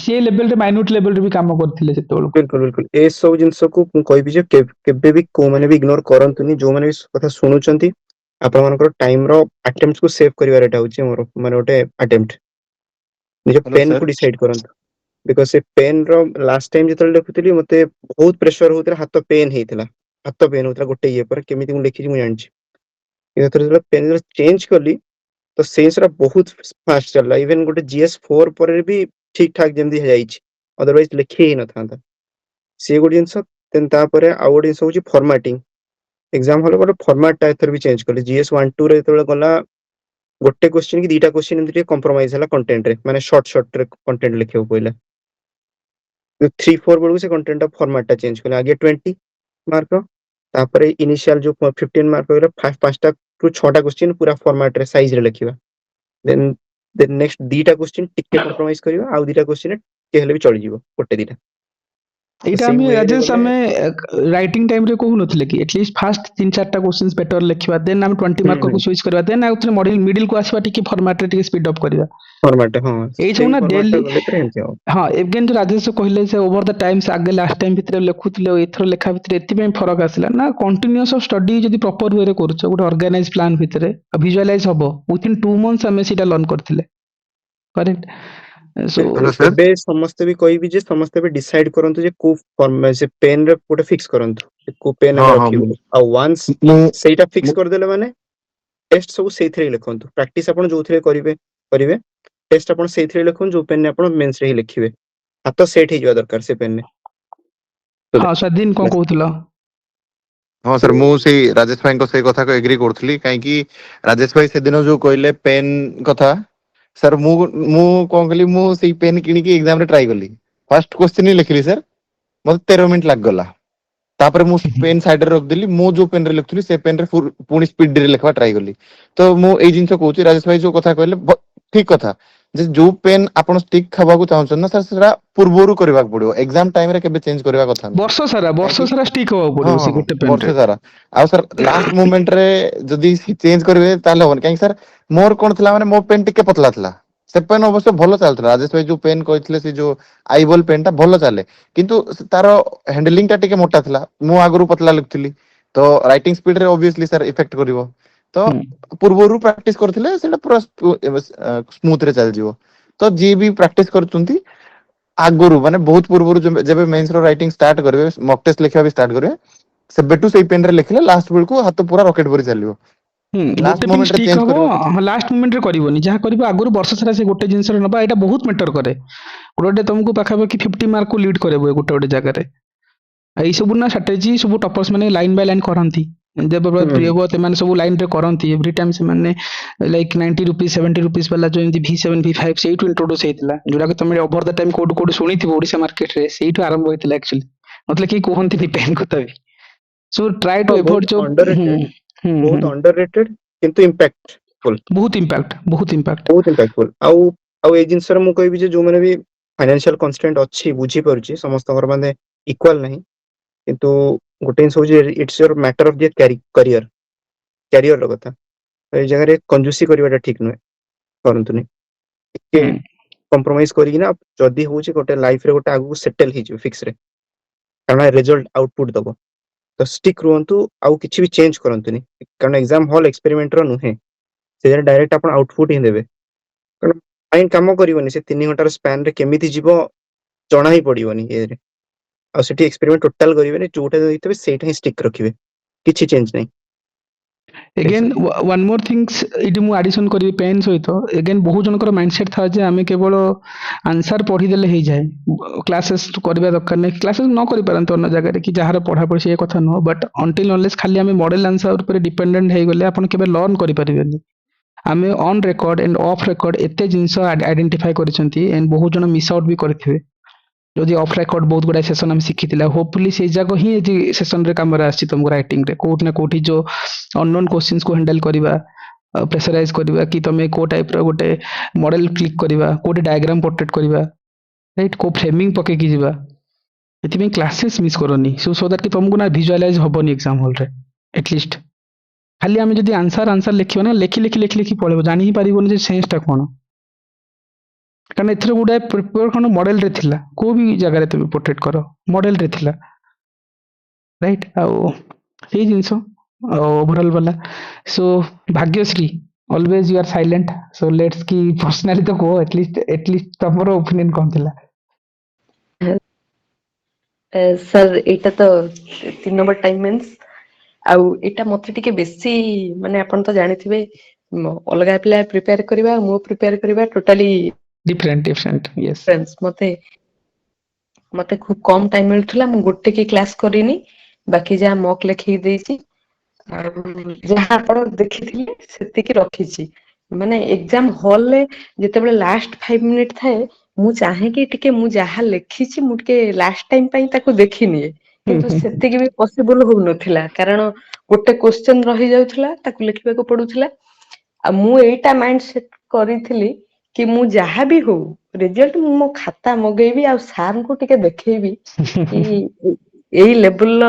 ସେ ଲେଭେଲରେ ମାଇନ୍ୟୁଟ ଲେଭେଲରେ ବି କାମ କରିଥିଲେ ସେତେବେଳକୁ ବିଲକୁଲ ବିଲକୁଲ ଏ ସବୁ ଜିନିଷକୁ ମୁଁ କହିବି ଯେ କେବେ ବି କୋଉମାନେ ବି ଇଗ୍ନୋର କରନ୍ତୁନି ଯୋଉମାନେ ବି କଥା ଶୁଣୁଛନ୍ତି ଆପଣମାନଙ୍କର ଟାଇମ ର ଆଟେମ୍ପ୍ଟ କୁ ସେଭ୍ କରିବାର ଏଟା ହଉଛି ମୋର ମାନେ ଗୋଟେ ଆଟେମ୍ପ୍ଟ ନିଜ ହ୍ୟାଲୋ ପେନ୍ ସାର୍। କୁ ଡିସାଇଡ୍ କରନ୍ତୁ ବିକଜ ସେ ପେନ୍ ର ଲାଷ୍ଟ ଟାଇମ ଯେତେବେଳେ ଲେଖୁଥିଲି ମତେ ବହୁତ ପ୍ରେସର ହଉଥିଲା ହାତ ପେନ୍ ହେଇଥିଲା ହାତ ପେନ୍ ହଉଥିଲା ଗୋଟେ ଇଏ ପରେ କେମିତି ମୁଁ ଲେଖିଛି ମୁଁ ଜାଣିଛି କିନ୍ତୁ ଯେତେବେଳେ ପେନ୍ ଚେଞ୍ଜ କଲି ତ ସେ ଜିନିଷଟା ବହୁତ ଫାଷ୍ଟ ଚାଲିଲା ଇଭେନ୍ ଗୋଟେ GS4 ପରେ ବି ଠିକ ଠାକ ଯେମିତି ହେଇଯାଇଛି ଅଦରୱାଇଜ ଲେଖି ହେଇ ନଥାନ୍ତା ସେ ଗୋଟେ ଜିନିଷ ଦେନ୍ ତାପରେ ଆଉ ଗୋଟେ ଜିନିଷ ହଉଛି ଫର୍ମାଟିଂ ଏକ୍ସାମ ହଲ ଗୋଟେ ଫର୍ମାଟ ଟା ଏଥର ବି ଚେଞ୍ଜ କଲି GS1-2 ରେ ଯେତେବେଳେ ଗଲା ଗୋଟେ କ୍ୱେଶ୍ଚିନ୍ କି ଦିଟା କ୍ୱେଶ୍ଚିନ୍ ଏମିତି ଟିକେ କମ୍ପ୍ରୋମାଇଜ ହେଲା କଣ୍ଟେଣ୍ଟ ରେ ମାନେ ସର୍ଟ ରେ କଣ୍ଟେଣ୍ଟ ଲେଖିବାକୁ ପଇଲା 3-4 ବେଳକୁ ସେ କଣ୍ଟେଣ୍ଟ ଟା ଫର୍ମାଟ ଟା ଚେଞ୍ଜ କଲେ ଆଗେ 20 ମାର୍କ ତାପରେ ଇନିशियल जो 15 मार्क वगैरह फास्ट 5टा टू 6टा क्वेश्चन पूरा फॉर्मेट रे साइज रे लिखिबा देन देन नेक्स्ट 2टा क्वेश्चन टिके कंप्रोमाइज करिवा आउ 2टा क्वेश्चन के हेले भी चली जीवो गोटे 2टा तो ଏଇଟା सेम ଆମେ वे रे ରାଜେଶ गले ଆମେ ରାଇଟିଂ ଟାଇମରେ କହୁନଥିଲେ କି ଏଟଲିଷ୍ଟ ଫାଷ୍ଟ 3-4ଟା କ୍ୱେଶ୍ଚନ୍ସ ବେଟର ଲେଖିବା ଦେନ୍ ଆମେ 20 ମାର୍କକୁ ସୁଇଚ୍ କରିବା ଦେନ୍ ଆଉ ଥରେ ମିଡିଲକୁ ଆସିବା ଟିକେ ଫର୍ମାଟରେ ଟିକେ ସ୍ପିଡ୍ ଅପ୍ କରିବା फॉर्मेट हां ଏଇ ସବୁ सेम ନା फॉर्मेट ଡେଲି रे गले पर एमती हो ହଁ ଏଗେନ୍ ଯୋଉ ରାଜେଶ କହିଲେ ସେ ଓଭର ଦ ଟାଇମ୍ସ ଆଗେ ଲାଷ୍ଟ ଟାଇମ ଭିତରେ ଲେଖୁଥିଲେ ଆଉ ଏଥର ଲେଖା ଭିତରେ ଏଥିପାଇଁ ଫରକ ଆସିଲା ନା କଣ୍ଟିନ୍ୟୁଅସ୍ ଷ୍ଟଡି ଯଦି ପ୍ରପର ୱେରେ କରୁଛ ଗୋଟେ ଅର୍ଗାନାଇଜ ପ୍ଲାନ ଭିତରେ ଭିଜୁଆଲାଇଜ ହବ ୱିଥିନ୍ 2 months ଆମେ ସେଇଟା ଲର୍ନ କରିଥିଲେ କରେକ୍ଟ ସୋ ହ୍ୟାଲୋ ସାର୍। एबे समस्त भी कहबी जे समस्त भी डिसाइड करंतु जे को फॉर्म से पेन रे गोटे फिक्स करंतु को पेन ହଁ हम ହଁ रखी बोली आ वंस ମୁଁ सेटा फिक्स ମୁଁ- कर देले माने टेस्ट सब सेथिरे लिखंतु प्रैक्टिस आपण जोथिरे करिवे टेस्ट आपण सेथिरे लिखन जो पेन ने आपण मेंस रे ही लिखिबे हाथ सेट ही जवा दरकार से पेन ने ହଁ ସ୍ୱାଧୀନ କଣ କହୁଥିଲ ହଁ ସାର୍ ମୁଁ ସେଇ ରାଜେଶ ଭାଇଙ୍କ ସେଇ କଥାକୁ ଏଗ୍ରି କରୁଥିଲି କାହିଁକି ରାଜେଶ ଭାଇ ସେଦିନ ଯୋଉ କହିଲେ ପେନ୍ କଥା ସାର୍ ମୁଁ କଣ କଲି ମୁଁ ସେଇ ପେନ୍ କିଣିକି ଏକ୍ସାମ ରେ ଟ୍ରାଏ କଲି ଫାର୍ଷ୍ଟ କ୍ୱେଶ୍ଚିନ୍ ହିଁ ଲେଖିଲି ସାର୍ ମତେ 13 ମିନିଟ୍ ଲାଗିଗଲା ତାପରେ ମୁଁ ପେନ୍ ସାଇଡରେ ରଖିଦେଲି ମୁଁ ଯୋଉ ପେନ୍ ରେ ଲେଖୁଥିଲି ସେ ପେନ୍ ରେ ପୁଣି ସ୍ପିଡ୍ ରେ ଲେଖବା ଟ୍ରାଏ କଲି ତ ମୁଁ ଏଇ ଜିନିଷ କହୁଛି ରାଜେଶ ଭାଇ ଯୋଉ କଥା କହିଲେ ଠିକ କଥା ଯେ ଯୋଉ ପେନ୍ ଆପଣ ଷ୍ଟିକ୍ ହେବାକୁ ଚାହୁଁଛନ୍ତି ନା ସାର୍ ସେଟା ପୂର୍ବରୁ କରିବାକୁ ପଡିବ ଏକ୍ସାମ ଟାଇମ ରେ କେବେ ଚେଞ୍ଜ କରିବା କଥା ନୁହଁ ବର୍ଷ କାହିଁକି ସାରା ଷ୍ଟିକ୍ ହବାକୁ ହଁ ପଡିବ ହଁ ସେ ହଁ ଗୋଟେ ପେନ୍ ରେ ବର୍ଷ ସାରା ଆଉ ସାର୍ ଲାଷ୍ଟ ମୋମେଣ୍ଟ ରେ ଯଦି ଚେଞ୍ଜ କରିବେ ତାହେଲେ ହବନି କାହିଁକି ସାର୍ ମୋର କଣ ଥିଲା ମାନେ ମୋ ପେନ୍ ଟିକେ ପତଲା ଥିଲା ସେ ପେନ୍ ଅବଶ୍ୟ ଭଲ ଚାଲୁଥିଲା ରାଜେଶ ଭାଇ ଯୋଉ ପେନ୍ କହିଥିଲେ ସେ ଯୋଉ ଆଇବଲ ପେନ୍ ଟା ଭଲ ଚାଲେ କିନ୍ତୁ ତାର ହ୍ୟାଣ୍ଡଲିଂ ଟା ଟିକେ ମୋଟା ଥିଲା ମୁଁ ଆଗରୁ ପତଲା ଲେଖୁଥିଲି ତ ରାଇଟିଂ ସ୍ପିଡ୍ ରେ obviously ସାର୍ ଇଫେକ୍ଟ କରିବ ତ ହୁଁ ପୂର୍ବରୁ ପ୍ରାକ୍ଟିସ କରିଥିଲେ ସେଇଟା ପୁରା ସ୍ମୁଥ ରେ ଚାଲିଯିବ ତ ଯିଏ ବି ପ୍ରାକ୍ଟିସ କରୁଛନ୍ତି ଆଗରୁ ମାନେ ବହୁତ ପୂର୍ବରୁ ଯେବେ ମେନ୍ସ ର ରାଇଟିଂ ଷ୍ଟାର୍ଟ କରିବେ ମକ୍ ଟେଷ୍ଟ ଲେଖିବା ବି ଷ୍ଟାର୍ଟ କରିବେ ସେବେଠୁ ସେଇ ପେନ୍ ରେ ଲେଖିଲେ ଲାଷ୍ଟ ବେଳକୁ ହାତ ପୁରା ରକେଟ ପରି ଚାଲିବ ଲାଷ୍ଟ ଗୋଟେ ପେନ୍ ମୋମେଣ୍ଟ ରେ ଷ୍ଟିକ୍ ଚେଞ୍ଜ ହବ କରିବା କଥା ଲାଷ୍ଟ ମୋମେଣ୍ଟରେ କରିବନି ଯାହା କରିବ ଆଗରୁ ବର୍ଷ ସାରା ସେ ଗୋଟେ ଜିନିଷରେ ନବା ଏଇଟା ବହୁତ ମ୍ୟାଟର କରେ ଗୋଟେ ତମକୁ ପାଖାପାଖି 50 ମାର୍କକୁ লিড କରିବ ଗୋଟେ ଗୋଟେ ଜାଗାରେ ଏଇ ସବୁ ନା ଷ୍ଟ୍ରାଟେଜି ସବୁ ଟପର୍ସ ମାନେ ଲାଇନ ବାଇ ଲାଇନ କରନ୍ତି ଦେବବ୍ରତ ପ୍ରିୟବ୍ରତ ଏମାନେ ସବୁ ଲାଇନ ରେ କରନ୍ତି ଏଭ୍ରି ଟାଇମ ସେମାନେ ଲାଇକ୍ 90 रुपीस 70 रुपीस वाला जो ଏମିତି V7 V5 ସେଇଠୁ ଇଣ୍ଟ୍ରୋଡ୍ୟୁସ ହେଇଥିଲା ଯୋଉଟାକୁ ତମେ ଓଭର ଦ ଟାଇମ କୋଉଠୁ କୋଉଠୁ ଶୁଣିଥିବ ଓଡିଶା ମାର୍କେଟରେ ସେଇଠୁ ଆରମ୍ଭ ହେଇଥିଲା ଆକ୍ଚୁଆଲି ମତଲବ କେହି କୁହନ୍ତିନି ପେନ୍ କଥା ବି ସୋ ଟ୍ରାଏ ଟୁ हाँ ଏଭଏଡ ଯୋଉ बहुत अंडररेटेड किंतु इंपैक्टफुल ବହୁତ ଇମ୍ପାକ୍ଟ बहुत इंपैक्टफुल आउ ए जिंसर मु कहबी जे जो माने भी फाइनेंशियल कन्स्ट्रेंट अछि बुझी परुची समस्त माने इक्वल नहीं किंतु गोटे जिनिस होची it's your matter of the career career रो कथा ए जगह रे कंजूसी करबाटा ठीक नुहे करंतुनी के कंप्रोमाइज करी ना जदी होची गोटे लाइफ रे गोटे आगु सेटल हिजो फिक्स रे काना रिजल्ट आउटपुट दबो तो स्टिक रुहंतु आउ किछि भी चेंज करंतुनी कारण एग्जाम हॉल एक्सपेरिमेंट रो नुहे से डायरेक्ट आपण आउटपुट ही देबे कारण माइंड काम करिवनी से 3 घंटार स्पैन रे केमिति जीवो जणा ही पड़िवनी ए रे आ सेठी एक्सपेरिमेंट टोटल करिवेनी जोटा दैतबे सेटा ही स्टिक रखिबे किछि चेंज नहीं again one more things it मु एडिशन करी पेन सहित एगेन बहुत जनकर माइंडसेट था जे आमे केवल आंसर पढ़ी देले ही जाए क्लासेस करबा दरकार नहीं क्लासेस न करि परंत अन्य जगह रे कि जहार पढ़ा पढ़ी से कथा न बट अंटिल अनलेस खाली आमे मॉडल आंसर ऊपर डिपेंडेंट हे गले आपण केबे लर्न करि परिबेनी आमे on record end of record एते जिंस आइडेंटिफाई करिसंती एंड बहुत जन मिस आउट भी करथिबे जदि ऑफ रिकॉर्ड बहुत गुडा सेशन हम शिखिथिला होपफुली से जागो ही जे सेशन रे काम आछि तुमको राइटिंग रे कोट ना कोठी जो अननोन क्वेश्चंस को हैंडल करबा प्रेशराइज करबा कि तमे को टाइप रो गोटे मॉडल क्लिक करबा कोटे डायग्राम पोर्ट्रेट करबा राइट को फ्रेमिंग पके की जीवा एति में क्लासेस मिस करनी सो दैट कि तुमको ना विजुअलाइज होबनी एग्जाम हॉल रे एटलीस्ट खाली हम जदि आंसर लिखियो ना लिखि पळेबो जानि ही पारिबोनी जे सेंसटा कोन कारण एथरे गुडा प्रिपेयर कोन मॉडल रे थिला को भी जगह रे तुम पोर्ट्रेट करो मॉडल रे थिला राइट आ ए जिंस ओवरऑल वाला so Bhagyashree always you are silent so let's की पर्सनली तो को एटलीस्ट तमरो ओपिनियन कोन थिला सर एटा तो 3 नंबर टाइम मींस आउ एटा मते टिके बेसी माने आपण तो जानिथिबे अलगा पिला प्रिपेयर करबा मो प्रिपेयर करबा टोटली डिफरेंट यस फ्रेंड्स मते मते खूब कम टाइम मिलथला मु गोटे की क्लास करिनी बाकी जा मॉक लिखि देछि जहाँ आपण देखिथिले सेति की रखिछि माने एग्जाम हॉल ले जते बेले लास्ट 5 मिनिट थाए मु चाहे कि टिके मु जहाँ लिखिछि मु टिके लास्ट टाइम पई ताको देखिनी किंतु सेति की भी पॉसिबल हो नथिला कारण गोटे क्वेश्चन रहि जाउथला ताको लिखिबा को पडुथला आ मु एटा माइंड सेट करिथिली कि मु जहाँ भी हो रिजल्ट मो खाता मगेबी आ सार को टिके देखैबी कि एई लेवल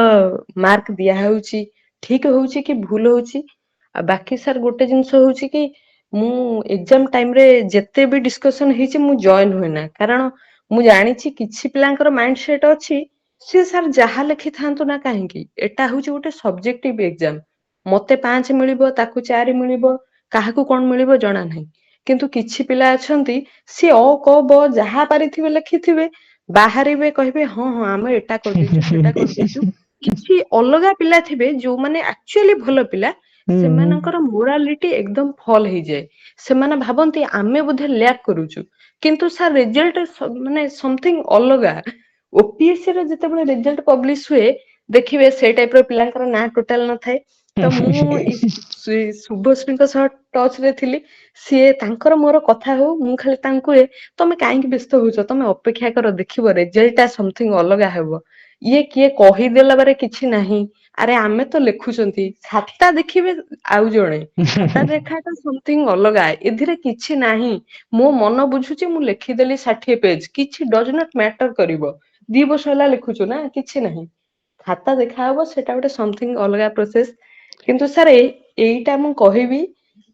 मार्क दिया होउची ठीक होउची कि भूल होउची आ बाकी सर गोटे जिंस होउची कि मु एग्जाम टाइम रे जते भी डिस्कशन हिची मु जॉइन होइना कारण मु जानि छी किछि पिलांकर माइंड सेट अछि से सर जहाँ लिखि थांतु ना काहे कि एटा होउची गोटे सब्जेक्टिव एग्जाम मते 5 मिलिबो ताकू 4 मिलिबो काहाकू कोन मिलिबो जणा नाही किंतु किछि पिला अछंती से अ क ब जहाँ पारिथिबे लिखिथिबे बाहरिबे कहबे हां हां हम एटा कर देछु सेटा कर देछु किछि अलगा पिला थिबे जो माने एक्चुअली भलो पिला सेमानकर मोरालिटी एकदम फॉल हे जाय सेमाने भाबंती आमे बुधे लैक करूछु किंतु सर रिजल्ट माने समथिंग अलगा ओपीएससी रे जते बळे रिजल्ट पब्लिश हुए देखिबे से टाइप रो पिलांकर ना टोटल न थाए तो मु शुभश्री सह टच रे थिली सी तांकर मोर कथा हो मु खाली तांको तमे काहे कि व्यस्त होछ तमे अपेक्षा कर देखिबो रिजल्ट समथिंग अलगा हेबो ये किए कहि देला बारे किछि नाही अरे आमे तो लेखुचंती खाता देखिबे आउ जणे खाता देखाटा समथिंग अलगा एधिरे किछि नाही मो मन बुझुची मु लेखि देली 60 पेज किछि डज नॉट मैटर करिवो 2 वर्ष होला लेखुछु ना किछि नाही खाता देखा हबो सेटा गोटे समथिंग अलगा प्रोसेस किंतु सर एईटा मु कहिबी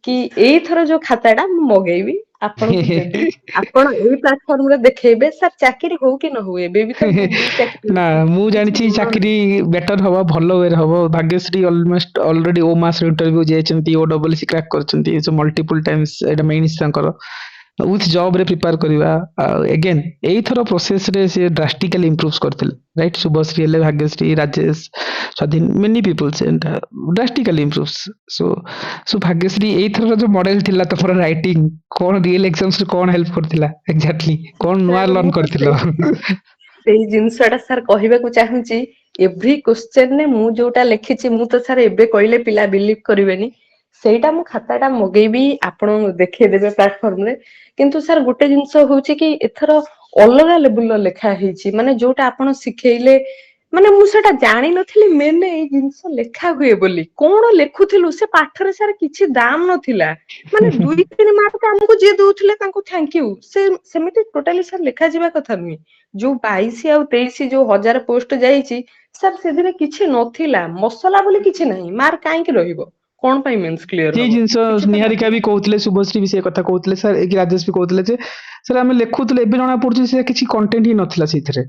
कि एई थरो जो खाताटा मु मगेबी आपण को देबी आपण एई प्लेटफॉर्म रे देखेबे सर चाकरी हो कि न होए बेबी तो दू चाकरी ना मु जानि छी चाकरी बेटर हवा भलो वे हवा भाग्यश्री ऑलमोस्ट ऑलरेडी ओ मास इंटरव्यू जेचंती ओ डबल सी क्रैक करचंती सो मल्टीपल टाइम्स एटा मेन संकर विथ जॉब रे प्रिपेयर करबा अगेन एई थरो प्रोसेस रे से ड्रास्टिकली इंप्रूव करथिल राइट शुभश्री ले Bhagyashree Rajesh Swadhin many peoples and drastically improves so Bhagyashree एई थरो जो मॉडल थिला तोर राइटिंग कोन रियल एग्जाम्स रे कोन हेल्प करथिला एग्जैक्टली कोन नुआ लर्न करथिलो सेही जिंसटा सर कहबा को चाहूची एवरी क्वेश्चन ने मु जोटा लिखिची मु तो सर एबे कहले पिला बिलीव करिवेनी सेटा मु खाताटा मगेबी आपण देखै देबे प्लेटफॉर्म रे किंतु सर गोटे जिंस होउची कि एथर अलगा लेवल लो लेखा हिची माने जोटा आपण सिखैले माने मु सेटा जानि नथिली मेन ए जिंस लेखा हुए बोली कोन लेखुथिलु से पाठ रे सर किछि दाम नथिला माने 2-3 मार्क हमको जे दोथले तांको थैंक यू से सेमिति टोटली सर लेखा जीवा कथा नुई जो 22 आ 23 जो 1000 पोस्ट जाईची सर से दिने किछि नथिला मसला बोली किछि नाही मार्क काहे कि रहिबो कोन पई मींस क्लियर जे जिंस निहारिका भी कहउतले शुभश्री भी से कथा कहउतले सर एक राजेश भी कहउतले जे सर हम लेखुतले एबे जणा पड़छ से किछि कंटेंट ही नथिला सेथरे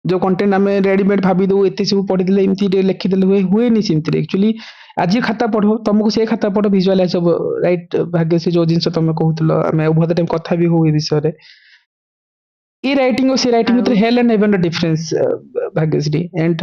जो कंटेंट आम रेडीमेड भाभी दू एत सब पढ़ी एमती लिखिदे हुए सेमती एक्चुअली आज खाता पढ़ो तुमको से खाता पढ़ो भिजुआलाइज हम राइट भाग्यश्री जो जिन तुम कहूल आम ओभर द टाइम कथा भी हो विषय ये राइटिंग और से राइटिंग ଆଉ hello and heaven difference Bhagyashree and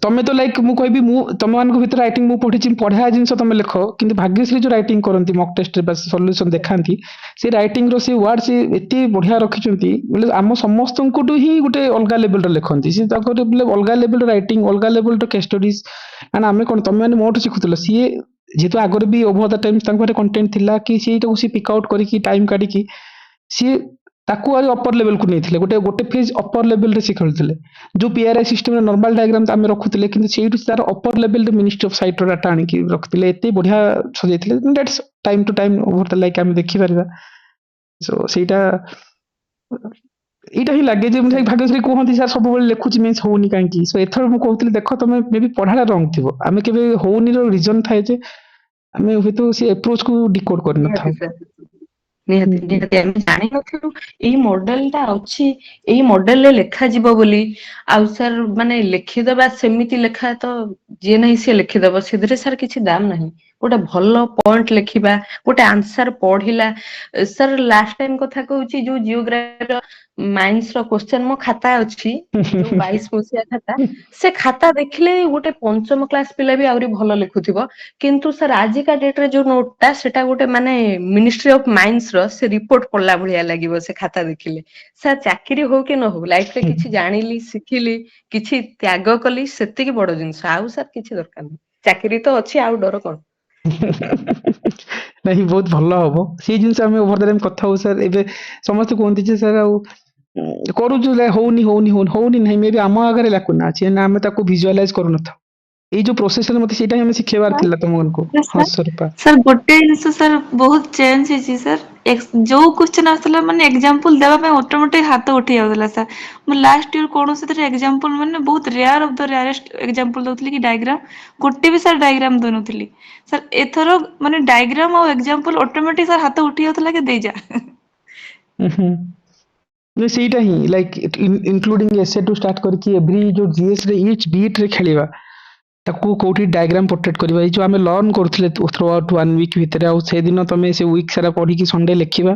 तमें तो लाइक मु कहबी मु तुम मान भीतर राइटिंग मु पढ़ी पढ़ा जिनस तुम लिख कि भाग्यश्री जो राइटिंग करती मॉक टेस्ट सॉल्यूशन देखाती से राइटिंग रो से वर्ड से एते बढ़िया रखिचंती बोले आम समस्त को ही गोटे अलग लेवल लिखती सी अलग लेवल राइटिंग अलग लेवल केस स्टडीज एंड आम कौन तुम मैंने मोटू शिखुल सी जेहेतु आगर भी ओभर द टाइम कंटेंट थिला कि सी पिक आउट करके टाइम काढ़ी सी ताकू आज अपर लेवल को नहीं गोटे गोटे फेज अपर लेवल रे शिखुले जो पीआरआई सिस्टम रे नॉर्मल डायग्राम आम रखुले कि तार अपर लेवल रे मिनिस्ट्री ऑफ साइट डाटा आनिक रखिले एते बढ़िया सजाइले that's time to time over the like आम देखि परबा सो सेटा एटा ही लागे जे मुझे भाग्यश्री कहती सर सब बेले लिखुची मीन्स होनी कहीं सो एथर मु कहूली देख तुम मे भी पढ़ाटा रंग थी आम के होनी रीजन थाए जे आम हूँ तो सी एप्रोच को डिकोड कर न था ନିହାତି ନିହାତି ଆମେ ଜାଣିନଥିଲୁ ଏଇ ମଡେଲଟା ଅଛି ଏଇ ମଡେଲରେ ଲେଖାଯିବ ବୋଲି ଆଉ ସାର୍ ମାନେ ଲେଖିଦବା ସେମିତି ଲେଖା ତ ଯିଏ ନାହିଁ ସିଏ ଲେଖିଦବ ସେଥିରେ ସାର୍ କିଛି ଦାମ ନାହିଁ ଗୋଟେ ଭଲ ପଏଣ୍ଟ ଲେଖିବା ଗୋଟେ ଆନ୍ସର ପଢିଲା ସାର୍ ଲାଷ୍ଟ ଟାଇମ କଥା କହୁଛି ଯୋଉ ଜିଓଗ୍ରାଫିର ମାଇନ୍ସ ର କ୍ୱେଶ୍ଚନ ମୋ ଖାତା ଅଛି ଯୋଉ 22 ମସିହା ଖାତା ସେ ଖାତା ଦେଖିଲେ ଗୋଟେ ପଞ୍ଚମ କ୍ଲାସ ପିଲା ବି ଆହୁରି ଭଲ ଲେଖୁଥିବ କିନ୍ତୁ ସାର୍ ଆଜିକା ଡେଟରେ ଯୋଉ ନୋଟଟା ସେଟା ଗୋଟେ ମାନେ ମିନିଷ୍ଟ୍ରି ଅଫ ମାଇନ୍ସ ର ସେ ରିପୋର୍ଟ ପଢିଲା ଭଳିଆ ଲାଗିବ ସେ ଖାତା ଦେଖିଲେ ସାର୍ ଚାକିରି ହଉ କି ନ ହଉ ଲାଇଫରେ କିଛି ଜାଣିଲି ଶିଖିଲି କିଛି ତ୍ୟାଗ କଲି ସେତିକି ବଡ ଜିନିଷ ଆଉ ସାର୍ କିଛି ଦରକାର ନାହିଁ ଚାକିରି ତ ଅଛି ଆଉ ଡର କଣ नहीं बहुत भल हम से जिन ओभर द टाइम कथा हो सर एबे समस्त कहते जे सर करूँ होनी होनी होनी होनी नहीं मे भी आम आगे लाकुना अच्छे ना आम भिजुआलाइज करूँ था ये जो प्रोसेस मत से शिखेबार हाँ थिला तुमको हाँ सर सर गोटे जिनिस सर बहुत चेंज है सर जो क्वेश्चन आसला माने एग्जांपल देवा पे ऑटोमेटिक हाथ उठी जाउला सर मु लास्ट ईयर कोन से एग्जांपल माने बहुत rare of the rarest example दउतली कि डायग्राम गोटे भी सर डायग्राम दउनथली सर एथरो माने डायग्राम और एग्जांपल ऑटोमेटिक सर हाथ उठी जाउतला कि दे जा नहीं सेटा ही like including essay to start करके एवरी जो जीएस रे ईच बीट रे खेलिबा ताकू कोठी डायग्राम पोर्ट्रेट करबा जो आमे लर्न करथले थ्रू आउट 1 वीक भीतर आ से दिन तमे से वीक सारा पढ़ी कि संडे लिखिबा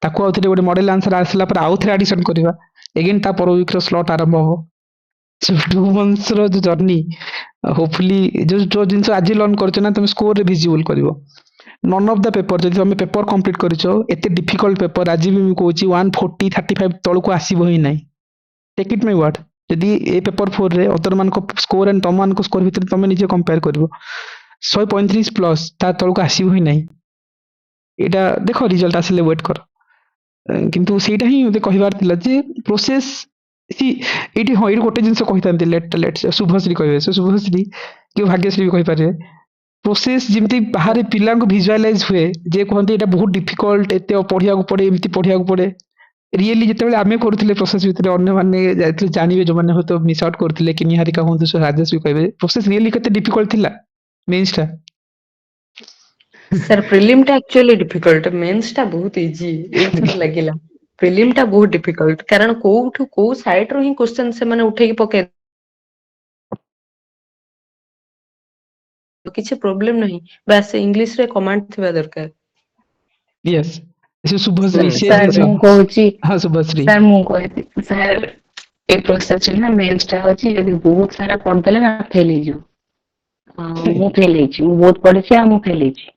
ताकू आउथरे गोटे मॉडल आंसर आसला पर आउथरे एडिशन करबा अगेन ता पर वीक रो स्लॉट आरंभ हो सो 2 मंथ्स रो जो जर्नी होपफुली जो जो जिंस आज लर्न करछ ना तमे स्कोर रे विजिबल करबो नन ऑफ द पेपर जदि तमे पेपर कंप्लीट करिछो एते डिफिकल्ट पेपर आज भी मैं कहूची 140 35 तळ को आसीबो ही नाही टेक इट माय वर्ड यदि ए पेपर 4 रे अदर मान को स्कोर एंड तम मान को स्कोर भीतर तमे निजे कंपेयर करबो 135 प्लस ता तळ को आसीबो ही नाही एटा देखो रिजल्ट आसले वेट कर किंतु सेटा ही मते कहिबार थिला जे प्रोसेस सी एटी हो एटी गोटे जिंस कहितांती लेट शुभश्री कहबे शुभश्री कि भाग्यश्री भी कहि पारे प्रोसेस जिमती बाहर पिला को विजुअलाइज हुए जे कहते एटा बहुत डिफिकल्ट एते पढ़िया को पड़े एमती पढ़िया को पड़े रियली जिते आम करूँ प्रोसेस भितर अन्य मैंने जानवे जो मैंने तो मिस आउट करते कि निहारिका हूँ राजेश भी कहे प्रोसेस रियली केते डिफिकल्ट थिला मेंस टा सर प्रिलिम टा एक्चुअली डिफिकल्ट मेंस टा बहुत इजी एथर लागिला प्रिलिम टा बहुत डिफिकल्ट कारण कोठु को साइड रो ही क्वेश्चन से माने उठे की पके किसी प्रॉब्लम नहीं बस इंग्लिश रे कमांड थिबा दरकार यस से शुभश्री से सर मु कहूची हां शुभश्री सर मु कहती सर ए प्रोसेस ना मेंस टा होची यदि बहुत सारा पढ़ देले ना फेल ही जो मु फेल ही छी मु बहुत पढ़ी छी आ मु फेल ही छी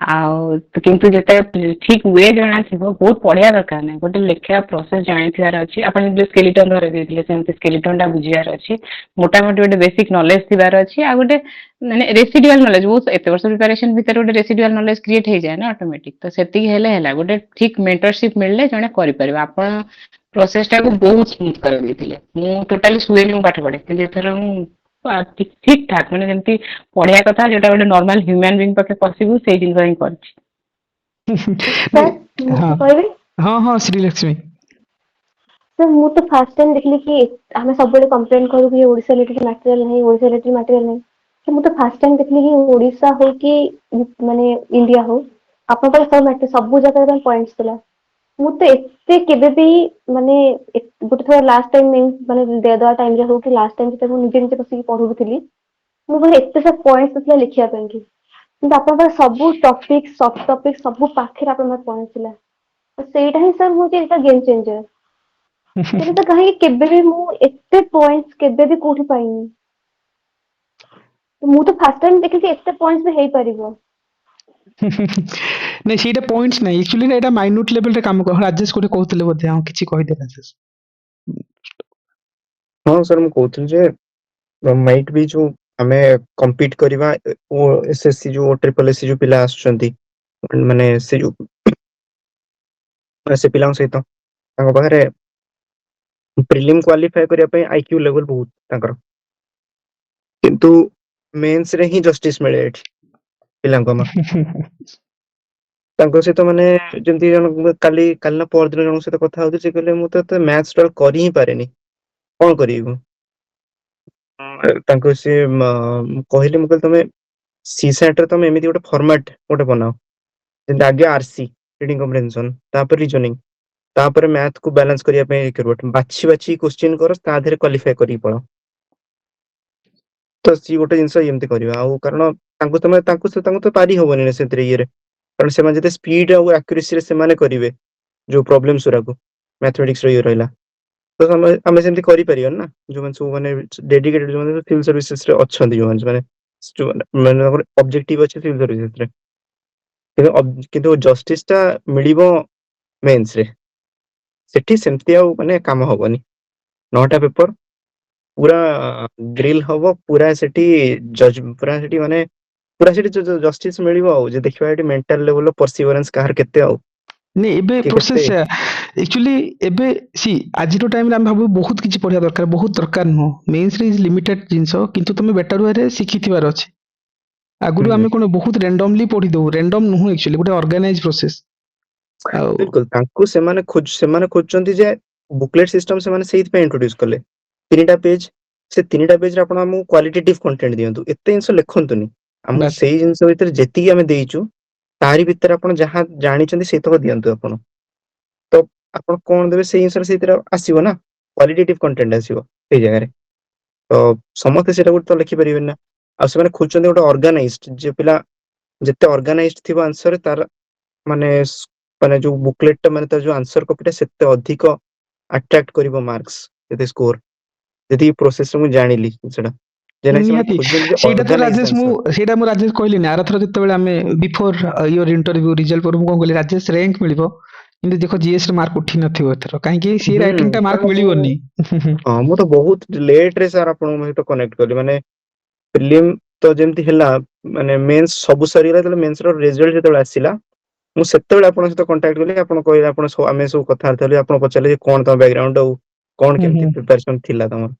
आउ तो किंतु जेते ठीक वे जाना थिबो बहुत पढ़िया दरकार नै गोटे लेखा प्रोसेस जानि थियार अछि आपण जे स्केलेटन धरे देथिले सेमते स्केलेटन टा बुझियार अछि मोटा मोटी गोटे बेसिक नॉलेज थिबार अछि आ गोटे माने रेसिडुअल नॉलेज बहुत एते वर्ष प्रिपरेशन भीतर गोटे रेसिडुअल नॉलेज क्रिएट हे जाय ना ऑटोमेटिक तो सेति हेले हला गोटे ठीक मेंटरशिप मिलले जने करि परबा आपण प्रोसेस टा को बहुत स्मूथ कर देथिले मु टोटली सुएनी पाठ पढे कि एथर मु ठीक ठीक ठाक मैंने जमती पढ़िया कथा जोटा गोटे नॉर्मल ह्यूमन बीइंग पके पॉसिबल से दिन ही करछि कहबे हां हां श्रीलक्ष्मी सर मु तो फर्स्ट टाइम देखली कि हमें सब बड़े कंप्लेंट करू कि ओडिसा रिलेटेड मटेरियल नहीं ओडिसा रिलेटेड मटेरियल नहीं कि मु तो फर्स्ट टाइम देखली कि ओडिसा हो कि माने इंडिया हो अपन पर सब मैटर सब जगह पर पॉइंट्स थिला ମୁଁ ତ ଏତେ କେବେ ବି ମାନେ ଗୋଟେ ଥର ଲାଷ୍ଟ ଟାଇମ ମିନ୍ସ ମାନେ ଦେବା ଟାଇମ ରେ ହଉ କି ଲାଷ୍ଟ ଟାଇମ ଯେତେବେଳେ ମୁଁ ନିଜେ ନିଜେ ବସିକି ପଢୁଥିଲି ମୋ ପାଖରେ ଏତେ ସବୁ ପଏଣ୍ଟ ଥିଲା ଲେଖିବା ପାଇଁ କି, କିନ୍ତୁ ଆପଣଙ୍କର ସବୁ ଟପିକ ସବ୍ ଟପିକ ସବୁ ପାଖରେ ଆପଣଙ୍କର ପଏଣ୍ଟ ଥିଲା। ତ ସେଇଟା ହିଁ ସାର୍ ହଉଛି ଏଇଟା ଗେମ୍ ଚେଞ୍ଜର। ତେବେ ତ କାହିଁକି କେବେ ବି ମୁଁ ଏତେ ପଏଣ୍ଟ କେବେ ବି କୋଉଠି ପାଇନି। ମୁଁ ତ ଫାର୍ଷ୍ଟ ଟାଇମ ଦେଖିଲି ଏତେ ପଏଣ୍ଟ ବି ହେଇପାରିବ। ନାଇଁ ସେଇଟା ପଏଣ୍ଟସ୍ ନାହିଁ, ଆକ୍ଚୁଆଲି ଏଇଟା ମାଇନ୍ୟୁଟ ଲେଭେଲରେ କାମ କରେ। ହଁ, ରାଜେଶ ଗୋଟେ କହୁଥିଲେ ବୋଧେ, ହଁ କିଛି କହିଦେ ରାଜେଶ। ହଁ ସାର୍ ମୁଁ କହୁଥିଲି ଯେ ମାଇଟ୍ ବି ଯୋଉ ଆମେ କମ୍ପିଟ୍ କରିବା ଓ ଏସଏସସି ଯୋଉ ଟ୍ରିପଲ ଏସସି ଯୋଉ ପିଲା ଆସୁଛନ୍ତି, ମାନେ ସେ ଯୋଉ ସେ ପିଲାଙ୍କ ସହିତ ତାଙ୍କ ପାଖରେ ପ୍ରିଲିମ୍ କ୍ୱାଲିଫାଏ କରିବା ପାଇଁ ଆଇକ୍ୟୁ ଲେଭେଲ ବହୁତ ତାଙ୍କର, କିନ୍ତୁ ମେନ୍ସ ରେ ହିଁ ଜଷ୍ଟିସ ମିଳେ ଏଠି ପିଲାଙ୍କୁ ଆମର। ତାଙ୍କ ସହିତ ମାନେ ଯେମିତି କାଲି ନା ପରଦିନ ଜଣଙ୍କ ସହିତ କଥା ହଉଥିଲି, ସେ କହିଲେ ମୁଁ ତ ମ୍ୟାଥ୍ କରି ହିଁ ପାରେନି, କଣ କରିବି ମୁଁ? ତାଙ୍କୁ ସେ କହିଲେ, ମୁଁ କହିଲି ତମେ CSAT ରେ ତମେ ଏମିତି ଗୋଟେ ଫର୍ମାଟ ଗୋଟେ ବନାଅ, ଯେମିତି ଆଗେ RC ରିଡିଂ କମ୍ପ୍ରେhension, ତାପରେ ରିଜନିଂ, ତାପରେ ମ୍ୟାଥ୍ କୁ ବାଲାନ୍ସ କରିବା ପାଇଁ ବାଛି ବାଛି କ୍ୱେଶ୍ଚିନ୍ କର, ତା ଦେହରେ କ୍ୱାଲିଫାଇ କରିକି ପଳାଅ। ତ ସିଏ ଗୋଟେ ଜିନିଷ ଏମିତି କରିବା, ଆଉ କାରଣ ତାଙ୍କୁ ତ ପାରି ହବନି ନା ସେଥିରେ ଇଏରେ, କାରଣ ସେମାନେ ଯେତେ ସ୍ପିଡ ଆଉ ଆକ୍ୟୁରେସିରେ ସେମାନେ କରିବେ ଯୋଉ ପ୍ରୋବ୍ଲେମ୍ସ ଗୁଡାକୁ ମ୍ୟାଥମେଟିକ୍ସ ର ଇଏ ରହିଲା, ତ ଆମେ ସେମିତି କରିପାରିବାନି ନା। ଯୋଉମାନେ ସବୁ ମାନେ ଡେଡିକେଟେଡ ଯୋଉମାନେ ସିଭିଲ ସର୍ଭିସେସ୍ ରେ ଅଛନ୍ତି, ଯୋଉମାନେ ଅବଜେକ୍ଟିଭ ଅଛି ସିଭିଲ ସର୍ଭିସେସ୍ ରେ, କିନ୍ତୁ ଜଷ୍ଟିସ ଟା ମିଳିବ ମେନ୍ସ ରେ। ସେଠି ସେମିତି ଆଉ ମାନେ କାମ ହବନି, 9ଟା ପେପର ପୁରା ଗ୍ରିଲ ହବ, ପୁରା ସେଠି ପୁରା ସେଠି ମାନେ ପୁରା ସେଠି ଜଷ୍ଟିସ ମିଳିବ, ଆଉ ଯେ ଦେଖିବା ଏଠି ମେଣ୍ଟାଲ ଲେଭେଲ ପରସିଭରାନ୍ସ କାହାର କେତେ, ଆଉ ନାଇଁ ଏବେ କିଏ କେତେ। ପ୍ରୋସେସ ଆକ୍ଚୁଆଲି ଏବେ ଆଜିର ଟାଇମରେ ଆମେ ଭାବୁ ବହୁତ କିଛି ପଢିବା ଦରକାର, ବହୁତ ଦରକାର ନୁହଁ। ମେନ୍ସରେ ଲିମିଟେଡ ଜିନିଷ, କିନ୍ତୁ ତମେ ବେଟର ୱେରେ ଶିଖିଥିବାର ଅଛି। ଆଗରୁ ଆମେ କଣ ବହୁତ ରାଣ୍ଡମଲି ପଢିଦଉ, ରାଣ୍ଡମ ନୁହଁ ଆକ୍ଚୁଆଲି, ଗୋଟେ ଅର୍ଗାନାଇଜ ପ୍ରୋସେସ। ଆଉ ବିଲକୁଲ ତାଙ୍କୁ ସେମାନେ ଖୋଜୁଛନ୍ତି ଯେ ବୁକଲେଟ ସିଷ୍ଟମ ସେମାନେ ସେଇଥିପାଇଁ ଇଣ୍ଟ୍ରୋଡ୍ୟୁସ କଲେ। 3ଟା ପେଜ, ସେ 3ଟା ପେଜରେ ଆପଣ ଆମକୁ କ୍ୱାଲିଟେଟିଭ କଣ୍ଟେଣ୍ଟ ଦିଅନ୍ତୁ, ଏତେ ଜିନିଷ ଲେଖନ୍ତୁନି। ଆମକୁ ବାସ୍ ସେଇ ଜିନିଷ ଭିତରେ ଯେତିକି ଆମେ ଦେଇଛୁ, ତାରି ଭିତରେ ଆପଣ ଯାହା ଜାଣିଛନ୍ତି ସେଇତକ ଦିଅନ୍ତୁ ଆପଣ। ତ ଆପଣ କଣ ଦେବେ ସେଇ ଜିନିଷରେ ସେଇଥିରେ ଆସିବ ନା, କ୍ୱାଲିଟେଟିଭ କଣ୍ଟେଣ୍ଟ ଆସିବ ସେଇ ଜାଗାରେ। ତ ସମସ୍ତେ ସେଇଟାକୁ ତ ଲେଖିପାରିବେନି ନା, ଆଉ ସେମାନେ ଖୋଜୁଛନ୍ତି ଗୋଟେ ଅର୍ଗାନାଇଜଡ, ଯେ ପିଲା ଯେତେ ଅର୍ଗାନାଇଜଡ ଥିବ ଆନ୍ସର, ତାର ମାନେ ମାନେ ଯୋଉ ବୁକଲେଟ ଟା, ମାନେ ତାର ଯୋଉ ଆନ୍ସର କପି ଟା ସେତେ ଅଧିକ ଆଟ୍ରାକ୍ଟ କରିବ ମାର୍କସ, ଯେତେ ସ୍କୋର, ଯେତିକି ପ୍ରୋସେସ ମୁଁ ଜାଣିଲି ସେଟା। ଯେ ନାଇଁ ସେମାନେ ନିହାତି ଖୋଜୁଛନ୍ତି ଯେ ସେଇଟା ତ ଅର୍ଗାନାଇଜଡ ରାଜେଶ, ଆନ୍ସର। ମୁଁ ରାଜେଶ କହିଲିନି ଆରଥର ଯେତେବେଳେ ଆମେ ବିଫୋର ୟୋର ଇଣ୍ଟରଭ୍ୟୁ ରେଜଲ୍ଟ ପରେ ମୁଁ କଣ କହିଲି, ରାଜେଶ ର୍ୟାଙ୍କ ମିଳିବ, କିନ୍ତୁ ଦେଖ GS ରେ ମାର୍କ ଉଠି ନଥିବ ଏଥର, କାହିଁକି ସେ ରାଇଟିଂ ଟା ମାର୍କ କାରଣ ମିଳିବନି। ମୁଁ ତ ବହୁତ ଲେଟ ରେ ସାର୍ ଆପଣଙ୍କ ସହିତ କନେକ୍ଟ କଲି, ମାନେ ପ୍ରିଲିମ୍ ତ ଯେମିତି ହେଲା, ମାନେ ମେନ୍ସ ସବୁ ସରିଗଲା, ଯେତେବେଳେ ମେନ୍ସ ର ରେଜଲ୍ଟ ଯେତେବେଳେ ଆସିଲା, ମୁଁ ସେତେବେଳେ ଆପଣଙ୍କ ସହିତ କଣ୍ଟାକ୍ଟ କଲି। ଆପଣ କହିଲେ, ଆମେ ସବୁ କଥାବାର୍ତ୍ତା ହେଲୁ, ଆପଣ ପଚାରିଲେ ଯେ କଣ ତମ ବ୍ୟାକଗ୍ରାଉଣ୍ଡ, ଆଉ କଣ କେମିତି ପ୍ରିପାରେସନ ଥିଲା ତମର,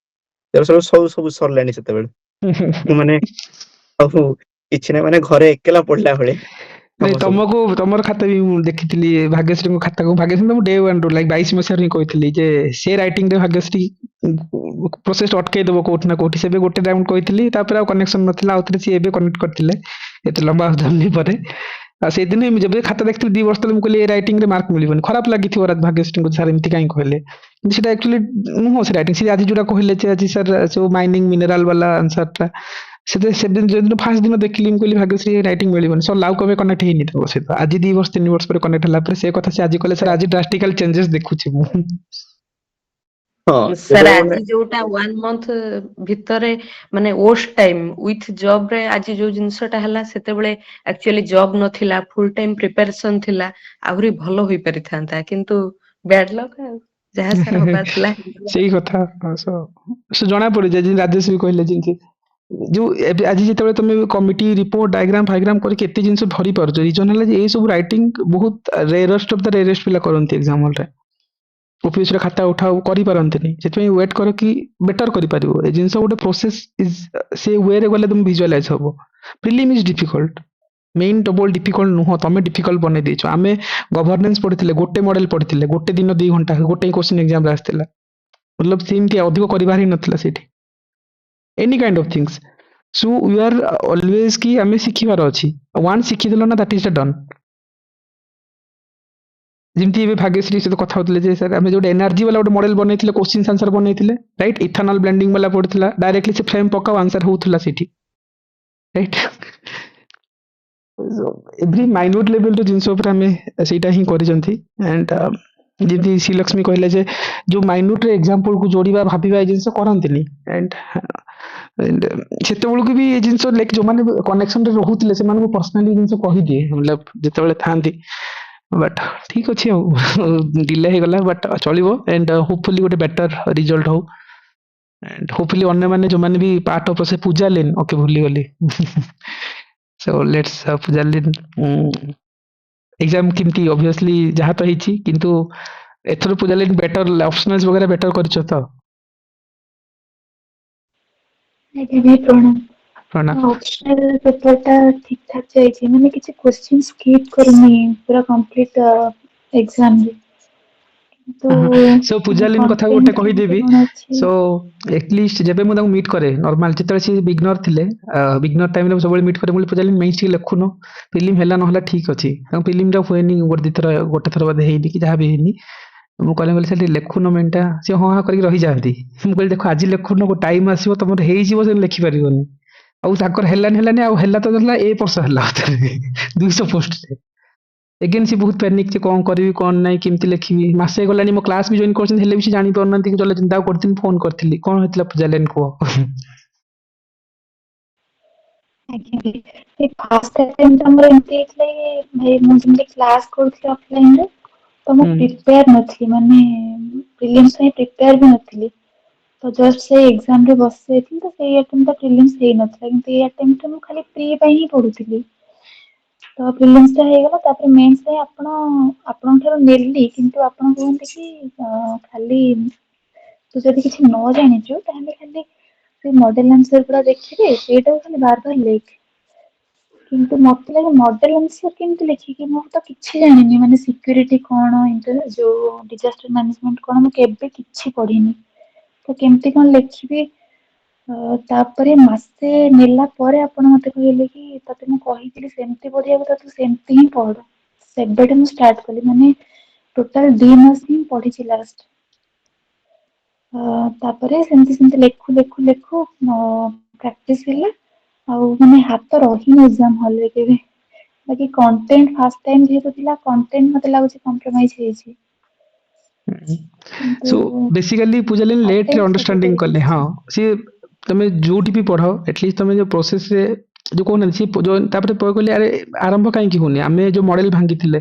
ସବୁ ସରିଲାଣି ସେତେବେଳେ। ମାନେ ଆଉ କିଛି ନାହିଁ, ମାନେ ଘରେ ଏକେଲା ପଢିଲା ଭଳିଆ ନାଇଁ କାମ ସବୁ। ତମକୁ, ତମର ଖାତା ବି ମୁଁ ଦେଖିଥିଲି, ଭାଗ୍ୟଶ୍ରୀଙ୍କ ଖାତାକୁ। ଭାଗ୍ୟଶ୍ରୀ ତ ମୁଁ ଡେ 1 ରୁ 22 ମସିହାରୁ ହିଁ କହିଥିଲି ଯେ ସେ ରାଇଟିଂ ରେ ଭାଗ୍ୟଶ୍ରୀ ପ୍ରୋସେସ ଅଟକେଇ ଦବ କୋଉଠି ନା କୋଉଠି। ସେବେ ଗୋଟେ ରାଉଣ୍ଡ କହିଥିଲି, ତାପରେ ଆଉ କନେକ୍ସନ ନଥିଲା, ଆଉ ଥରେ ସିଏ ଏବେ କନେକ୍ଟ କରିଥିଲେ ଏତେ ଲମ୍ବା ଜର୍ଣ୍ଣି ପରେ। ଆଉ ସେଇଦିନ ଯେବେ ଖାତା ଦେଖିଥିଲି 2 ବର୍ଷ ତଳେ, ମୁଁ କହିଲି ଏ ରାଇଟିଂ ରେ ମାର୍କ ମିଳିବନି। ଖରାପ ଲାଗିଥିବ ଭାଗ୍ୟଶ୍ରୀଙ୍କୁ, ସାର୍ ଏମିତି କାହିଁ କହିଲେ, କିନ୍ତୁ ସେଟା ଆକ୍ଚୁଆଲି ନୁହଁ ସେ ରାଇଟିଂ। ସେ ଆଜି ଯୋଉଟା କହିଲେ ଯେ ଆଜି ସାର୍ ସବୁ ମାଇନିଂ ମିନେରାଲ ବାଲା ଆନ୍ସର ଟା, ସେଦିନ ଯୋଉଦିନ ଫାର୍ଷ୍ଟ ଦିନ ଦେଖିଲି, ମୁଁ କହିଲି ଭାଗ୍ୟଶ୍ରୀ ରାଇଟିଂ ମିଳିବନି। ସର୍ ଆଉ କେବେ କନେକ୍ଟ ହେଇନି ତାଙ୍କ ସହିତ। ଆଜି 2 ବର୍ଷ 3 ବର୍ଷ ପରେ କନେକ୍ଟ ହେଲା ପରେ ସେ କଥା ସେ ଆଜି କହିଲେ, ସାର୍ ଆଜି ଡ୍ରାଷ୍ଟିକାଲ ଚେଞ୍ଜେସ ଦେଖୁଛି ମୁଁ। ହଁ ସାର୍ ଯେତେବେଳେ ଆମେ ଆଜି ଯୋଉଟା 1 ମନ୍ଥ ଭିତରେ ମାନେ ୱର୍ଷ୍ଟ ଟାଇମ୍ ୱିଥ ଜବ୍ ରେ ଆଜି ଯୋଉ ଜିନିଷଟା ହେଲା, ସେତେବେଳେ ଆକ୍ଚୁଆଲି ଜବ୍ ନଥିଲା, ଫୁଲ ଟାଇମ୍ ପ୍ରିପାରେସନ ଥିଲା, ଆହୁରି ଭଲ ହେଇପାରିଥାନ୍ତା, କିନ୍ତୁ ବ୍ୟାଡ ଲକ୍ ଆଉ। ଯାହା ସାର୍ ହବାର ଥିଲା ହେଇଗଲା। ସେଇ କଥା ସେ ଜଣା ପଡିଯାଏ, ଯେମିତି ରାଜେଶ ବି କହିଲେ, ଯେମିତି ଯୋଉ ଏବେ ଆଜି ଯେତେବେଳେ ତମେ କମିଟି ରିପୋର୍ଟ ଡାଇଗ୍ରାମ ଫାଇଗ୍ରାମ କରି କେତେ ଜିନିଷ ଧରି ପାରୁଛ, ରିଜନ ହେଲା ଯେ ଏଇ ସବୁ ରାଇଟିଂ ବହୁତ ରେୟରେଷ୍ଟ ଅଫ ଦ ରେୟରେଷ୍ଟ ପିଲା କରନ୍ତି ଏକ୍ସାମ ହଲରେ। ଅଫିସରେ ଖାତା ଉଠାଉ କରିପାରନ୍ତିନି, ସେଥିପାଇଁ ୱେଟ୍ କର କି ବେଟର କରିପାରିବ। ଏ ଜିନିଷ ଗୋଟେ ପ୍ରୋସେସ ସେ ୱେରେ ଗଲେ ତମେ ଭିଜୁଆଲାଇଜ ହବ। Prelim is difficult, main double difficult ନୁହଁ, ତମେ ଡିଫିକଲ୍ଟ ବନେଇ ଦେଇଛ। ଆମେ ଗଭର୍ନେନ୍ସ ପଢିଥିଲେ, ଗୋଟେ ମଡେଲ ପଢିଥିଲେ, ଗୋଟେ ଦିନ 2 ଘଣ୍ଟା, ଗୋଟେ କ୍ୱେଶ୍ଚନ ଏକ୍ସାମରେ ଆସିଥିଲା। ମତଲବ ସେମିତି ଅଧିକ କରିବାର ହିଁ ନଥିଲା ସେଠି। Any kind of things, so we are always କି ଆମେ ଶିଖିବାର ଅଛି। ୱାନ୍ସ ଶିଖିଦେଲ ନା, ଦ୍ୟାଟ ଇଜ ଡନ୍। ଯେମିତି ଏବେ ଭାଗ୍ୟଶ୍ରୀ ସହିତ କଥା ହଉଥିଲେ ଯେ ସାର୍ ଆମେ ଯୋଉଟେ ଏନର୍ଜି ବାଲା ଗୋଟେ ମଡେଲ ବନେଇଥିଲେ କ୍ୱେଶ୍ଚିନ୍ ଆନ୍ସର ବନେଇଥିଲେ ରାଇଟ୍ ଇଥାନଲ ବ୍ଲେଣ୍ଡିଂ ବାଲା ପଡିଥିଲା ଡାଇରେକ୍ଟଲି ସେ ଫ୍ରେମ୍ ପକାଉ ଆନ୍ସର ହଉଥିଲା ସେଠି ରାଇଟ୍ ଏଭ୍ରି ମାଇନ୍ୟୁଟ୍ ଲେଭେଲର ଜିନିଷ ଉପରେ ଆମେ ସେଇଟା ହିଁ କରିଛନ୍ତି ଆଣ୍ଡ ଯେମିତି ଶ୍ରୀଲକ୍ଷ୍ମୀ କହିଲେ ଯେ ଯୋଉ ମାଇନ୍ୟୁଟ୍ରେ ଏକ୍ସାମ୍ପଲକୁ ଯୋଡ଼ିବା ଭାବିବା ଏ ଜିନିଷ କରନ୍ତିନି ଆଣ୍ଡ ସେତେବେଳକୁ ବି ଏ ଜିନିଷ ଯୋଉମାନେ କନେକ୍ସନରେ ରହୁଥିଲେ ସେମାନଙ୍କୁ ପର୍ସନାଲି ଜିନିଷ କହିଦିଏ ଯେତେବେଳେ ଥାଆନ୍ତି ବଟ୍ ଠିକ ଅଛି ଆଉ ଡିଲେ ହେଇଗଲା ବଟ୍ ଚଳିବ ଆଣ୍ଡ ହୋପଫୁଲି ଗୋଟେ ବେଟର ରିଜଲ୍ଟ ହଉ ଆଣ୍ଡ ହୋପଫୁଲି ଅନ୍ୟମାନେ ଯୋଉମାନେ ବି ପାର୍ଟ ଅଫ୍ ସେ ପୂଜା ଲେନ୍ ଓକେ ଭୁଲିଗଲି show let's Puja lane exam କେମିତି ଅବଭିୟସଲି ଯାହା ତ ହେଇଛି କିନ୍ତୁ ଏଥର ପୂଜା ଲେନ୍ ବେଟର ଅପସନାଲ୍ସ ବଗେରା ବେଟର କରିଛ ତ ଆଜ୍ଞା ଭାଇ ପ୍ରଣାମ। ପ୍ରଣାମ ଅପସନାଲ ପେପରଟା ଠିକ ଠାକ ଯାଇଛି ମାନେ କିଛି କ୍ୱେଶ୍ଚିନ୍ ସ୍କିପ୍ କରିନି ପୁରା କମ୍ପ୍ଲିଟ ଏକ୍ସାମରେ କିନ୍ତୁ ସୋ ପୂଜା ଲେନ୍ କଥା ଗୋଟେ କଣ୍ଟେଣ୍ଟ କେମିତି କହିଦେବି କଣ ଅଛି ସୋ ଏଟଲିଷ୍ଟ ଯେବେ ମୁଁ ତାଙ୍କୁ ମିଟ୍ କରେ ନର୍ମାଲ ଯେତେବେଳେ ସେ ବିଗ୍ନର ଥିଲେ ବିଗ୍ନର ଟାଇମରେ ମୁଁ ସବୁବେଳେ ମିଟ୍ କରେ ମୁଁ ପୂଜା ଲେନ୍ ମେନ୍ସ ଟିକେ ଲେଖୁନ ଫିଲ୍ମ ହେଲା ନହେଲା ଠିକ ଅଛି ତାଙ୍କ ଫିଲ୍ମଟା ହୁଏନି ଗୋଟେ ଥର ବୋଧେ ହେଇନି କି ଯାହା ବି ହେଇନି ମୁଁ କହିଲି ସେ ଟିକେ ଲେଖୁନ ମେନ୍ଟା ସେ ହଁ ହଁ କରିକି ରହିଯାଆନ୍ତି ମୁଁ କହିଲି ଦେଖ ଆଜି ଲେଖୁନ ଟାଇମ୍ ଆସିବ ତମର ହେଇଯିବ ସେ ଲେଖିପାରିବନି ଆଉ ତାଙ୍କର ହେଲାନି ଆଉ ହେଲା ତ ହେଲା ଏ ବର୍ଷ ହେଲା 200 ପୋଷ୍ଟରେ ଏଗେନ୍ ସେ ବହୁତ ପ୍ୟାନିକ୍ ଯେ କଣ କରିବି କଣ ନାହିଁ କେମିତି ଲେଖିବି ମାସେ ଗଲାଣି ମୋ କ୍ଲାସ୍ ବି ଜଏନ୍ କରିଛନ୍ତି ହେଲେ ବି ସେ ଜାଣିପାରୁନାହାନ୍ତି କି ଚଲେ ଚିନ୍ତା କରିଥିଲି ଫୋନ କରିଥିଲି କଣ ହେଇଥିଲା ପୂଜା ଲେନ୍ କୁହ ଆଜ୍ଞା ଭାଇ ସେ ଫାଷ୍ଟ ଆଟେମ୍ପ୍ଟ ଆମର ଏମିତି ହେଇଥିଲା କି ଭାଇ ମୁଁ ଯେମିତି କ୍ଲାସ କରୁଥିଲି ଅଫଲାଇନରେ ତ ମୁଁ ପ୍ରିପେୟାର ନଥିଲି ମାନେ ପ୍ରିଲିମ୍ସ ପାଇଁ ପ୍ରିପେୟାର ବି ନଥିଲି ତ ଜଷ୍ଟ ସେଇ ଏକ୍ସାମରେ ବସି ଯାଇଥିଲି ତ ସେଇ ଆଟେମ୍ପ୍ଟଟା ପ୍ରିଲିମ୍ସ ହେଇନଥିଲା କିନ୍ତୁ ଏଇ ଆଟେମ୍ପ୍ଟରେ ମୁଁ ଖାଲି ପ୍ରି ପାଇଁ ହିଁ ପଢୁଥିଲି ତ ପ୍ରିଲିମ୍ସଟା ହେଇଗଲା ତାପରେ ମେନ୍ସ ପାଇଁ ଆପଣଙ୍କ ଠାରୁ ନେଲି କିନ୍ତୁ ଆପଣ କୁହନ୍ତି କି ଖାଲି ତୁ ଯଦି କିଛି ନ ଜାଣିଛୁ ତାହେଲେ ଖାଲି ସେ ମଡେଲ ଆନ୍ସର ଗୁଡା ଦେଖିବେ ସେଇଟାକୁ ଖାଲି ବାର ବାର ଲେଖ କିନ୍ତୁ ମତେ ଲାଗେ ମଡେଲ ଆନ୍ସର କେମିତି ଲେଖିକି ମୁଁ ତ କିଛି ଜାଣିନି ମାନେ ସିକ୍ୟୁରିଟି କଣ ଯୋଉ ଡିଜାଷ୍ଟର ମ୍ୟାନେଜମେଣ୍ଟ କଣ ମୁଁ କେବେ କିଛି ପଢିନି ତ କେମିତି କଣ ଲେଖିବି ତାପରେ ମାସେ ନେଲା ପରେ ଆପଣ ମତେ କହିଲେ କି ତତେ ମୁଁ କହିଥିଲି ସେମିତି ପଢିବାକୁ ତ ତୁ ସେମିତି ହିଁ ପଢ ସେବେଠୁ ମୁଁ ଷ୍ଟାର୍ଟ କଲି ମାନେ ଟୋଟାଲ 2 ମାସ ହିଁ ପଢିଛି ଲାଷ୍ଟ ତାପରେ ସେମିତି ଲେଖୁ ପ୍ରାକ୍ଟିସ ହେଲା ଆଉ ମାନେ ହାତ ରହିନି ଏକ୍ସାମ ହଲରେ କେବେ ବାକି କଣ୍ଟେଣ୍ଟ ଫାଷ୍ଟ ଟାଇମ ଯେହେତୁ ଥିଲା କଣ୍ଟେଣ୍ଟ ମତେ ଲାଗୁଛି କମ୍ପ୍ରମାଇଜ ହେଇଛି କିନ୍ତୁ ସୋ ବେସିକାଲି ପୂଜା ଲେନ୍ ଲେଟ୍ରେ ଆଟେମ୍ପ୍ଟ ସବୁ ଅଣ୍ଡରଷ୍ଟାଣ୍ଡିଂ କଲେ କରିଦେଇଛି। ହଁ ସିଏ ତମେ ଯୋଉଠି ବି ପଢ ଏଟଲିଷ୍ଟ ତମେ ଯୋଉ ପ୍ରୋସେସରେ ଯୋଉ କହୁନାହାନ୍ତି ସିଏ ତାପରେ କହିଲେ ଆରେ ଆରମ୍ଭ କାହିଁକି ହଉନି ଆମେ ଯୋଉ ମଡେଲ ଭାଙ୍ଗିଥିଲେ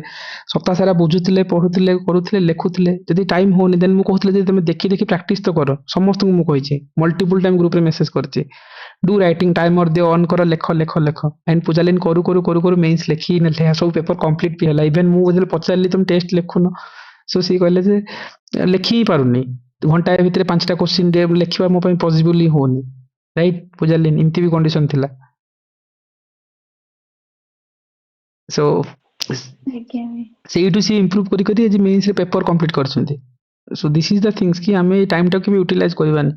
ସପ୍ତାହ ସାରା ବୁଝୁଥିଲେ ପଢୁଥିଲେ କରୁଥିଲେ ଲେଖୁଥିଲେ ଯଦି ଟାଇମ ହଉନି ଦେନ୍ ମୁଁ କହୁଥିଲି ଯେ ତମେ ଦେଖି ପ୍ରାକ୍ଟିସ ତ କର ସମସ୍ତଙ୍କୁ ମୁଁ କହିଛି ମଲ୍ଟିପୁଲ ଟାଇମ ଗ୍ରୁପରେ ମେସେଜ କରିଛି ଡୁ ରାଇଟିଂ ଟାଇମର ଦିଅ ଅନ୍ କର ଲେଖ ଆଣ୍ଡ ପୂଜା ଲେନ୍ କରୁ ମେନ୍ସ ଲେଖି ନେଲେ ସବୁ ପେପର କମ୍ପ୍ଲିଟ ବି ହେଲା ଇଭେନ୍ ମୁଁ ଯେତେବେଳେ ପଚାରିଲି ତମେ ଟେଷ୍ଟ ଲେଖୁନ ସୋ ସିଏ କହିଲେ ଯେ ଲେଖି ହିଁ ପାରୁନି ଘଣ୍ଟାଏ ଭିତରେ 5ଟା କୋଶ୍ଚିନ୍ ଲେଖିବା ମୋ ପାଇଁ ପସିବଲ ହିଁ ହଉନି ରାଇଟ୍ ପୂଜା ଲେନ୍ ଏମିତି ବି କଣ୍ଡିସନ ଥିଲା ସୋ ଆଜ୍ଞା ଭାଇ ସେଇଠୁ ସିଏ ଇମ୍ପ୍ରୁଭ କରି ଆଜି ମେନ୍ସରେ ପେପର କମ୍ପ୍ଲିଟ କରିଛନ୍ତି so this is the things କି ଆମେ ଏଇ ଟାଇମଟାକୁ ବି ୟୁଟିଲାଇଜ କରିବାନି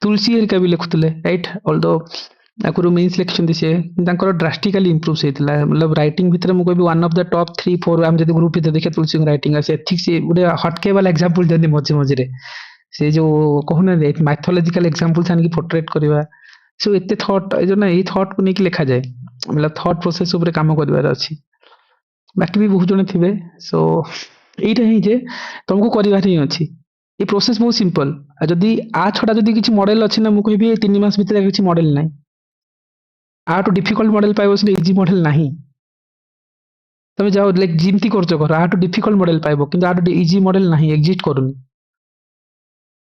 ତୁଳସୀ ହେରିକା ବି ଲେଖୁଥିଲେ ରାଇଟ୍ ଅଲଦୋ ଆଗରୁ ମେନ୍ସ ଲେଖିଛନ୍ତି ସିଏ ତାଙ୍କର ଡ୍ରାଷ୍ଟିକାଲି ଇମ୍ପ୍ରୁଭ ହେଇଥିଲା ମତଲବ ରାଇଟିଂ ଭିତରେ ମୁଁ କହିବି ୱାନ୍ ଅଫ୍ ଦ ଟପ୍ 3-4 ଆମେ ଯଦି ଗ୍ରୁପ ଭିତରେ ଦେଖିବା ତୁଳସୀଙ୍କ ରାଇଟିଂ ଆସେ ଏଥିକ୍ସ ଗୋଟେ ହଟକେ ବାଲା ଏକ୍ସାମ୍ପଲ ଦିଅନ୍ତି ମଝିରେ ସେ ଯୋଉ କହୁନାହାନ୍ତି ମାଇଥୋଲୋଜିକାଲ ଏକ୍ସାମ୍ପଲ ଆଣିକି ପୋର୍ଟ୍ରେଟ୍ କରିବା ସୋ ଏତେ ଥଟ୍ ଏଇ ଥଟ୍କୁ ନେଇକି ଲେଖାଯାଏ ଥଟ୍ ପ୍ରୋସେସ ଉପରେ କାମ କରିବାର ଅଛି ବାକି ବି ବହୁତ ଜଣ ଥିବେ ସୋ ଏଇଟା ହିଁ ଯେ ତମକୁ କରିବାର ହିଁ ଅଛି এই ପ୍ରୋସେସ ବହୁତ ସିମ୍ପଲ ଆଉ ଯଦି ଛଡା ଯଦି କିଛି ମଡେଲ ଅଛି ନା ମୁଁ କହିବି 3 ମାସ ଭିତରେ କିଛି ମଡେଲ ନାହିଁ ଆଠୁ ଡିଫିକଲ୍ଟ ମଡେଲ ପାଇବ ସେଟା ଇଜି ମଡେଲ ନାହିଁ ତମେ ଯାଅ ଯେମିତି କରୁଛ କର ଆଠୁ ଡିଫିକଲ୍ଟ ମଡେଲ ପାଇବ କିନ୍ତୁ ଆଠୁ ଇଜି ମଡେଲ ନାହିଁ ଏକ୍ଜିଷ୍ଟ କରୁନି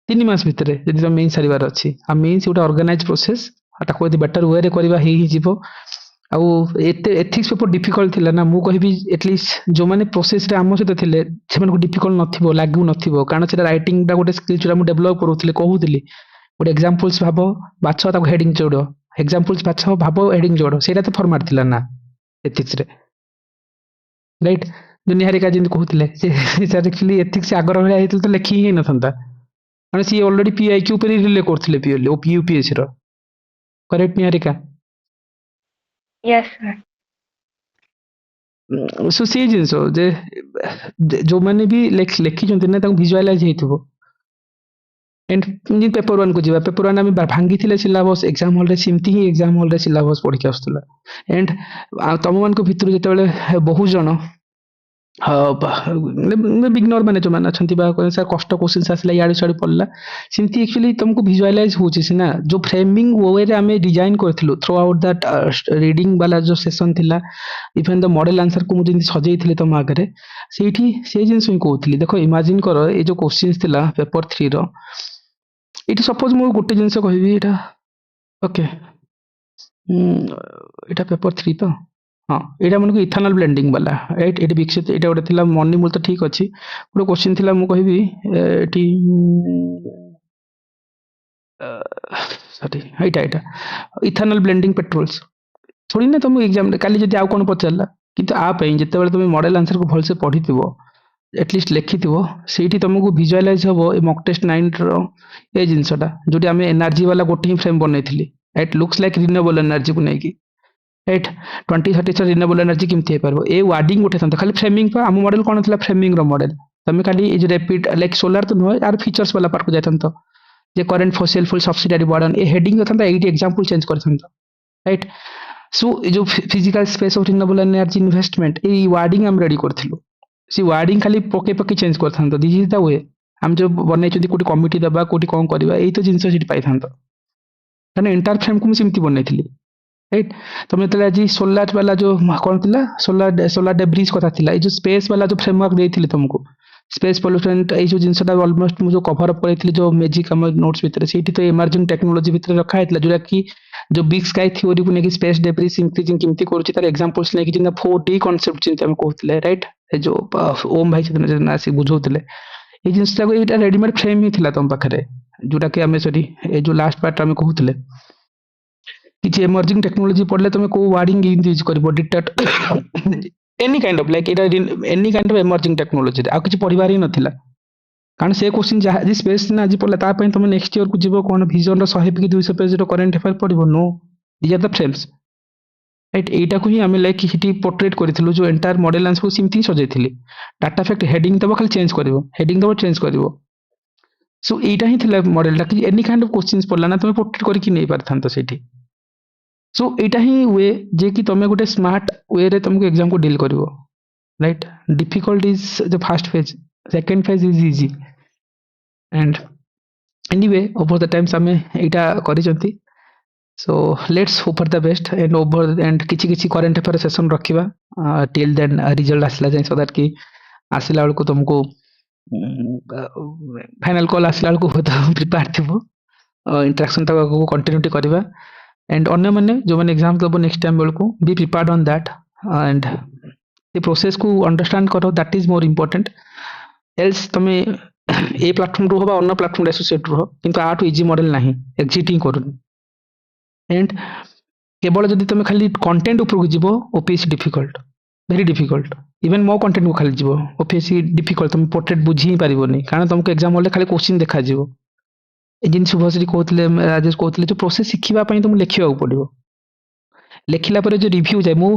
3 ମାସ ଭିତରେ ଯଦି ତମେ ମେନ୍ ସାରିବାର ଅଛି ଆଉ ମେନ୍ସ ଗୋଟେ ଅର୍ଗାନାଇଜ ପ୍ରୋସେସ ତାକୁ ଯଦି ବେଟର ୱେରେ କରିବା ହେଇଯିବ ଆଉ ଏତେ ଏଥିକ୍ସ ପେପର ଡିଫିକଲ୍ଟ ଥିଲା ନା ମୁଁ କହିବି ଏଟଲିଷ୍ଟ ଯୋଉମାନେ ପ୍ରୋସେସରେ ଆମ ସହିତ ଥିଲେ ସେମାନଙ୍କୁ ଡିଫିକଲ୍ଟ ନଥିବ ଲାଗୁ ନଥିବ କାରଣ ସେଟା ରାଇଟିଂଟା ଗୋଟେ ସ୍କିଲ୍ ଯୋଉଟା ମୁଁ ଡେଭଲପ କରୁଥିଲି କହୁଥିଲି ଗୋଟେ ଏକ୍ସାମ୍ପଲ୍ସ ଭାବ ବାଛ ତାକୁ ହେଡିଂ ଯୋଡ଼ ଏକ୍ସାମ୍ପଲ୍ସ ବାଛ ଭାବ ହେଡିଂ ଯୋଡ଼ ସେଇଟା ତ ଫର୍ମାଟ ଥିଲା ନା ଏଥିକ୍ସରେ ରାଇଟ୍ ଦୁନିଆ ହେରିକା ଯେମିତି କହୁଥିଲେ ଆକ୍ଚୁଆଲି ଏଥିକ୍ସ ଆଗର ଭଳିଆ ହେଇଥିଲେ ତ ଲେଖି ହିଁ ହେଇନଥାନ୍ତା କାରଣ ସିଏ ଅଲରେଡି ପିଆଇକ୍ୟୁ ଉପରେ ରିଲେ କରୁଥିଲେ ୟୁପିଏସସି ର କରେକ୍ଟ ନିହାରିକା Yes, sir. सो से जिनस जे जो माने भी लेखि जंते ना ताको विजुअलाइज हेतिबो एंड जे पेपर 1 को जीवा पेपर 1 आम भांगी थिले सिलेबस एग्जाम हॉल रे सिमती ही एग्जाम हॉल रे सिलेबस पढ़ी के आस्तला एंड तम मान को भितर जेतेबेले बहुत जण बिगनर माने जो माने अछंती बा सर कष्ट क्वेश्चंस आसला याडे साडे पड़ला सिमती एक्चुअली तुमको विजुअलाइज होची सिना जो फ्रेमिंग वे रे हमें डिजाइन करथिलु थ्रू आउट दैट रीडिंग वाला जो सेशन थिला इवन द मॉडल आंसर को मुझे सजई थिले तुम आगे सेठी से जिंस ही कहउथली देखो इमेजिन करो ए जो क्वेश्चंस थिला पेपर 3 रो इटी सपोज मो गोटे जिंस कहबी एटा ओके एटा पेपर 3 तो हाँ एटा मन को इथेनॉल ब्लेंडिंग वाला राइट एटी विकसित एटा गोटे थिला मनी मूल तो ठीक अछि गोटे क्वेश्चन थिला मु कहबी एटी सॉरी एटा इथेनॉल ब्लेंडिंग पेट्रोल्स थोड़ी ना तुम एग्जाम काली जदि आउ कोन पचारला किंतु आ पई जते बेले तुम मॉडल आंसर को भलसे पढिथिबो एटलिस्ट लेखिथिबो सेठी तुमको विजुअलाइज हबो ए मॉक टेस्ट 9 रो ए जिंसटा जोटी हमें एनर्जी वाला गोटे ही फ्रेम बनैथिली it looks like renewable energy को नेकी राइट 2030 रिन्यूएबल एनर्जी केमती हे परबो ए वार्डिंग गोटे था खाली फ्रेमिंग पर हम मॉडल कोन थला फ्रेमिंग रो मॉडल तमे खाली ए जो रैपिड लाइक सोलर तो नो यार फीचर्स वाला पार्ट को जातन तो जे current fossil fuel subsidy burden ए हेडिंग था एटी एग्जांपल चेंज करथन तो राइट सो जो physical space of renewable energy investment ए वार्डिंग हम रेडी करथिलु सी वार्डिंग खाली पके पके चेंज करथन तो दिस इज द वे हम जो बनै छथि कोटी कमिटी दबा कोटी कोन करबा एई तो जिंस सिटी पाइथन तो कने इंटर फ्रेम को सिमती बनैथिली राइट तुम तो आज सोलार वाला जो कौन थिला सोलार डेब्रिज कथा थिला ए जो स्पेस वाला जो फ्रेमवर्क देथिले तुमको स्पेस पोल्यूशन ए जो जिंसटा ऑलमोस्ट मु जो कवर अप करथिले जो मैजिक हम नोट्स भीतर सेठी तो इमर्जिंग टेक्नोलॉजी भीतर रखा हेतला जोरा कि जो बिग स्काई थ्योरी को नेकी स्पेस डेब्रिज इंक्रीजिंग केमती करूची तार एग्जांपल्स नेकी जिंदा 4D कांसेप्ट चिंता हम कहथिले राइट ए जो ओम भाई चिंता आसी बुझौथिले ए जिंसटा को एटा रेडीमेड फ्रेम ही थिला तुम पाखरे जोरा कि हमें सॉरी ए जो लास्ट पार्ट हम कहथिले किसी इमर्जिंग टेक्नोलॉजी पढ़ले तुम को वार्डिंग यूज करबो detect any kind of like एटा any kind of emerging technology आ किछि पढ़िबार ही नथिला कारण से क्वेश्चन जहाँ जी स्पेस ना आज पढ़ला ता पय तुम नेक्स्ट ईयर को जीवो कोन विजन रो 100 कि 200 पेज रो करंट अफेयर पढ़िबो no these are the frames right एटा को ही हमें लाइक हिटी पोर्ट्रेट करथिलु जो एंटायर मॉडल आंसर को सिमती सजेथिली डाटा फैक्ट हेडिंग तब खाली चेंज करबो हेडिंग तब चेंज करबो सो एटा ही थिला मॉडल टा कि एनी काइंड ऑफ क्वेश्चंस पढ़ला ना तुम पोर्ट्रेट करके नै पारथान तो सेठी सो एटा ही वे जे कि तुम गोटे स्मार्ट वे रे तुमको एग्जाम को डील करिवो right difficult is the first phase second phase is easy and anyway over the times हमें एटा करिसंती so let's hope for the best and over and किछि किछि करंट अफेयर सेशन रखिबा टिल देन रिजल्ट आसला जाय so that कि आसिला बेल को तुमको फाइनल कॉल आसिला बेल को प्रिपेयर थिबो इंटरेक्शन तक को कंटिन्यूटी करबा एंड अन्य माने जो माने एग्जाम दबो नेक्स्ट टाइम बेल को be prepared on that and ये प्रोसेस को अंडरस्टैंड करो that is more important else तमे ए प्लेटफॉर्म रो होबा अन्य प्लेटफॉर्म एसोसिएट रो किंतु आ टू इजी मॉडल नाही एग्जिटिंग करूनी एंड केवल जदि तुम खाली कंटेंट ऊपर को जीवो OPSC difficult very difficult even मो कंटेंट को खाली जीवो ओपीएससी डिफिकल्ट तुम पोर्ट्रेट बुझी ही पारिबोनी कारण तुमको एग्जाम हॉल खाली क्वेश्चन देखा जीवो जिन शुभश्री कहते राजेश कहते जो प्रोसेस शिखा तुम लिखा पड़ो लिखला जो रिव्यू जाए मु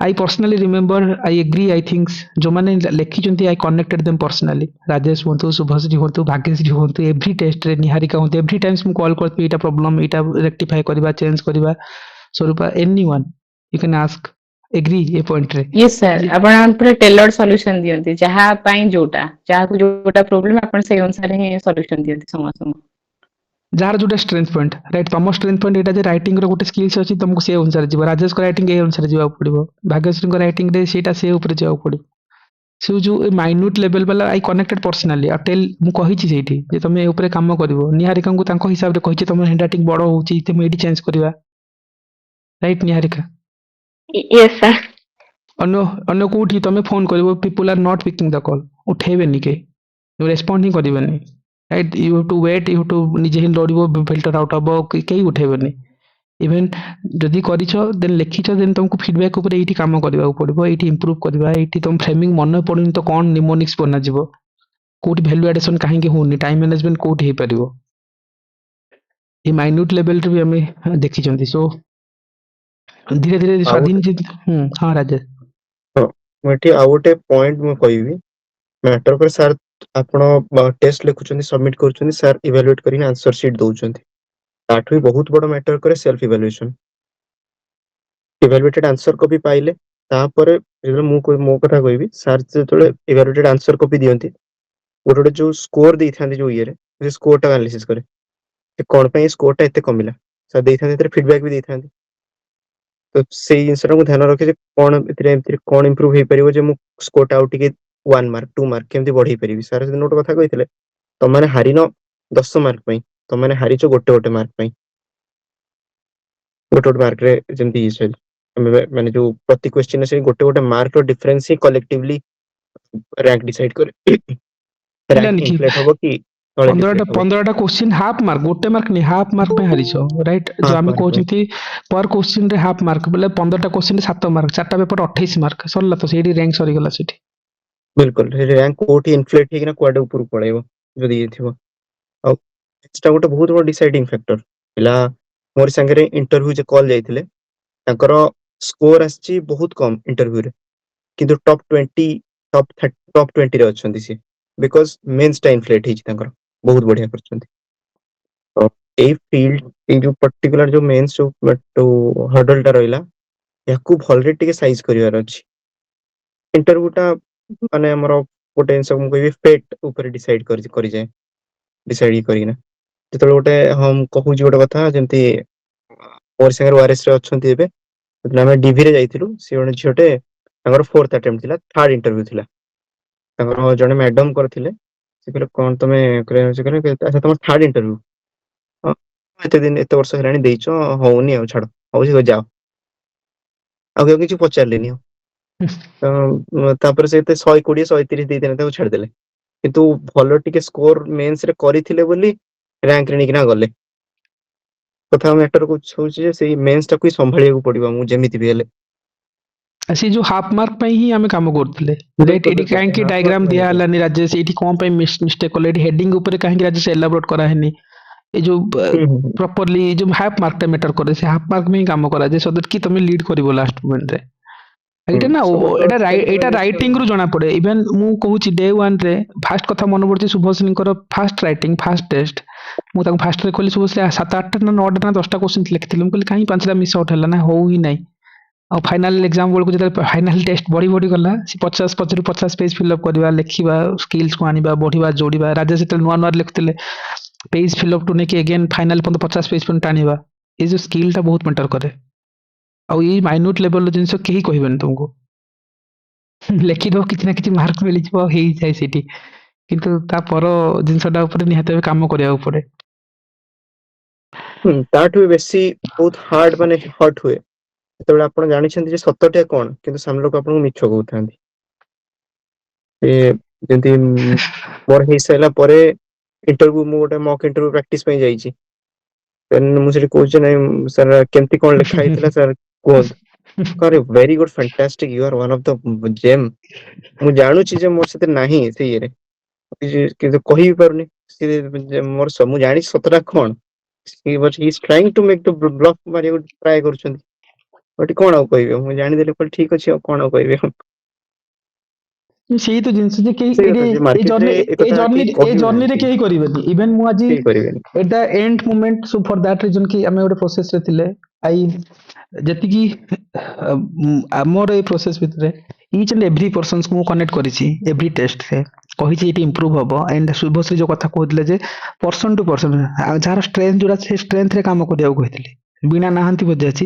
I personally remember I agree I thinks जो मैंने लिखी I connected them personally Rajesh हूँ शुभश्री हूँ भाग्यश्री हूँ एव्री टेस्ट रे निहारिका हूँ एव्री टाइम्स मु कॉल करती एटा प्रॉब्लम एटा रेक्टिफाई करबा चेंज करबा Swarupa anyone you can ask agree a point रे यस सर आपण पूरा टेलर्ड सॉल्यूशन दियंती जहा पई जोटा प्रॉब्लम आपण से अनुसार ही सॉल्यूशन दियंती समस्त जार जोटा स्ट्रेंथ पॉइंट राइट तुम स्ट्रेंथ पॉइंट एटा जे राइटिंग रो गोटे स्किल्स अछि तुमको से अनुसार जीव राजेश को राइटिंग ए अनुसार जीवा पड़िबो भाग्यश्री को राइटिंग रे सेटा से ऊपर जीवा पड़िबो से जो माइन्यूट लेवल वाला आई कनेक्टेड पर्सनली आ टेल मु कहि छी सेठी जे तुम ए ऊपर काम करबो निहारिका को तांको हिसाब रे कहि छी तुम हैंडराइटिंग बडो होउची तुम एडी चेंज करबा राइट निहारिका यस सर अन्य कोठी तुम फोन करबो people are not picking the call उठेबेनी के रेस्पोंड ही करबेनी right you have to wait you have to निजे ही लड़ो फिल्टर आउट हम कहीं उठेबनी इवेन जदि करिछो देन लिखिछो देन तुमको फीडबैक ऊपर एठी काम करबा पड़िबो एठी इंप्रूव करबा एठी तुम फ्रेमिंग मन पड़ुनी तो कोन निमोनिक्स बना जिवो कोठी वैल्यू एडिशन काहे के होनी टाइम मैनेजमेंट कोठी हे परिबो ए माइन्यूट लेवल रे भी हमें देखि चंती सो धीरे धीरे स्वाधीन हां राजेश ମୁଁ ଏଠି ଆଉ ଗୋଟେ ପଏଣ୍ଟ ମୁଁ କହିବି ମ୍ୟାଟର ପରେ ସାର୍ ଆପଣ ଟେଷ୍ଟ ଲେଖୁଛନ୍ତି ସବମିଟ କରୁଛନ୍ତି ସାର୍ ଇଭାଲୁଏଟ କରିକି ଆନ୍ସର ସିଟ୍ ଦଉଛନ୍ତି ତାଠୁ ବି ବହୁତ ବଡ ମ୍ୟାଟର କରେ ସେଲ୍ଫ ଇଭାଲୁଏସନ ଇଭାଲୁଏଟେଡ ଆନ୍ସର କପି ପାଇଲେ ତାପରେ ଯେତେବେଳେ ମୋ କଥା କହିବି ସାର୍ ଯେତେବେଳେ ଇଭାଲୁଏଟେଡ ଆନ୍ସର କପି ଦିଅନ୍ତି ଗୋଟେ ଗୋଟେ ଯୋଉ ସ୍କୋର ଦେଇଥାନ୍ତି ଯୋଉ ଇଏରେ ସେ ସ୍କୋରଟା ଆନାଲିସିସ୍ କରେ ଯେ କଣ ପାଇଁ ସ୍କୋରଟା ଏତେ କମିଲା ସାର୍ ଦେଇଥାନ୍ତି ଏଥିରେ ଫିଡବ୍ୟାକ୍ ବି ଦେଇଥାନ୍ତି ତ ସେଇ ଜିନିଷଟା ମୁଁ ଧ୍ୟାନ ରଖେ ଯେ କଣ ଏଥିରେ କଣ ଇମ୍ପ୍ରୁଭ ହେଇପାରିବ ଯେ ମୁଁ ସ୍କୋରଟା ଆଉ ଟିକେ 1 ମାର୍କ 2 ମାର୍କ କେମିତି ବଢେଇ ପାରିବି ସାର୍ ସେଦିନ ଗୋଟେ କଥା କହିଥିଲେ ତମମାନେ ହାରିନ 10 ମାର୍କ ପାଇଁ ତମମାନେ ହାରିଛ ଗୋଟେ ଗୋଟେ ମାର୍କ ପାଇଁ ଗୋଟେ ଗୋଟେ ମାର୍କରେ ଯେମିତି ମାନେ ଯୋଉ ପ୍ରତି କ୍ୱେଶ୍ଚିନରେ ସେ ଗୋଟେ ଗୋଟେ ମାର୍କର ଡିଫରେନ୍ସ ହିଁ କଲେକ୍ଟିଭଲି ରାଙ୍କ ଡିସାଇଡ୍ କରେ ହେଲାନି ରାଙ୍କ କି ଇନଫ୍ଲେଟ ହବ କି ତଳେ 15ଟା ଡିଫ୍ଲେକ୍ଟ ହବ 15ଟା କ୍ୱେଶ୍ଚିନ୍ ହାଫ୍ ମାର୍କ ଗୋଟେ ମାର୍କ नहीं ହାଫ୍ ମାର୍କ ପାଇଁ ହାରିଛ ରାଇଟ୍ ଯୋଉ ହାଫ୍ ଆମେ ମାର୍କ ପାଇଁ କହୁଛନ୍ତି ପର କ୍ୱେଶ୍ଚିନ୍ ରେ ହାଫ୍ ମାର୍କ ବୋଲେ 15ଟା କ୍ୱେଶ୍ଚିନ୍ 7 ମାର୍କ 4ଟା ପେପର 28 ମାର୍କ ସରିଲା ତ ସେଇଠି ର୍ୟାଙ୍କ ସରିଗଲା ସେଠି ବିଲକୁଲ ରାଙ୍କ କୋଉଠି ଇନଫ୍ଲେଟ ହେଇକିନା କୁଆଡେ ଉପରକୁ ପଳେଇବ ଯଦି ଇଏ ଥିବ ଆଉ ସେଟା ଗୋଟେ ବହୁତ ବଡ ଡିସାଇଡିଂ ଫ୍ୟାକ୍ଟର ପିଲା ମୋର ସାଙ୍ଗରେ ଇଣ୍ଟରଭ୍ୟୁ ଯେ କଲ୍ ଯାଇଥିଲେ ତାଙ୍କର ସ୍କୋର ଆସିଛି ବହୁତ କମ ଇଣ୍ଟରଭ୍ୟୁରେ କିନ୍ତୁ ଟପ୍ 20 ରେ ଅଛନ୍ତି ସିଏ ବିକଜ ମେନ୍ସ ଟା ଇନଫ୍ଲେଟ ହେଇଛି ତାଙ୍କର ବହୁତ ବଢିଆ କରିଛନ୍ତି ତ ଏଇ ଫିଲ୍ଡ ଏଇ ଯୋଉ ପର୍ଟିକୁଲାର ଯୋଉ ମେନ୍ସ ଯୋଉ ହର୍ଡଲ ଟା ରହିଲା ୟାକୁ ଭଲରେ ଟିକେ ସାଇଜ କରିବାର ଅଛି ଇଣ୍ଟରଭ୍ୟୁ ଟା ମାନେ ଆମର ଗୋଟେ ଜିନିଷ ମୁଁ କହିବି ଫେଟ୍ ଉପରେ କରିଯାଏ ଡିସାଇଡ କରିକିନା ଯେତେବେଳେ ଗୋଟେ ହଁ ମୁଁ କହୁଛି ଗୋଟେ କଥା ଯେମିତି ମୋର ସାଙ୍ଗରେ ଓଆରଏସ୍ ରେ ଅଛନ୍ତି ଏବେ ଯେତେବେଳେ ଆମେ ଡିଭିରେ ଯାଇଥିଲୁ ସେ ଜଣେ ଝିଅଟେ ତାଙ୍କର 4th ଆଟେମ୍ପ୍ଟ ଥିଲା 3rd ଇଣ୍ଟରଭ୍ୟୁ ଥିଲା ତାଙ୍କର ଜଣେ ମ୍ୟାଡମ କରିଥିଲେ ସେ କହିଲେ କଣ ତମେ ସେ କହିଲେ ଆଚ୍ଛା ତମର 3rd ଇଣ୍ଟରଭ୍ୟୁ ଏତେ ଦିନ ଏତେ ବର୍ଷ ହେଲାଣି ଦେଇଛ ହଉନି ଆଉ ଛାଡ ହଉ ସେ ଯାଅ ଆଉ କେউ କିଛି ପଚାରିଲେନି ଆଉ ତାପରେ ସେ ଏତେ 120 130 ଦେଇଦେଲେ ତାକୁ ଛାଡିଦେଲେ କିନ୍ତୁ ଭଲ ଟିକେ ସ୍କୋର ମେନ୍ସ ରେ କରିଥିଲେ ବୋଲି ରାଙ୍କରେ ନେଇକିନା ଗଲେ କଥା ମ୍ୟାଟର ହଉଛି ଯେ ସେଇ ମେନ୍ସ ଟାକୁ ହିଁ ସମ୍ଭାଳିବାକୁ ପଡିବ ଆମକୁ ଯେମିତି ବି ହେଲେ ସେ ଯୋଉ ହାଫ୍ ମାର୍କ ପାଇଁ ହିଁ ଆମେ କାମ କରୁଥିଲେ ରାଇଟ୍ ବିଲକୁଲ ଏଠି ବିଲକୁଲ ସେ କାହିଁକି ହାଫ୍ ମାର୍କ ଡାଇଗ୍ରାମ ପାଇଁ ଦିଆ ହେଇଥିଲା ହେଲାନି ରାଜେଶ ଏଇଠି କଣ ପାଇଁ ମିଷ୍ଟେକ୍ କଲେ ଏଠି ହେଡିଙ୍ଗ ଉପରେ କାହିଁକି ରାଜେଶ ଏଲାବୋରେଟ୍ କରାହେନି ଏ ଯୋଉ ହୁଁ। ପ୍ରପରଲି ଯୋଉ ହାଫ୍ ମାର୍କ ଟା ମ୍ୟାଟର କରେ ସେ ହାଫ୍ ମାର୍କ ପାଇଁ ହିଁ କାମ କରାଯାଏ ସୋ ଦ୍ୟାଟ କି ତମେ ଲିଡ୍ କରିବ ଲାଷ୍ଟ ମୋମେଣ୍ଟରେ ଏଇଟା ନା ସବୁ ତ ଆଜିକାଲିର ଏଇଟା ଜିନିଷ ରାଇଟିଂ ରୁ ଜଣା ପଡେ ଇଭେନ ମୁଁ କହୁଛି ଡେ 1 ରେ ଫାଷ୍ଟ କଥା ମନେ ପଡୁଛି ଶୁଭଶ୍ରୀଙ୍କର ଫାଷ୍ଟ ରାଇଟିଂ ଫାଷ୍ଟ ଟେଷ୍ଟ ମୁଁ ତାଙ୍କୁ ଫାଷ୍ଟରେ କହିଲି ଶୁଭଶ୍ରୀ 7-8ଟା ନା 9ଟା ନା 10ଟା କ୍ୱେଶ୍ଚିନ୍ ଲେଖିଥିଲି ମୁଁ କହିଲି କାହିଁ 5ଟା ମିସ୍ ଆଉଟ୍ ହେଲା ନା ହଉ ହିଁ ନାହିଁ ଆଉ ଫାଇନାଲ ଏକ୍ସାମ ବେଳକୁ ଯେତେବେଳେ ଫାଇନାଲ ଟେଷ୍ଟ ବଢି ବଢି ଗଲା ସେ 50 ପେଜ ଫିଲ୍ଅପ୍ କରିବା ଲେଖିବା ସ୍କିଲ୍ସକୁ ଆଣିବା ବଢିବା ଯୋଡିବା ରାଜେଶ ଯେତେବେଳେ ନୂଆ ନୂଆ ଲେଖୁଥିଲେ ପେଜ ଫିଲ୍ଅପ୍ ଟୁ ନେଇକି ଏଗେନ୍ ଫାଇନାଲ ପର୍ଯ୍ୟନ୍ତ 50 ପେଜ ପର୍ଯ୍ୟନ୍ତ ଟାଣିବା ଏଇ ଯୋଉ ସ୍କିଲ୍ ଟା ବହୁତ ମ୍ୟାଟର କରେ ଆଉ ଏଇ ମାଇନ୍ୟୁଟ ଲେଭେଲର ଜିନିଷ କେହି କହିବେନି ତୁମକୁ ଲେଖିଦବ କିଛି ନା କିଛି ମାର୍କ ମିଳିଯିବ ହେଇଯାଏ ସେଠି କିନ୍ତୁ ତା ପର ଜିନିଷଟା ଉପରେ ନିହାତି ଭାବେ କାମ କରିବାକୁ ପଡେ ତାଠୁ ବି ବେଶୀ ବହୁତ ହାର୍ଡ ମାନେ ହଟ୍ ହୁଏ ଯେତେବେଳେ ଆପଣ ଜାଣିଛନ୍ତି ଯେ ସତଟା କଣ କିନ୍ତୁ ସାମ୍ନା ଲୋକ ଆପଣଙ୍କୁ ମିଛ କହୁଥାନ୍ତି ସେ ଯେମିତି ମୋର ହେଇସାରିଲା ପରେ ଇଣ୍ଟରଭ୍ୟୁ ମୁଁ ଗୋଟେ ମକ୍ ଇଣ୍ଟରଭ୍ୟୁ ପ୍ରାକ୍ଟିସ ପାଇଁ ଯାଇଛି ମୁଁ ସେଠି କହୁଛି ନାଇଁ ସାର୍ କେମିତି କଣ ଲେଖା ହେଇଥିଲା ସାର୍ କୁହନ୍ତୁ ଆରେ very good fantastic you are one of the gem ମୁଁ ଜାଣୁଛି ଯେ ମୋର ସେଥିରେ ନାହିଁ ସେ ଇଏରେ କିନ୍ତୁ କହିବି ପାରୁନି ମୁଁ ଜାଣିଛି ସତଟା କଣ he is trying to make the bluff ମାରିବାକୁ ଟ୍ରାଏ କରୁଛନ୍ତି ବଟ୍ କଣ ଆଉ କହିବି ମୁଁ ଜାଣିଦେଲି କହିଲି ଠିକ ଅଛି ଆଉ କଣ ଆଉ କହିବି ସେଇ ତ ଜିନିଷ ଯେ କେହି ସେଇ ଏଇଠି କଥା ଯେ ମାର୍କେଟରେ ଏଇ କେହି ଜର୍ଣ୍ଣିରେ କହିନାହାନ୍ତି କେହି କରିବେନି ଇଭେନ ମୁଁ ଆଜି କେହି କରିବେନି at the end moment so for that reason କି ଆମେ ଗୋଟେ ପ୍ରୋସେସରେ ଥିଲେ ଆଇ ଯେତିକି ଆମର ଏଇ ପ୍ରୋସେସ ଭିତରେ ଇଚ୍ ଆଣ୍ଡ ଏଭ୍ରି ପର୍ସନ୍ସକୁ ମୁଁ କନେକ୍ଟ କରିଛି ଏଭ୍ରି ଟେଷ୍ଟରେ କହିଛି ଏଇଠି ଇମ୍ପ୍ରୁଭ ହବ ଆଣ୍ଡ ଶୁଭଶ୍ରୀ ଯୋଉ କଥା କହୁଥିଲେ ଯେ ପର୍ସନ ଟୁ ପର୍ସନ ଯାହାର ଷ୍ଟ୍ରେନ୍ଥ ଯୋଉଟା ସେ ଷ୍ଟ୍ରେନ୍ଥରେ କାମ କରିବାକୁ କହିଥିଲେ ବିନା ନାହାନ୍ତି ବୋଧେ ଅଛି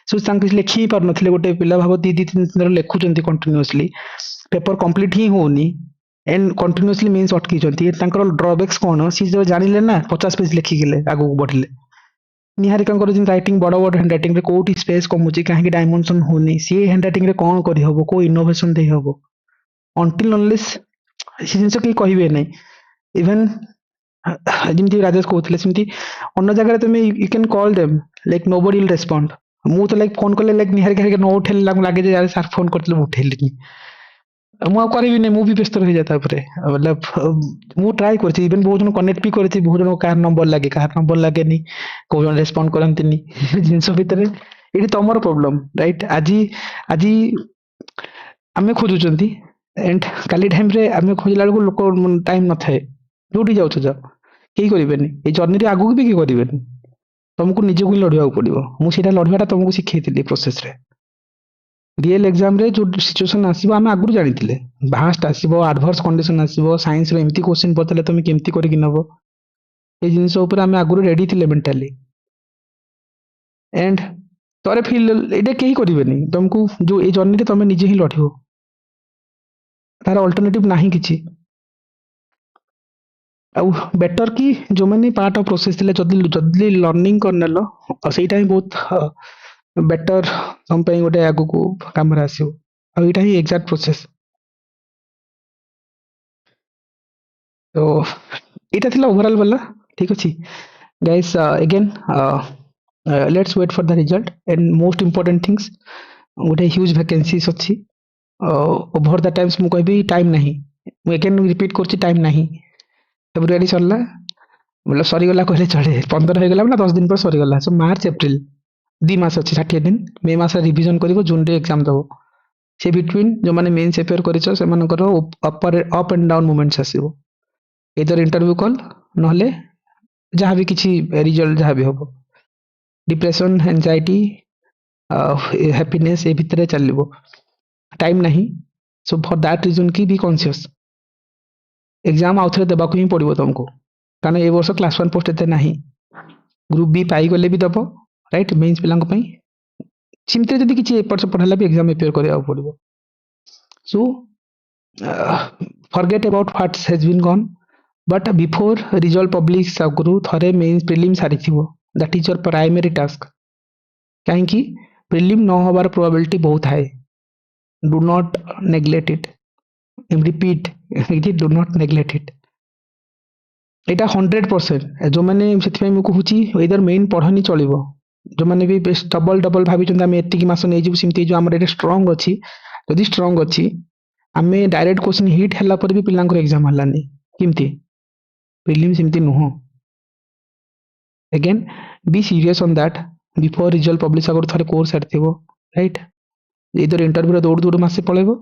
ସେ ତାଙ୍କୁ କିଛି ଲେଖି ହିଁ ପାରୁନଥିଲେ ଗୋଟେ ପିଲା ଭାବ 2-3 ଦିନ ଲେଖୁଛନ୍ତି କଣ୍ଟିନ୍ୟୁଅସଲି पेपर कंप्लीट ही होनी एंड कंटिन्यूअसली मींस अटकी तांकर ड्रॉबैक्स कौन सी जो जानिले ना 50 पेज लिखिले आगू बढ़िले निहारिकांकर जिन राइटिंग बड़ बड़ हैंड राइटिंग रे कोठी स्पेस कमुची काहे डायमेंशन होनी सी हैंड राइटिंग रे कौन करि हबो को इनोवेशन दे हबो अंटिल अनलेस से जिंस के कहिबे नै इवन जिमती राजेश कहते सेमती अन्य जगह तुम you can call them like nobody will respond मु तो लाइक फोन कले लाइक निहारिका न उठेल लागे जे यार सर फोन करथिले उठेलिनी ମୁଁ ଆଉ କରିବିନି ମୁଁ ବି ବ୍ୟସ୍ତ ରହିଯାଏ ତାପରେ ମୁଁ ଟ୍ରାଏ କରିଛି ଇଭେନ ବହୁତ ଜଣ କନେକ୍ଟ ବି କରିଛି ବହୁତ ଜଣ କାହାର ନମ୍ବର ଲାଗେ କାହାର ନମ୍ବର ଲାଗେନି କୋଉ ଜଣ ରେସ୍ପଣ୍ଡ କରନ୍ତିନି ଜିନିଷ ଭିତରେ ଏଇଠି ତମର ପ୍ରୋବ୍ଲେମ ରାଇଟ୍ ଆଜି ଆଜି आमे खोजुचंती एंड काली टाइम रे आमे खोजला बेलକୁ लोक टाइम न थाए जोठी जाउछ जा केही करिवेनी ए जर्नी रे आगु भी केही करिवेनी तुमको निजको ही लड़िया पड़ो मुझे लड़वाटा तुमको शिखई प्रोसेस रे रियल एग्जाम रे जो सिचुएशन आसीबो आमे आगु जानिथिले भास्ट आसीबो एडवर्स कंडीशन आसीबो साइंस रे एम्ति क्वेश्चन पतले तुम केमति करिक नबो ए जिंस ऊपर आमे आगु रेडी थिले मेंटली एंड तोरे फील एडे केही करिवेनी तुमको जो ए जर्नी रे तुम निजे ही लड़ियो तार अल्टरनेटिव नाही किछि आउ बेटर कि जो माने पार्ट ऑफ प्रोसेस थिले जदी जदी लर्निंग करनेलो सेटा ही बहुत बेटर हम पे गोटे आगु को काम रे आसीबो आ एटा ही एग्जैक्ट प्रोसेस तो एटा थिला ओवरऑल वाला ठीक अछि guys again let's wait for the result and most important things गोटे ह्यूज वैकेंसीज अछि ओवर द टाइम्स मु कहबी टाइम नाही मु अगेन रिपीट करछि टाइम नाही फेब्रुआरी सरला मतलब सरी गला कहले चढ़े 15 हो गला ना 10 दिन पर सरी गला सो मार्च अप्रैल 2 मास अछि 60 दिन मे मास रिवीजन करिवो जून रे एग्जाम दबो से बिटवीन जो माने मेंस अफेयर करिछो से मानकर अपर अप एंड डाउन मूवमेंट्स आसीबो इधर इंटरव्यू कॉल नहले जहां भी किछि रिजल्ट जहां भी होबो डिप्रेशन एंजाइटी हैप्पीनेस ए भितरे चलिबो टाइम नहीं सो फॉर दैट रीजन की बी कॉन्शियस एग्जाम आउथरे देबा को ही पड़िबो तुमको कारण ए वर्ष क्लास 1 पोस्ट एते नाही ग्रुप बी पाई गले भी दबो राइट मेंस पिलांग पई चिंते जदी किछि एपर से पढला भी एग्जाम अपियर करिया पड़िबो so forget about what has been gone but before result publish सगरु थरे मेंस प्रीलिम सारिथिबो that is your primary task काहे कि प्रीलिम न होबार प्रोबेबिलिटी बहुत high do not neglect it repeat it do not neglect it एटा 100% जो माने सेति में कहूची इधर मेन पढ़नी चलिबो जो माने भी डबल डबल भाबी चंदा में एति की मास नै जिवु सिमती जो हमर एटा स्ट्रांग अछि यदि स्ट्रांग अछि हमें डायरेक्ट क्वेश्चन हिट हला पर भी पिलांकर एग्जाम हलानी किमती प्रीलिम सिमती नुहो again be serious on that before result publish अगर थरे कोर्स आरथिबो राइट इधर इंटरव्यू दौड़ दौड़ मासे पळेबो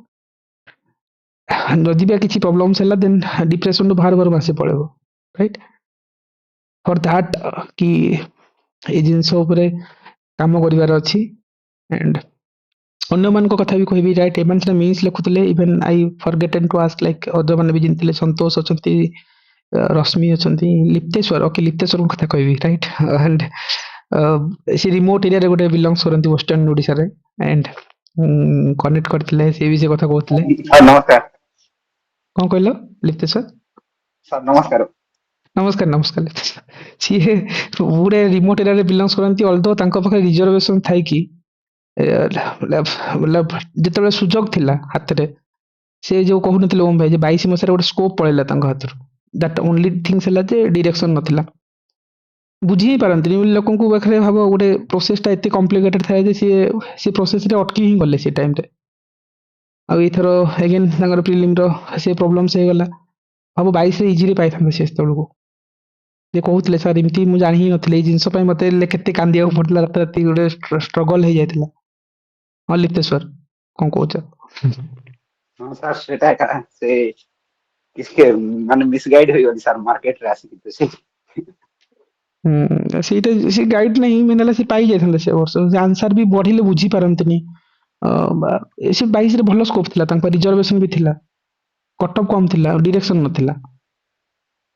जदि बा किछि प्रॉब्लम्स हला देन डिप्रेशन रो बाहर बाहर मासे पळेबो राइट फॉर दैट कि ए जिंस ऊपर काम करिवार अछि एंड अन्य मान को कथा भी कहबी राइट एमन से मीन्स लिखुतले even I forgotten to ask like other मान भी जिनतिले संतोष अछंती रश्मि अछंती लिप्तेश्वर ओके लिप्तेश्वर को कथा कहबी राइट एंड सी रिमोट एरिया रे गोटे बिलोंग्स करंती वेस्टर्न ओडिसा रे एंड कनेक्ट करतिले से विषय कथा कहतले नमस्कार कोन कहलो लिप्तेश्वर सर नमस्कार नमस्कार नमस्कार सी पूरे रिमोट एरिया रे बिलोंग्स करंती ऑल्दो तांको पखे रिजर्वेशन थाई कि मतलब जेतबे सुजोग थिला हाथ रे से जो कहु नथिले ओम भाई जे 22 मसरे गोटे स्कोप पळेला तांको हाथ दैट ओनली थिंग्स हला जे डायरेक्शन नथिला बुझी ही पारंती लोकन को बखरे भाबो गोटे प्रोसेस ता एते कॉम्प्लिकेटेड थाए जे से प्रोसेस रे अटकी ही गले से टाइम रे आ इथरो अगेन तांगर प्रीलिम रो से प्रॉब्लम से गला भाबो 22 रे इजी रे पाई थांबे से तळु को जे कहउतले सर इमती मु जानि ही नथिले जिंस पई मते केते कांदिया पडला राती गोटे स्ट्रगल हे जायतिला हां लिप्तेश्वर कोन कहउछ हां सर सेटा का से किसके माने मिसगाइड होई गली सर मार्केट रे आसी किते से सीटा से गाइड नहीं मेनला से पाई जायथले से वर्ष से आंसर भी बढ़िले बुझी पारंतनी से 22 रे भलो स्कोप थिला तांका रिजर्वेशन भी थिला कट ऑफ कम थिला डायरेक्शन नथिला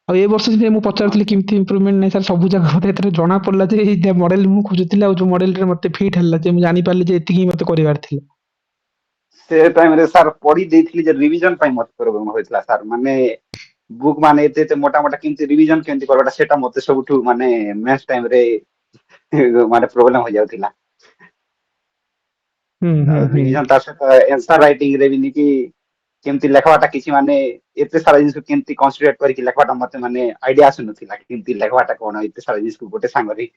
आ ए वर्ष से मु पचारथली किमती इंप्रूवमेंट नै सर सब जगह मते एतरे जणा पड़ला जे ए मॉडल मु खोजुतिला जो मॉडल रे मते फिट हल्ला जे मु जानि पारले जे एतिकी मते करिवार थिला से टाइम रे सर पढ़ी देथिली जे रिवीजन पई मत प्रॉब्लम होइतला सर माने बुक माने एते मोटा मोटा किमती रिवीजन केंती करबाटा सेटा मते सबठु माने मैथ्स टाइम रे माने प्रॉब्लम हो जाउतिला रिवीजन तार से आंसर राइटिंग रे भी निकी केमती लेखवाटा किछि माने एते सारा जिंस केमती कंसीडर करी कि लेखवाटा मते माने आईडिया आसु नथिला केमती लेखवाटा कोन एते सारा जिंस को गोटे सांगरी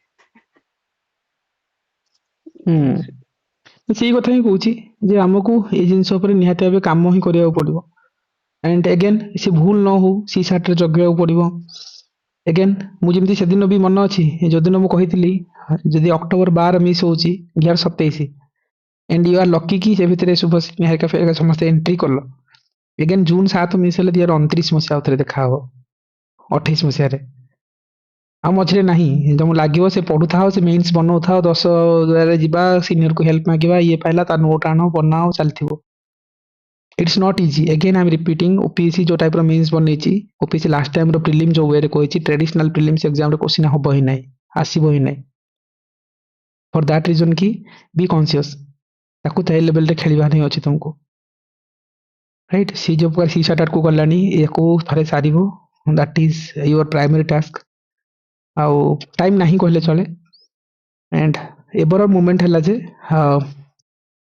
सेही कथा ही कहूची जे हमकू ए जिंस ऊपर निहाते भाबे काम ही करिया पड़िबो एंड अगेन से भूल न हो सी साट रे जगिया पड़िबो अगेन मु जेमती से दिन भी मन अछि जो दिन मु कहितली जदी अक्टोबर 12 मिस होची 2027 एंड यू आर लकी कि से भितर शुभसिंह हेरिका फेरिका समस्त एंट्री कल एगेन जून 7 मिस हेले 2029 मसीहा आउथरे देखा हबो 28 मसीहा रे आ मझिरे नहीं तुमको लागिवो से पढ़ुथाओ से मेंस बनौथाओ 10 रे जिबा सीनियर को हेल्प मागिबा ये पहला ता नोट आनो बनाओ चलथिवो it's not easy again I am repeating OPSC जो टाइप रो मेंस बनैछि ओपीएससी लास्ट टाइम रो प्रीलिम जो वे रे कोइछि ट्रेडिशनल प्रीलिम्स एग्जाम रे क्वेश्चन हबो ही नहीं आसीबो ही नहीं फॉर दैट रीजन की बी कॉन्शियस ताकू ताई लेवल रे खेलिबा नहीं अछि तुमको राइट सी जो पर सी शार्ट को गलानी एको थरे सारिबो that is your primary task आउ टाइम नहीं कहले चले एंड एबर मोमेंट है जे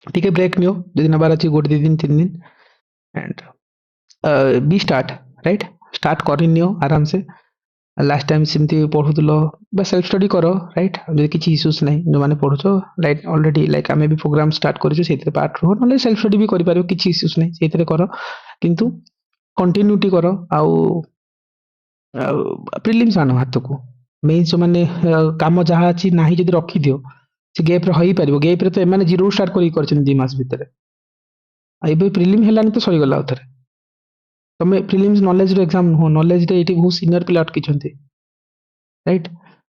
टिके ब्रेक नियो जदि नबार अछि गोटे 2 दिन 3 दिन and be start right start करि नियो आराम से लास्ट टाइम सिमती पढुतलो बा सेल्फ स्टडी करो राइट जदि किछि इश्यूज नहीं जो माने पढुछो लाइक ऑलरेडी लाइक आमे भी प्रोग्राम स्टार्ट करिछु सेते पार्ट रो नले सेल्फ स्टडी भी करि पारो किछि इश्यूज नहीं सेते करो किंतु कंटिन्यूटी करो आउ प्रीलिम्स आनो हाथ को मेंस जो माने काम जहाँ अच्छी नाही जदि रखी दियो से गैप रे होई परिबो गैप रे तो एमाने जीरो स्टार्ट करी करछन 2 मास भीतर एबे प्रीलिम हेलानी तो सही गला उथरे तमे प्रीलिम्स नॉलेज रो एग्जाम हो नॉलेज रे एटी बहुत सीनियर पिला अटकी छथि राइट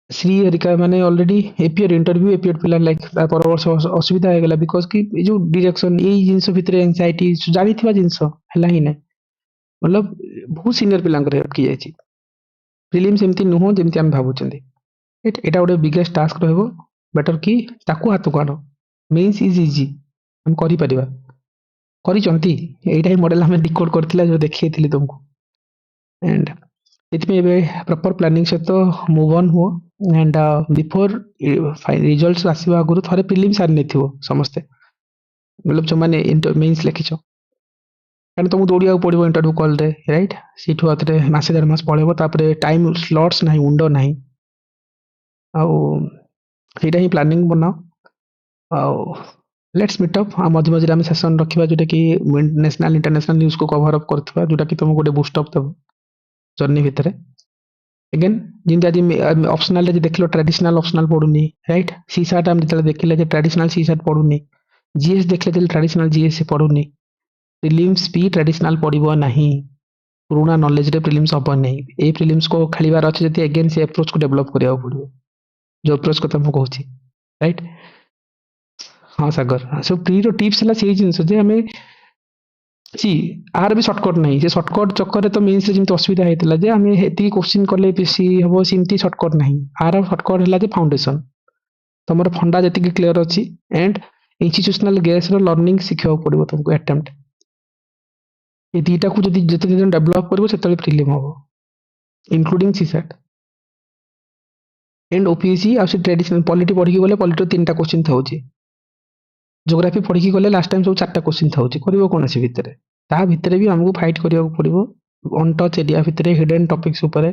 श्री हरिका माने ऑलरेडी एपीआर इंटरव्यू एपीआर पिला लाइक पर वर्ष असुविधा हे गला बिकॉज़ की ए जो डायरेक्शन ए जिंस भीतर एंजाइटी जानी थिबा जिंस हला ही नै मतलब बहुत सीनियर पिला करे अटकी जायछि प्रीलिम्स एमती नुहो जेमती हम भाबुचंदी राइट एटा गोटे बिगेस्ट टास्क रहबो बेटर की ताकू हाथ को आनो मेंस इज इजी हम करि परिबा करि चंती एटा ही मॉडल हमें डिकोड करथिला जो देखिएथिली तुमको एंड इतमे बे प्रॉपर प्लानिंग से तो मूव ऑन हो एंड बिफोर रिजल्ट्स आसीबा गुरु थरे प्रीलिम्स आर नेथिबो समस्ते मतलब जो माने मेंस लेखिछो कारण तुमको दौड़िया पड़ो इंटरव्यू कॉल रे राइट सीठू आते मासे 1.5 मास पड़ेबो तापरे टाइम स्लॉट्स नहीं उंडो नहीं आउ सेटा ही प्लानिंग बनाओ आउ लेट्स मीट अप आ मझे मझे हम सेशन रखिबा जोटा कि नेशनल इंटरनेशनल न्यूज़ को कवर अप करथबा जोटा कि तुमको गोटे बूस्ट अप दब जर्नी भितर अगेन जिंदा जी ऑप्शनल जे देखलो ट्रेडिशनल ऑप्शनल पडुनी राइट सी शार्ट हम जतले देखिले जे ट्रेडिशनल सी शार्ट पडुनी जीएस देखले जे ट्रेडिशनल जीएस पडुनी प्रीलिम्स भी ट्रेडिशनल पड़ो नहीं पुराना नॉलेज रे प्रीलिम्स हम नहीं ए प्रीलिम्स को खेलिबार अच्छे जति अगेन से अप्रोच को डेवलप करिया पड़ो जो अप्रोच को तुमको कहूची राइट हाँ सागर सो प्री रो टिप्स हला सेही जिंस जे हमें सी आर भी शॉर्टकट नहीं जे शॉर्टकट चक्कर रे तो मेंस से जिंत असुविधा हेतला जे हमें हेती क्वेश्चन करले पीसी हबो सिंती शॉर्टकट नहीं आर शॉर्टकट हला जे फाउंडेशन तमर फंडा जति की क्लियर अछि एंड इंस्टीट्यूशनल गेस रो लर्निंग सिखियो पड़ो तुमको अटेम्प्ट ये दीटा को जदि जते दिन डेवलप करबो सेतले प्रीलिम हो इंक्लूडिंग सीसेट एंड ओपीएससी आ से ट्रेडिशनल पॉलिटी पढ़ी के गले पॉलिटी 3टा क्वेश्चन थाउची ज्योग्राफी पढ़ी के गले लास्ट टाइम सब 4टा क्वेश्चन थाउची करबो कोन से भितरे ता भितरे भी हमको फाइट करिया पड़िबो ऑन टच एरिया भितरे हिडन टॉपिक्स ऊपर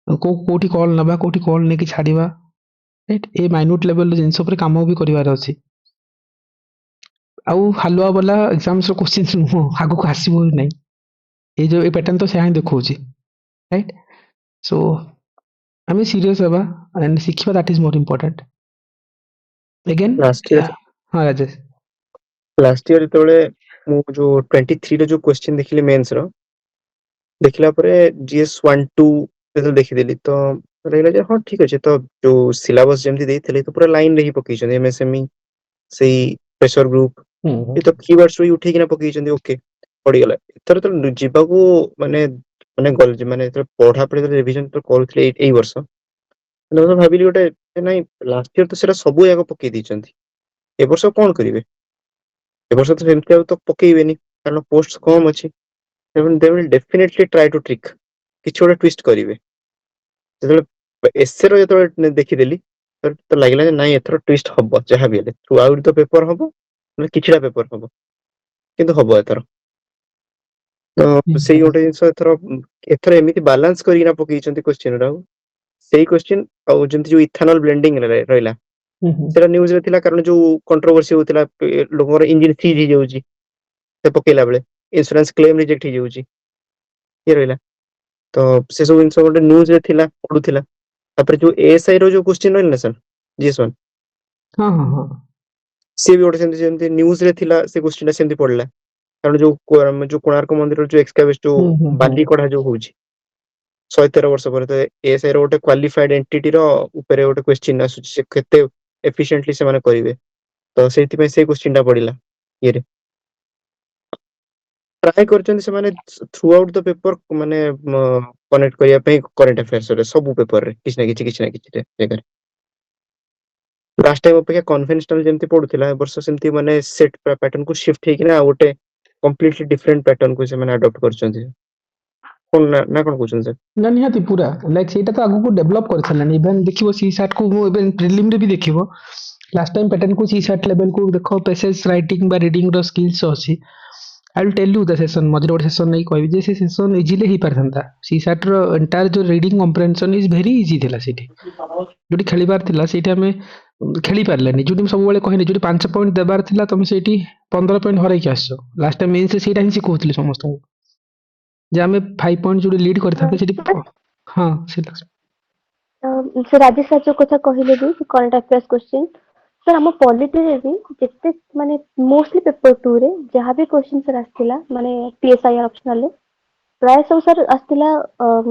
कोठी कॉल नबा कोठी कॉल ने की छाड़ीबा राइट ए माइन्यूट लेवल जिंस ऊपर काम भी करिवार अछि आउ हलवा वाला एग्जाम्स रो क्वेश्चन नुहो आगो को आसीबो नहीं ये जो ए पैटर्न तो से देखौची राइट सो हमें सीरियस हबा एंड सिखिबा that is more important again last year हां राजेश जेतबेले मु जो 23 रे जो क्वेश्चन देखिले मेंस रो देखिला परे जीएस 1 2 जते देखि देली तो रहला जे हां ठीक अछि तो जो सिलेबस जेमति देइथले तो पूरा लाइन रे ही पकेछन एमएसएमई सेही प्रेशर ग्रुप ये तो कीवर्ड्स रो उठे किना पकेछन ओके पड़ी गला एतर तो जीवा को माने माने गल माने तो पढ़ा पड़े रिवीजन तो करथले एई वर्ष तो भाबिली गोटे नहीं लास्ट ईयर तो सेरा सब याक पके दिचंती ए वर्ष कोन करिवे ए वर्ष तो सेमति तो पकेइबेनी कारण पोस्ट कम अछि एवं they will definitely try to trick किछ गोटे ट्विस्ट करिवे जतले एसए रो जतले देखि देली तो लागिला जे नहीं एथरो ट्विस्ट हबो जहा भी हेले थ्रू आउट द पेपर हबो मतलब किछड़ा पेपर हबो किंतु हबो एथरो तो सेही गोटे जिंस एथरो एमिति बैलेंस करिना पकेइचंती क्वेश्चन रा सेही क्वेश्चन आ जेंति जो इथेनॉल ब्लेंडिंग रहला सेरा न्यूज रे थिला कारण जो कंट्रोवर्सी होतिला लोगोर इंजन सीज ही जाउची से पकेला बेले इंश्योरेंस क्लेम रिजेक्ट ही जाउची ये रहला तो से सब जिंस गोटे न्यूज रे थिला पडुथिला तापर जो एएसआई रो जो क्वेश्चन रहला सर जीएस1 हां हां हां सी भी गोटे सेमती न्यूज रे थिला से क्वेश्चन सेमती पड़ला कारण जो कोणार्क मंदिर जो एक्सकावेट जो बाली कढ़ा जो होउची 113 वर्ष पर तो एएसआई रो गोटे क्वालिफाइड एंटिटी रो ऊपर गोटे क्वेश्चन आसुची से केते एफिशिएंटली से माने करिवे तो सेति पे से क्वेश्चन टा पड़िला ये रे ट्राई करछन से माने थ्रू आउट द पेपर माने कनेक्ट करिया पे करंट अफेयर्स रे सब पेपर रे किछ ना किछ रे जगह लास्ट टाइम अपेक्षा कन्वेंशनल जेमती पडुथिला ए वर्ष सेमती माने सेट पैटर्न को शिफ्ट हे कि ना गोटे कंप्लीटली डिफरेंट पैटर्न को से माने अडॉप्ट करछन कोन ना कोन क्वेश्चन सर ना निहाती पूरा लाइक सेटा तो आगु को डेवलप कर छलन इवन देखिबो सी सैट को इवन प्रीलिम रे भी देखिबो लास्ट टाइम पैटर्न को सी सैट लेवल को देखो पैसेज राइटिंग बा रीडिंग रो स्किल्स अछि I will tell you the session मजर गोटे सेशन नहीं कहबी जे से सेशन इजीली ही परथंता सी सैट रो एंटायर जो reading comprehension is very easy थिला सेठी जोटी खेली बार थिला सेठी हमें खेली पारलेनी जोटी सब बेले कहनी जोटी 5 पॉइंट देबार थिला तुम सेठी 15 पॉइंट हरै के आसो लास्ट टाइम मेंस से सेटा ही सिखौतली समस्त को जे हमें 5 पॉइंट जोटी लीड करथाते सेठी हां से सर राजेश सर जो कथा कहले भी करंट अफेयर्स क्वेश्चन सर हम पॉलिटी रे भी जते माने मोस्टली पेपर 2 रे जहां भी क्वेश्चन सर आस्थिला माने पीएसआई ऑप्शनल रे प्राय सब सर आस्थिला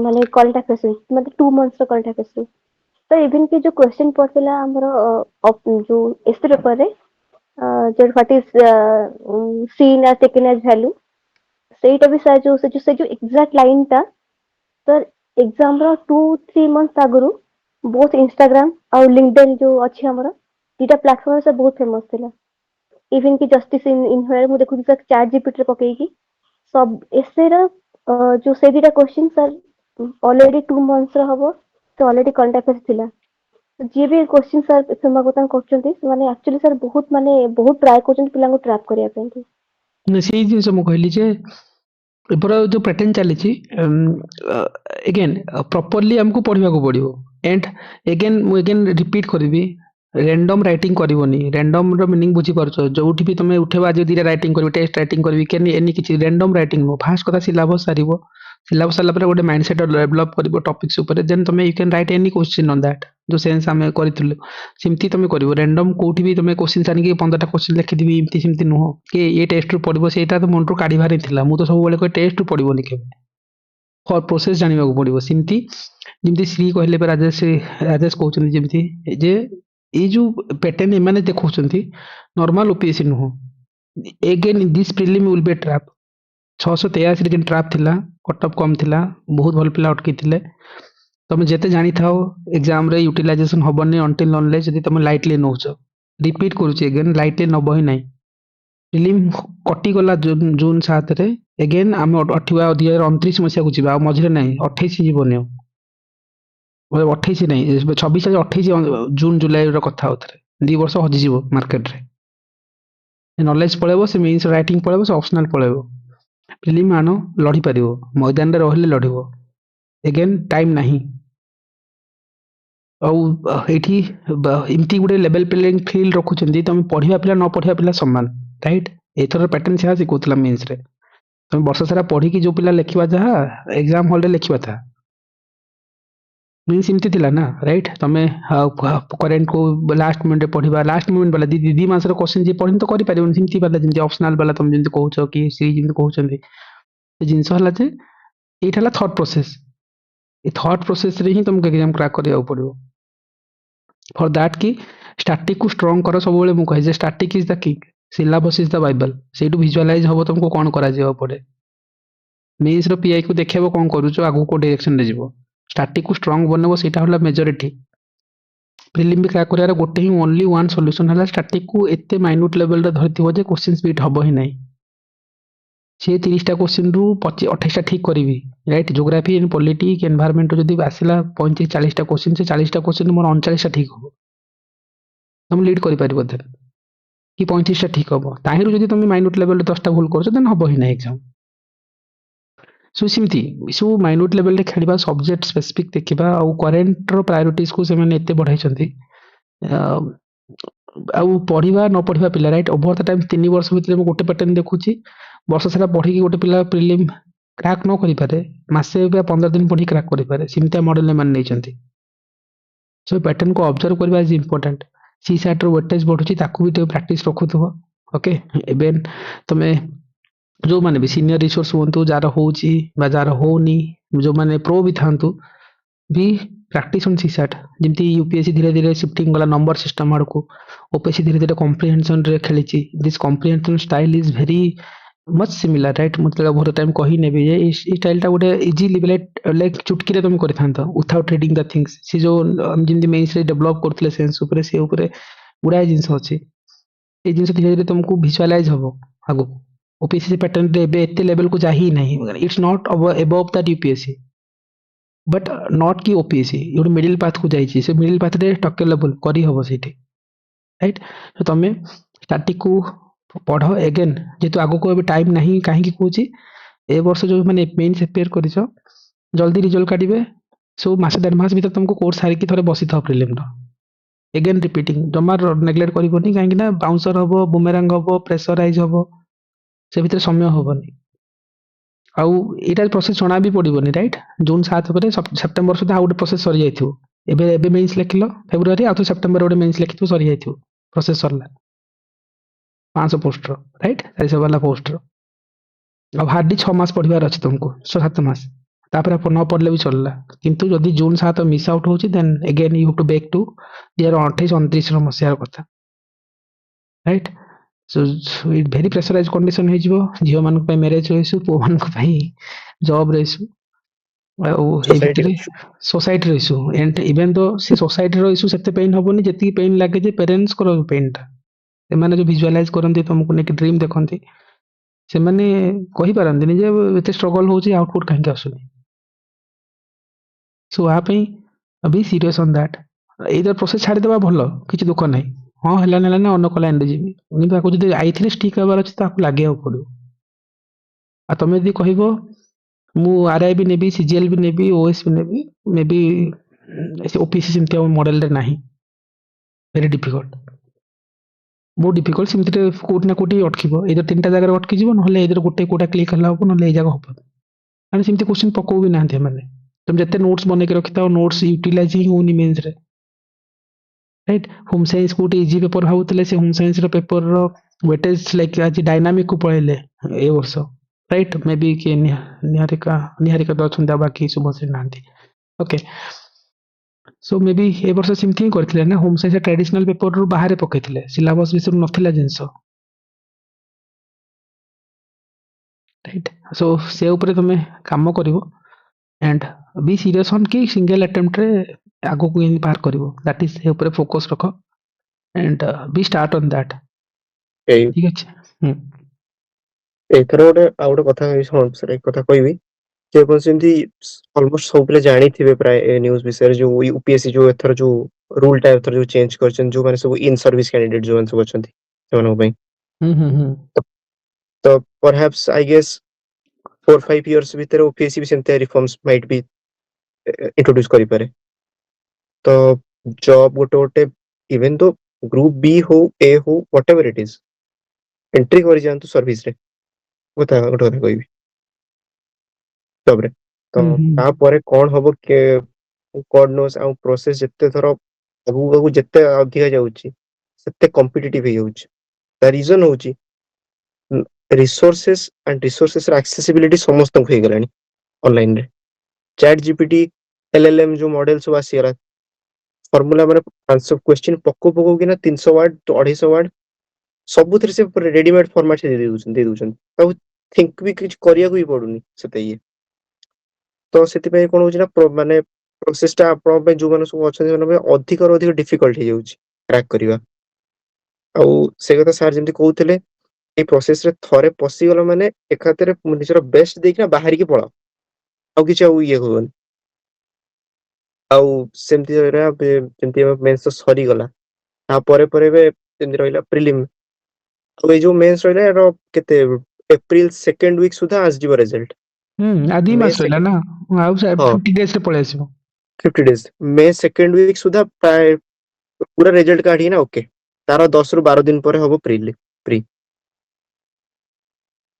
माने करंट अफेयर्स मतलब 2 मंथ्स रो करंट अफेयर्स तो इवन के जो क्वेश्चन पड़थिला हमरो जो एसटी पेपर रे जो what is seen as taken as value सेटा भी सर जो एग्जैक्ट लाइन ता सर एग्जाम रो 2-3 मंथ्स आगुरु बोथ इंस्टाग्राम और लिंक्डइन जो अछि हमरो दीटा प्लेटफॉर्म से बहुत फेमस थिला इवन की जस्टिस इन हेयर मु देखु सर चैट जीपीटी रे पकई की सब एसे रो जो से दीटा क्वेश्चन सर ऑलरेडी 2 मंथ्स रो हबो तो ऑलरेडी करंट अफेयर्स थिला जे भी क्वेश्चन सर फेमस बतन करछंती माने एक्चुअली सर बहुत ट्राई करछंती पिला को ट्रैप करिया पे न सेही जिनस मु कहली जे एपर जो पैटर्न चली छी अगेन प्रॉपर्ली हमको पढ़िबा को पड़िबो एंड अगेन रिपीट करबी रैंडम राइटिंग करबोनी रैंडम रो मीनिंग बुझी परछो जोठी भी तमे उठेबा जे दिरा राइटिंग करबी टेस्ट राइटिंग करबी केनी एनी किछि रैंडम राइटिंग नो फास्ट कथा सिलेबस सारिबो सिलेबस साला पर गोटे माइंडसेट डेवलप करबो टॉपिक्स ऊपर देन तमे you can write any question on that जो सेंस हमें करितलु सिमती तमे करबो रैंडम कोठी भी तमे क्वेश्चन सानि के 15 टा क्वेश्चन लिखि दिबी इमती सिमती नो के ये टेस्ट रो पड़बो सेटा तो मन रो काढी भारी थिला मु तो सब बेले को टेस्ट रो पड़बो नि केबे फॉर प्रोसेस जानिबा को पड़बो सिमती जिमती श्री कहले पे राजेश कहउछन जिमती जे ए जो पैटर्न एमाने देखौछंती नॉर्मल ओपीएससी नो again in this prelim will be trap 683 दिन ट्रैप थिला कट ऑफ कम थिला बहुत भल पिला अटकी थिले तुम जेते जानी थाओ एग्जाम रे यूटिलाइजेशन हबनी अंटिल अनलेस जदी तुम लाइटली नोछ रिपीट करूची अगेन लाइटली नबो ही नहीं प्रीलिम कटी गला जून 7 रे अगेन हम 2029 मसिया को जिबा मझरे नहीं 28 जीवनी 28 नहीं 26 28 जून जुलाई रो कथा होतरे 2 वर्ष हजि जीवो मार्केट रे नॉलेज पळेबो से मींस राइटिंग पळेबो से ऑप्शनल पळेबो प्रीलिम आनो लढी परिबो मैदान रे रहले लढिबो अगेन टाइम नहीं औ एठी इमती गुडे लेवल प्लेइंग फील्ड रखुचंदी तुम पढिबा पिला न पढिबा पिला समान राइट एथर पैटर्न से आसी कोतला मींस रे तुम वर्ष सारा पढी की जो पिला लेखिबा जहा एग्जाम हॉल रे लेखिबा था मींस इमती थिला ना राइट तमे करेंट को लास्ट मिनिट पढिबा लास्ट मोमेंट वाला दी मास रो क्वेश्चन जे पढिन तो करि पारिबो सिमती वाला जिंती ऑप्शनल वाला तुम जिंती कहउछो कि सीरीज जिंती कहउछंदी ए जिंस हला जे एठाला थॉट प्रोसेस ए थॉट प्रोसेस रे ही तुमके एग्जाम क्रैक करिया पड़िबो फॉर दैट की स्टैटिक को स्ट्रांग करो सब बेले मु कहि जे static is the king syllabus is the bible सेटू विजुअलाइज हबो तुमको कोन करा जेबो पड़े मेंस रो पीआई को देखिबो कोन करूचो आगु को डायरेक्शन रे जीवो स्टैटिक को स्ट्रांग बनबो सेटा होला मेजॉरिटी प्रीलिम भी क्रैक करिया गोटे ही ओनली वन सॉल्यूशन होला स्टैटिक को एते माइन्यूट लेवल रे धरतिबो जे क्वेश्चन स्पीड हबो ही नहीं से 30 टा क्वेश्चन रु 28 टा ठीक करबी right geography and politics environment जदी आसिला 35 40 टा क्वेश्चन से 40 टा क्वेश्चन मोर 39 टा ठीक हो तुम लीड करि पारिबो देन कि 35 टा ठीक हो ताहिरु जदी तुम माइन्यूट लेवल रे 10 टा भूल करछो देन हबो ही नहीं एग्जाम सो सिमती सो माइन्यूट लेवल रे खेलिबा सब्जेक्ट स्पेसिफिक देखिबा और करेंट रो प्रायोरिटीज को से माने एते बढ़ाई छथि आउ पढ़िबा न पढ़िबा पिला राइट ओवर द टाइम 3 वर्ष भितर मु गोटे पैटर्न देखुची वर्ष सारा पढ़ी की गोटे पिला प्रीलिम क्रैक न करि पारे मासे या 15 दिन पढ़ी क्रैक करि पारे सिमता मॉडल ने मान नै छथि सो पैटर्न को ऑब्जर्व करबा इज इंपोर्टेंट CSAT ର वेटेज बढ़ुची ताकू भी तो प्रैक्टिस रखुथबो ओके इवन तमे जो माने भी सीनियर रिसोर्स हुंतु जार होउची बा जार होनी जो माने प्रो भी थांतु भी प्रैक्टिस ऑन CSAT जेमती यूपीएससी धीरे धीरे शिफ्टिंग वाला नंबर सिस्टम आड़को ओपीएससी धीरे धीरे कॉम्प्रिहेंशन रे खेलीची this comprehension style is very much similar right मतलब बहुत टाइम कही नेबी ये इस स्टाइल टा गोटे इजी लाइक चुटकी रे तुम करि थांतो विथआउट रीडिंग द थिंग्स सी जो जेमती मेंस रे डेवलप करथले सेंस ऊपर से ऊपर गुडा जिंस अछि ए जिंस धीरे धीरे तुमको विजुअलाइज हबो आगो ओपीएससी पैटर्न रे बे एते लेवल को जा ही नहीं it's not above that UPSC but not की ओपीएससी ये मिडिल पाथ को जाइए से मिडिल पाथ रे टक्कर लेवल करी हबो सेठी राइट तो तमे स्टैटिक को पढ़ अगेन जेतु आगो को अभी टाइम नहीं काहे की कहूची ए वर्ष जो माने मेंस प्रिपेयर करिसो जल्दी रिजल्ट काटिबे सो मासे 1.5 मास भीतर तुमको कोर्स सारी की थोड़े बसी था प्रीलिम रो अगेन रिपीटिंग जमार नेग्लेक्ट करिवनी काहे कि ना बाउंसर हबो बुमेरांग हबो प्रेशराइज हबो से भीतर समय हबनी आउ एटा प्रोसेस जणा भी पड़िबनी राइट जून 7 परे सेप्टेम्बर सुधा आउट प्रोसेस सरी जाइथियो एबे मेंस लेखिलो फेब्रुआरी आ तो सेप्टेम्बर ओडे मेंस लेखिथियो सरी जाइथियो प्रोसेस सरला 500 पोस्ट रो राइट 400 वाला पोस्ट रो अब हार्डली 6 मास पढ़िबार अछि तुमको 7 मास तापर आप न पढ़ले भी चलला किंतु जदी जून 7 मिस आउट होची then again you have to back to year 28 29 रो मसियार कथा right so it very pressurise condition हे जिवो जियो मान को मैरिज होइसु पो मान को भाई जॉब रहिसु ए भितरे सोसाइटी रहिसु एंड इवन दो से सोसाइटी रहिसु सेते पेन हबोनी जति पेन लागे जे पेरेंट्स को पेन ता से माने जो विजुअलाइज करंती तुमको नेक ड्रीम देखंती से माने कहि पारंती जे एते स्ट्रगल होची आउटपुट काहे आसुनी सो आ पई अभी सीरियस ऑन दैट इधर प्रोसेस छाड़ी देबा भलो किछि दुख नै हाँ हेला नेला ना अन्न कला एंड जीवी किंतु आको जदी आइथिले स्टिक हबार अछि ताको लागे पड़ो आ तमे जदी कहिबो मु आरआई भी नेबी सीजीएल भी नेबी ओएस भी नेबी मे बी ओपीसी सिमती मॉडल रे नाही वेरी डिफिकल्ट बहुत डिफिकल्ट सिमती कोट ना कोटी अटकिबो इधर तीनटा जगह अटकी जीवो नहले इधर गोटे कोटा क्लिक हला हो नहले ए जगह हो माने सिमती क्वेश्चन पको भी नांथे माने तुम जते नोट्स बने के रखिता नोट्स यूटिलाइजिंग होनी मींस रे राइट होम साइंस को इजी पेपर भावुतले से होम साइंस रो पेपर रो वेटेज लाइक आज डायनामिक को पळेले ए वर्ष राइट मे बी के निहारिका तो छंदा बाकी सुबश्री नांती ओके सो मे बी ए वर्ष सिमथि करथिले ना होम साइंस ट्रेडिशनल पेपर रो बाहर पकेथिले सिलेबस विषय नथिला जिंस राइट सो से ऊपर तुमे काम करिवो एंड बी सीरियस ऑन की सिंगल अटेम्प्ट रे आगो को इन पार करिवो दैट इज ऊपर फोकस रखो and be start on that ठीक अछि एथर गोटे आ गोटे कथा सर एक कथा कहबी जे कोन सेमती ऑलमोस्ट सब पिले जानी थिबे प्राय न्यूज़ विषय जो यूपीएससी जो एथर जो रूल टाइप एथर जो चेंज करछन जो माने सब इन सर्विस कैंडिडेट जो सब अछंती सेमन पई तो परहैप्स आई गेस 4-5 इयर्स भीतर ओपीएससी भी सेमते रिफॉर्म्स माइट बी इंट्रोड्यूस करि पारे तो जॉब गोटे गोटे इवन तो ग्रुप बी हो ए हो व्हाटएवर इट इज एंट्री करि जानतु सर्विस रे गोटे गोटे कहबी जॉब रे तो ता परे कोन हबो के कोड नोस आ प्रोसेस जत्ते थरो अगु जत्ते अधिक जाउची सत्ते कॉम्पिटिटिव हे जाउची द रीजन होची रिसोर्सेस रे एक्सेसिबिलिटी समस्त हो गलानी ऑनलाइन रे चैट जीपीटी एलएलएम जो मॉडल सब आसी गला फार्मूला माने आंसर क्वेश्चन पक्को कि ना 300 वर्ड तो 250 वर्ड सब थरे से रेडीमेड फॉर्मेट से दे दोछन तो थिंक भी कुछ करिया को ही पड़ुनी सेते ये तो सेति पे कोन होची ना माने प्रोसेस टा आपण पे जो माने सब अछन माने अधिक और अधिक डिफिकल्ट हे जाउची क्रैक करिवा आ से कथा सर जेमति कहउतले ए प्रोसेस रे थरे पसी गलो माने एखातरे निजर बेस्ट देखना बाहर की पळा आ किछ आ ये होवन आ सेमति रे जेमति मेंस सरी गला आ परे परे बे जेमति रहिला प्रीलिम आ जो मेंस रहिला रो केते अप्रैल सेकंड वीक सुधा आज जीव रिजल्ट आदि मास रहिला ना आ 50 डेज रे पळे आसीबो 50 डेज मे सेकंड वीक सुधा प्राय पूरा रिजल्ट काढी ना ओके तारा 10 रु 12 दिन परे हबो प्री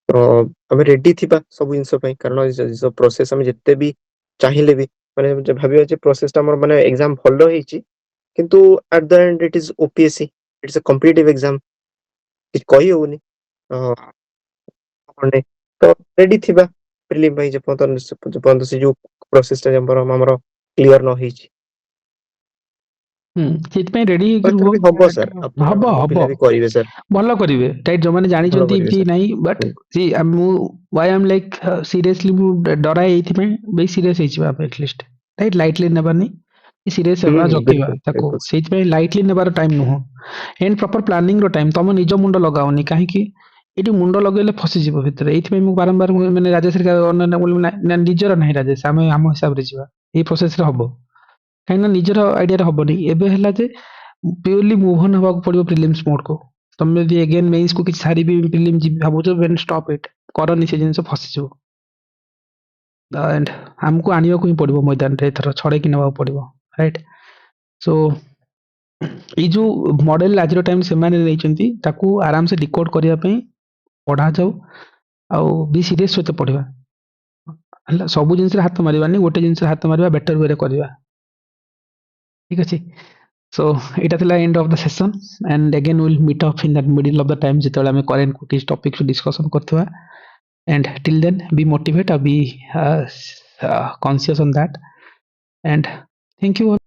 तो हमें रेडी थिबा सब इनसो पई कारण जो प्रोसेस हम जत्ते भी चाहिले भी माने जे भाबियो जे प्रोसेस ता हमर माने एग्जाम भलो हेची किंतु at the end it is OPSC, it's a competitive exam, किछ कहि होउनी आपने तो रेडी थिबा प्रिलिम भाई जे से जो प्रोसेस टा हमर क्लियर न होई ସେଥିପାଇଁ ରେଡି ହେଇକି एथर ରୁହ भी हबो सर, अपन ହବ हम ହବ पिला भी करिवे सर, ଭଲ କରିବେ ରାଇଟ୍ ଯୋଉମାନେ ଭଲ ଜାଣିଛନ୍ତି करिवे କି सर। ନାହିଁ ବଟ୍ ସି ମୁଁ ୱାଇ ଆମ୍ ଲାଇକ୍ ସିରିୟସଲି ମୁଁ ଡରାଏ ଏଇଥିପାଇଁ ବେଶୀ ସିରିୟସ୍ ହେଇଯିବା ଆମେ ଏଟଲିଷ୍ଟ ରାଇଟ୍ ଲାଇଟଲି ନେବାନି ସିରିୟସ୍ ହେବା ଜଗିବା बिल्कुल ତାକୁ बिल्कुल सर। ସେଇଥିପାଇଁ ଲାଇଟଲି ନେବାର ଟାଇମ୍ ନୁହଁ ଏଣ୍ଡ ପ୍ରପର ପ୍ଲାନିଂର ଟାଇମ୍ ତମ ନିଜ ମୁଣ୍ଡ ଲଗାଅନି କାହିଁକି ଏଠି ମୁଣ୍ଡ ଲଗେଇଲେ ଫସିଯିବ ଭିତରେ ଏଇଥିପାଇଁ ମୁଁ ବାରମ୍ବାର ମାନେ ରାଜେଶ ନିଜର ନାହିଁ ରାଜେଶ ଆମେ ଆମ ହିସାବରେ ଯିବା ଏଇ ପ୍ରୋସେସରେ ହବ କାହିଁକିନା ନିଜର ଆଇଡିଆରେ ହବନି ଏବେ ହେଲା ଯେ ପ୍ୟୁରଲି ମୁଭ୍ ଅନ୍ ହେବାକୁ ପଡିବ ପ୍ରିଲିମ୍ସ ମୋଡକୁ ତମେ ଯଦି ଏଗେନ୍ ମେନ୍ସକୁ କିଛି ସାରିବି ପ୍ରିଲିମ୍ ଯିବି ଭାବୁଛ ଦେନ୍ ଷ୍ଟପ୍ ଇଟ୍ କରନି ସେ ଜିନିଷ ଫସିଯିବ ଆଣ୍ଡ ଆମକୁ ଆଣିବାକୁ ହିଁ ପଡିବ ମଇଦାନରେ ଏଥର ଛଡେଇକି ନେବାକୁ ପଡିବ ରାଇଟ୍ ସୋ ଏଇ ଯୋଉ ମଡେଲ ଆଜିର ଟାଇମ୍ ସେମାନେ ନେଇଛନ୍ତି ତାକୁ ଆରାମସେ ଡିକୋଡ୍ କରିବା ପାଇଁ ପଢାଯାଉ ଆଉ ବି ସିରିୟସ୍ ସହିତ ପଢିବା ହେଲା ସବୁ ଜିନିଷରେ ହାତ ମାରିବାନି ଗୋଟେ ଜିନିଷରେ ହାତ ମାରିବା ବେଟର ୱେରେ କରିବା ଠିକ ଅଛି So it is the end of the session and again we'll meet up in the middle of the time ଯେତେବେଳେ ଆମେ current cookies topics discussion କରୁଥିବା and till then be motivated be conscious on that and thank you all.